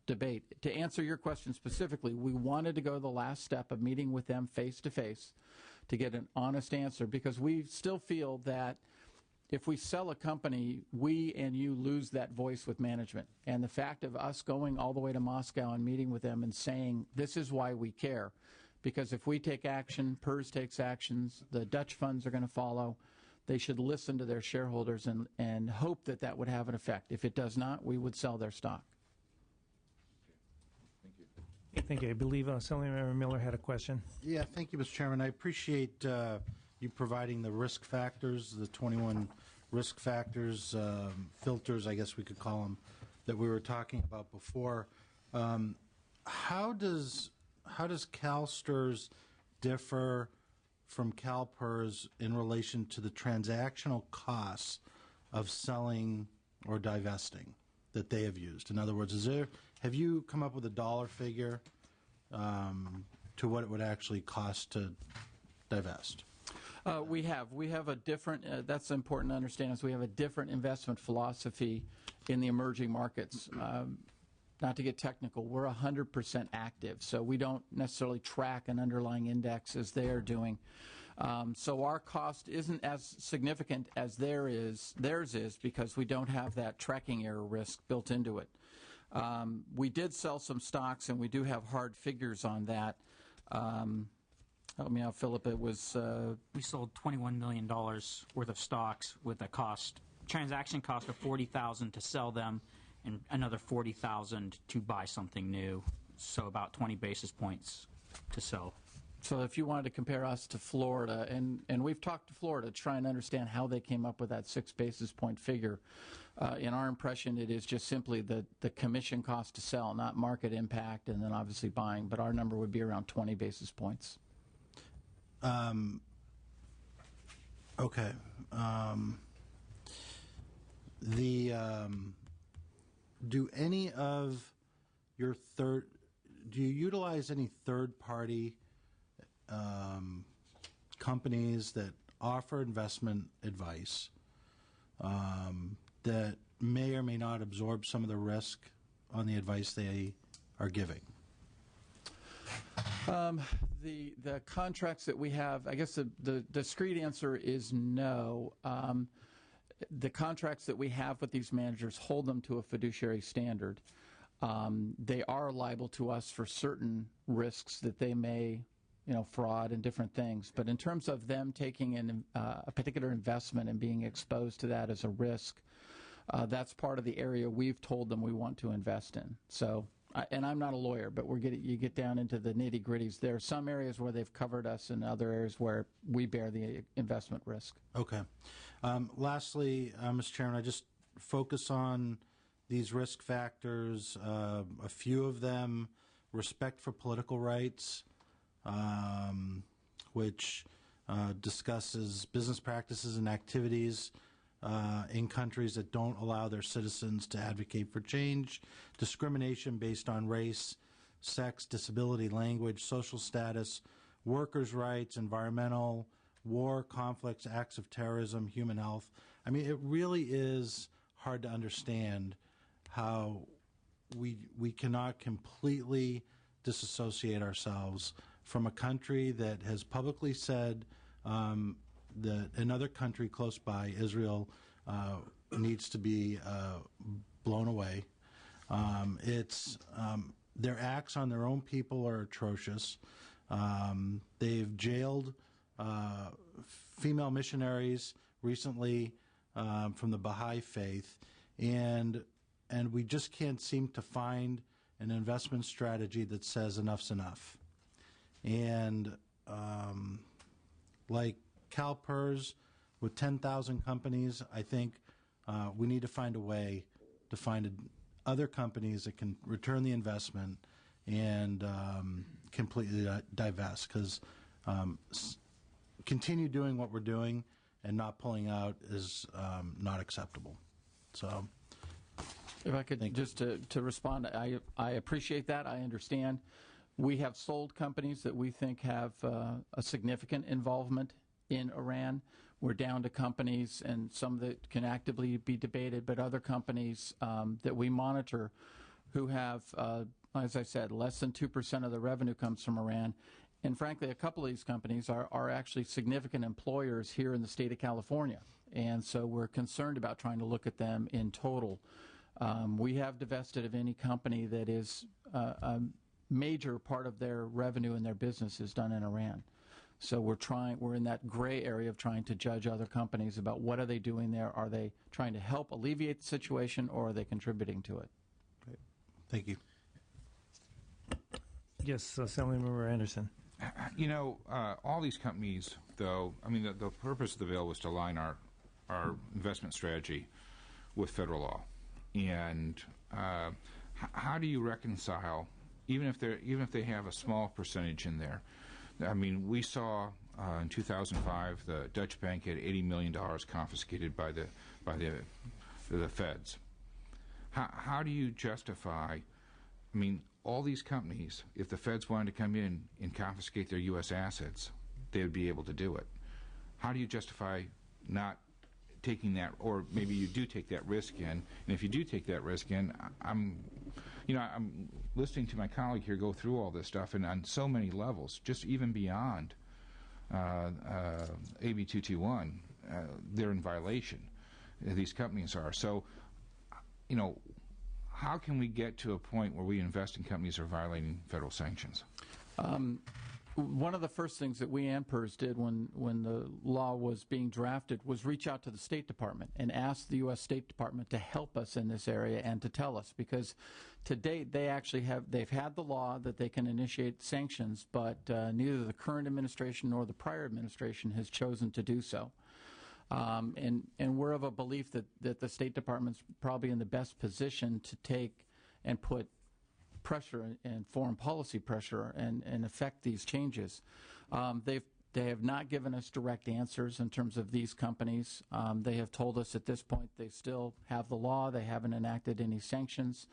debate. To answer your question specifically, we wanted to go the last step of meeting with them face-to-face to get an honest answer, because we still feel that if we sell a company, we and you lose that voice with management. And the fact of us going all the way to Moscow and meeting with them and saying, this is why we care. Because if we take action, PERS takes actions, the Dutch funds are going to follow. They should listen to their shareholders and hope that that would have an effect. If it does not, we would sell their stock. Thank you. Thank you. I believe Assemblymember Miller had a question. Yeah, thank you, Mr. Chairman. I appreciate you providing the risk factors, the 21 risk factors, filters, I guess we could call them, that we were talking about before. How does CalSTRS differ from CalPERS in relation to the transactional costs of selling or divesting that they have used? In other words, have you come up with a dollar figure to what it would actually cost to divest? We have a different, that's important to understand, is we have a different investment philosophy in the emerging markets. Not to get technical, we're 100% active, so we don't necessarily track an underlying index as they are doing. So our cost isn't as significant as theirs is, because we don't have that tracking error risk built into it. We did sell some stocks, and we do have hard figures on that. Help me out, Philip. It was we sold $21 million worth of stocks with a transaction cost of $40,000 to sell them, and another $40,000 to buy something new. So about 20 basis points to sell. So if you wanted to compare us to Florida, and we've talked to Florida to try and understand how they came up with that 6 basis point figure. In our impression, it is just simply the commission cost to sell, not market impact, and then obviously buying. But our number would be around 20 basis points. Okay. Do any of your do you utilize any third-party companies that offer investment advice that may or may not absorb some of the risk on the advice they are giving? The contracts that we have, I guess the discrete answer is no. The contracts that we have with these managers hold them to a fiduciary standard. They are liable to us for certain risks that they may, fraud and different things. But in terms of them taking a particular investment and being exposed to that as a risk, that's part of the area we've told them we want to invest in. So, and I'm not a lawyer, but you get down into the nitty-gritties. There are some areas where they've covered us and other areas where we bear the investment risk. Okay. Lastly, Mr. Chairman, I just focus on these risk factors, a few of them: respect for political rights, which discusses business practices and activities in countries that don't allow their citizens to advocate for change, discrimination based on race, sex, disability, language, social status, workers' rights, environmental, war, conflicts, acts of terrorism, human health. I mean, it really is hard to understand how we cannot completely disassociate ourselves from a country that has publicly said that another country close by, Israel, needs to be blown away. Their acts on their own people are atrocious. They've jailed female missionaries recently from the Baha'i faith, and we just can't seem to find an investment strategy that says enough's enough. And like CalPERS, with 10,000 companies, I think we need to find a way to find other companies that can return the investment and completely divest, because continue doing what we're doing and not pulling out is not acceptable. So, if I could just to respond, I appreciate that. I understand. We have sold companies that we think have a significant involvement in Iran. We're down to companies, and some that can actively be debated, but other companies that we monitor who have, as I said, less than 2% of the revenue comes from Iran. And frankly, a couple of these companies are actually significant employers here in the state of California. And so we're concerned about trying to look at them in total. We have divested of any company that is a major part of their revenue and their business is done in Iran. So we're in that gray area of trying to judge other companies about what are they doing there. Are they trying to help alleviate the situation, or are they contributing to it? Great. Thank you. Yes, Assemblymember Anderson. All these companies, though, I mean, the purpose of the bill was to align our investment strategy with federal law. And how do you reconcile, even if they have a small percentage in there? I mean, we saw in 2005 the Dutch bank had $80 million confiscated by the feds. How do you justify? I mean, all these companies, if the feds wanted to come in and confiscate their U.S. assets, they would be able to do it. How do you justify not taking that, or maybe you do take that risk in? And if you do take that risk in, I'm listening to my colleague here go through all this stuff, and on so many levels, just even beyond AB 221, they're in violation. These companies are. So, how can we get to a point where we invest in companies that are violating federal sanctions? One of the first things that we and PERS did when the law was being drafted was reach out to the State Department and ask the U.S. State Department to help us in this area and to tell us, because to date they've had the law that they can initiate sanctions, but neither the current administration nor the prior administration has chosen to do so. And we're of a belief that the State Department's probably in the best position to take and put pressure and foreign policy pressure and affect these changes. They have not given us direct answers in terms of these companies. They have told us at this point they still have the law. They haven't enacted any sanctions.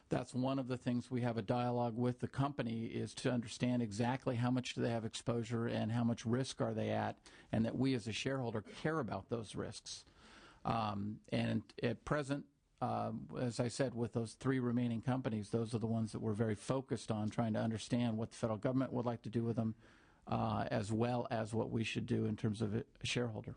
That's one of the things we have a dialogue with the company, is to understand exactly how much do they have exposure and how much risk are they at, and that we as a shareholder care about those risks. And at present, as I said, with those 3 remaining companies, those are the ones that we're very focused on trying to understand what the federal government would like to do with them, as well as what we should do in terms of a shareholder.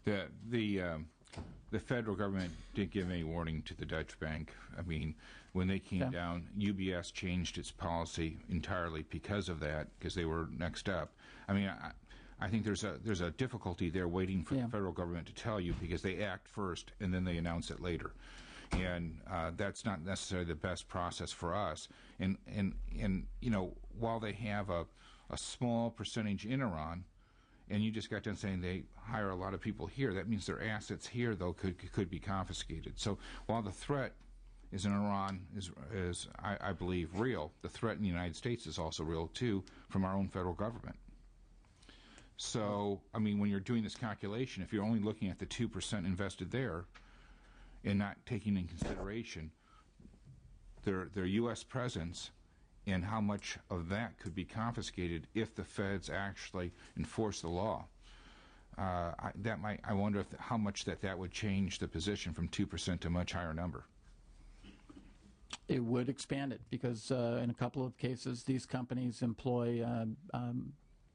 The federal government didn't give any warning to the Dutch bank. I mean, when they came down, UBS changed its policy entirely because of that, because they were next up. I mean, I think there's a difficulty there waiting for the federal government to tell you, because they act first and then they announce it later. And that's not necessarily the best process for us. And you know, while they have a small percentage in Iran, and you just got done saying they hire a lot of people here, that means their assets here, though, could be confiscated. So while the threat is in Iran is I believe real, the threat in the United States is also real too, from our own federal government. So I mean, when you're doing this calculation, if you're only looking at the 2% invested there and not taking in consideration their U.S. presence and how much of that could be confiscated if the feds actually enforce the law, I wonder how much that would change the position from 2% to a much higher number. It would expand it, because in a couple of cases, these companies employ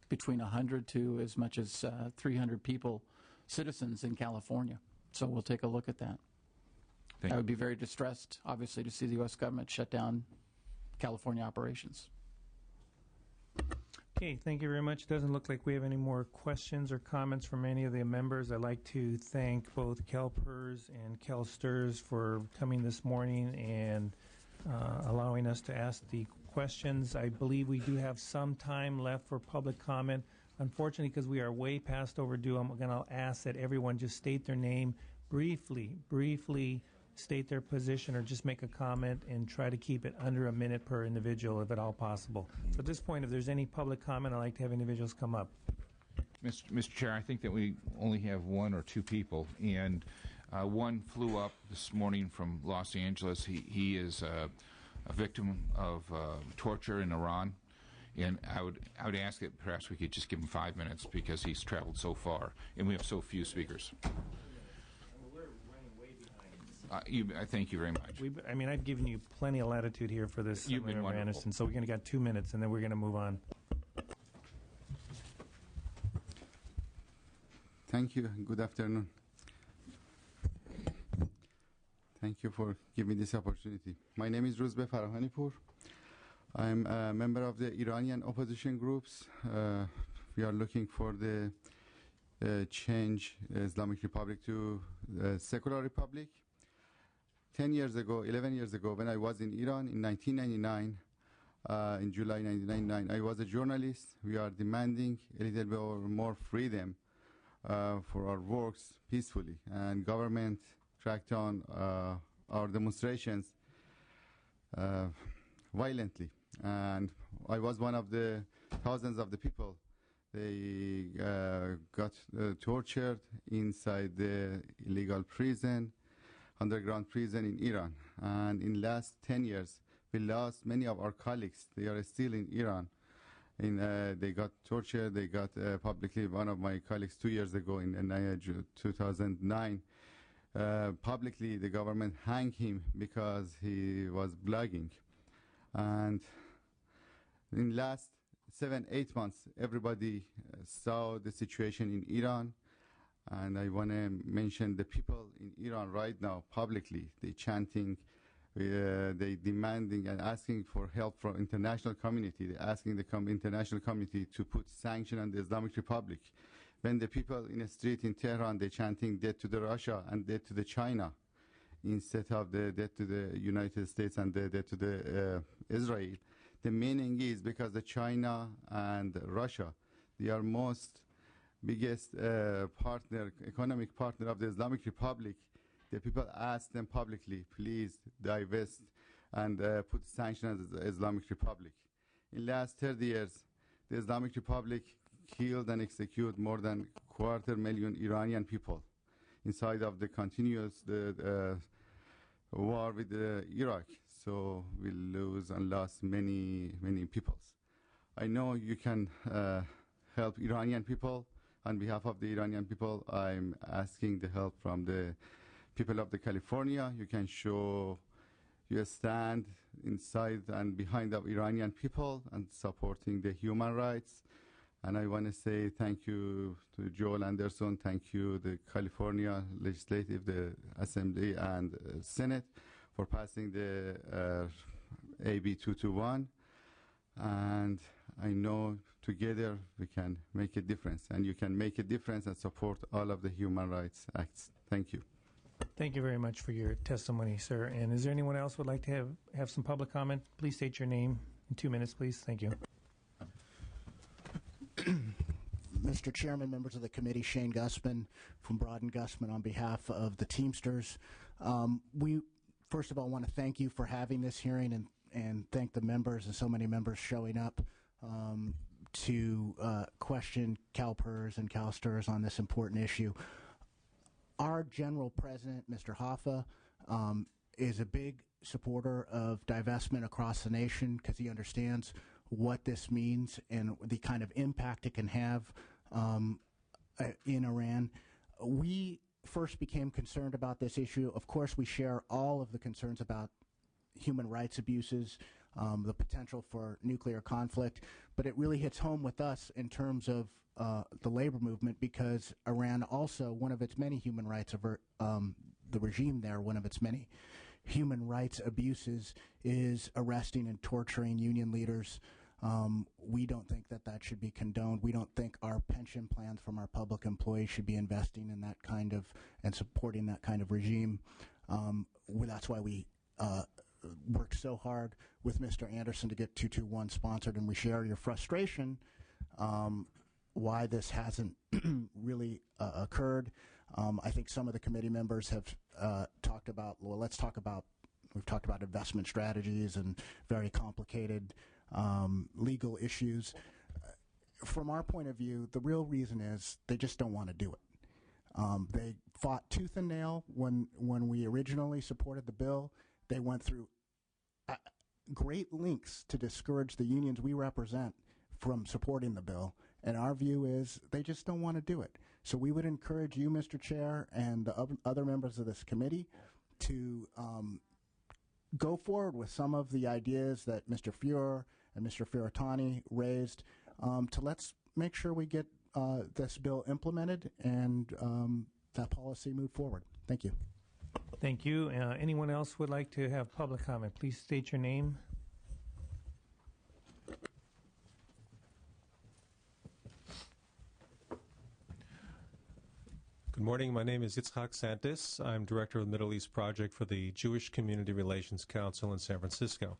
between 100 to as much as 300 people, citizens in California. So we'll take a look at that. I would be very distressed, obviously, to see the U.S. government shut down California operations. Okay, thank you very much. Doesn't look like we have any more questions or comments from any of the members. I'd like to thank both CalPERS and CalSTRS for coming this morning and allowing us to ask the questions. I believe we do have some time left for public comment. Unfortunately, because we are way past overdue, I'm going to ask that everyone just state their name briefly state their position or just make a comment, and try to keep it under a minute per individual if at all possible. So at this point, if there's any public comment, I'd like to have individuals come up. Mr. Chair, I think that we only have 1 or 2 people, and one flew up this morning from Los Angeles. He is a victim of torture in Iran, and I would ask that perhaps we could just give him 5 minutes, because he's traveled so far and we have so few speakers. I thank you very much. I mean, I've given you plenty of latitude here for this, You've been wonderful. Anderson, so we're going to get 2 minutes, and then we're going to move on. Thank you. Good afternoon. Thank you for giving me this opportunity. My name is Ruzbe Farahanipur. I'm a member of the Iranian opposition groups. We are looking for the change Islamic Republic to secular republic. 11 years ago, when I was in Iran in 1999, in July 1999, I was a journalist. We are demanding a little bit more freedom for our works peacefully, and government tracked on our demonstrations violently. And I was one of the thousands of the people. They got tortured inside the illegal prison, underground prison in Iran. And in last 10 years, we lost many of our colleagues. They are still in Iran. They got tortured. They got publicly, one of my colleagues 2 years ago in 2009, publicly the government hanged him because he was blogging. And in last 7-8 months, everybody saw the situation in Iran. And I want to mention the people in Iran right now publicly. They chanting, they demanding and asking for help from international community. They're asking the international community to put sanction on the Islamic Republic. When the people in the street in Tehran, they chanting death to the Russia and death to the China, instead of the death to the United States and the death to the Israel. The meaning is because the China and Russia, they are most biggest economic partner of the Islamic Republic. The people ask them publicly, please divest and put sanctions on the Islamic Republic. In last 30 years, the Islamic Republic killed and executed more than 250,000 Iranian people inside of the continuous war with Iraq. So we lose and lost many peoples. I know you can help Iranian people. on behalf of the Iranian people, I'm asking the help from the people of the California. You can show you stand inside and behind the Iranian people and supporting the human rights. And I want to say thank you to Joel Anderson, thank you the California Legislative, the Assembly and Senate for passing the AB 221. And I know together we can make a difference, and you can make a difference and support all of the human rights acts. Thank you. Thank you very much for your testimony, sir. And is there anyone else who would like to have some public comment? Please state your name in 2 minutes, please. Thank you. Mr. Chairman, members of the committee, Shane Gussman from Broad and Gussman on behalf of the Teamsters. We, first of all, want to thank you for having this hearing and thank the members and so many members showing up to question CalPERS and CalSTRS on this important issue. Our General President, Mr. Hoffa, is a big supporter of divestment across the nation because he understands what this means and the kind of impact it can have in Iran. We first became concerned about this issue. Of course, we share all of the concerns about human rights abuses, the potential for nuclear conflict, but it really hits home with us in terms of the labor movement because Iran also, one of its many human rights, the regime there, one of its many human rights abuses is arresting and torturing union leaders. We don't think that that should be condoned. We don't think our pension plans from our public employees should be investing in that kind of and supporting that kind of regime. That's why we worked so hard with Mr. Anderson to get 221 sponsored, and we share your frustration why this hasn't really occurred. I think some of the committee members have talked about, well, we've talked about investment strategies and very complicated legal issues. From our point of view, the real reason is they just don't want to do it. They fought tooth and nail when we originally supported the bill. They went through great lengths to discourage the unions we represent from supporting the bill. And our view is they just don't want to do it. So we would encourage you, Mr. Chair, and the other members of this committee to go forward with some of the ideas that Mr. Fuhrer and Mr. Fiorentani raised to let's make sure we get this bill implemented and that policy move forward. Thank you. Thank you. Anyone else would like to have public comment? Please state your name. Good morning. My name is Yitzhak Santis. I'm Director of the Middle East Project for the Jewish Community Relations Council in San Francisco.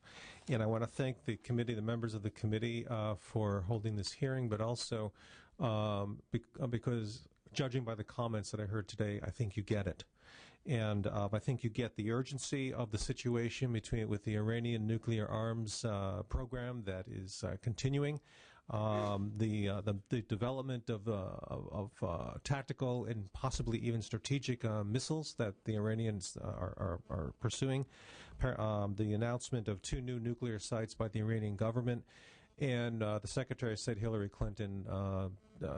And I want to thank the committee, the members of the committee, for holding this hearing, but also because judging by the comments that I heard today, I think you get it. And I think you get the urgency of the situation with the Iranian nuclear arms program that is continuing. The development of tactical and possibly even strategic missiles that the Iranians are pursuing, the announcement of 2 new nuclear sites by the Iranian government, and the Secretary of State Hillary Clinton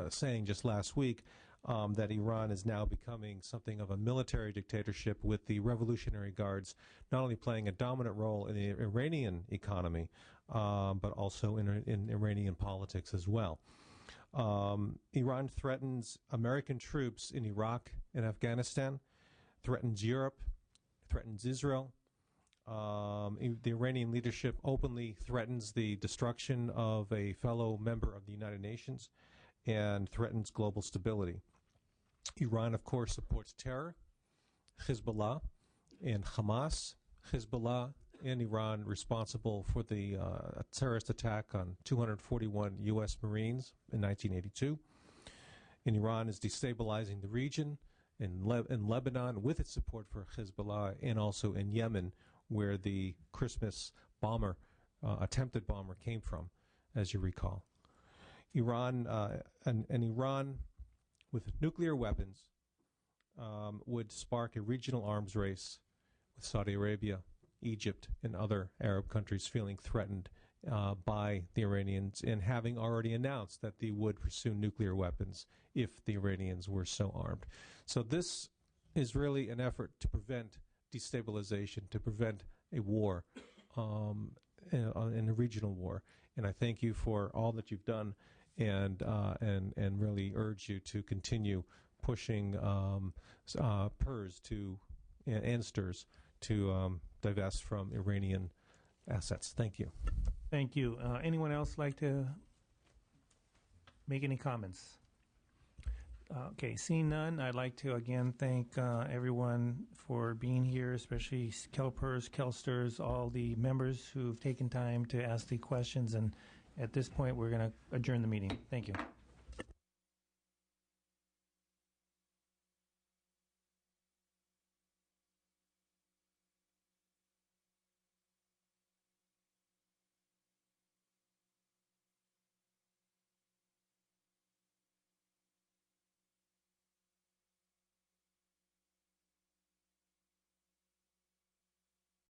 saying just last week that Iran is now becoming something of a military dictatorship with the Revolutionary Guards not only playing a dominant role in the Iranian economy, but also in Iranian politics as well. Iran threatens American troops in Iraq and Afghanistan, threatens Europe, threatens Israel. The Iranian leadership openly threatens the destruction of a fellow member of the United Nations and threatens global stability. Iran, of course, supports terror, Hezbollah and Hamas. Hezbollah and Iran responsible for the terrorist attack on 241 U.S. Marines in 1982. And Iran is destabilizing the region in Lebanon with its support for Hezbollah, and also in Yemen, where the Christmas bomber, attempted bomber, came from, as you recall. Iran with nuclear weapons would spark a regional arms race with Saudi Arabia, Egypt, and other Arab countries feeling threatened by the Iranians, and having already announced that they would pursue nuclear weapons if the Iranians were so armed. So this is really an effort to prevent destabilization, to prevent a war, in a regional war. And I thank you for all that you've done, and really urge you to continue pushing PERS and STIRS to divest from Iranian assets. Thank you. Thank you. Anyone else like to make any comments? Okay, seeing none, I'd like to again thank everyone for being here, especially CalPERS, CalSTIRS, all the members who've taken time to ask the questions. And at this point, we're going to adjourn the meeting. Thank you.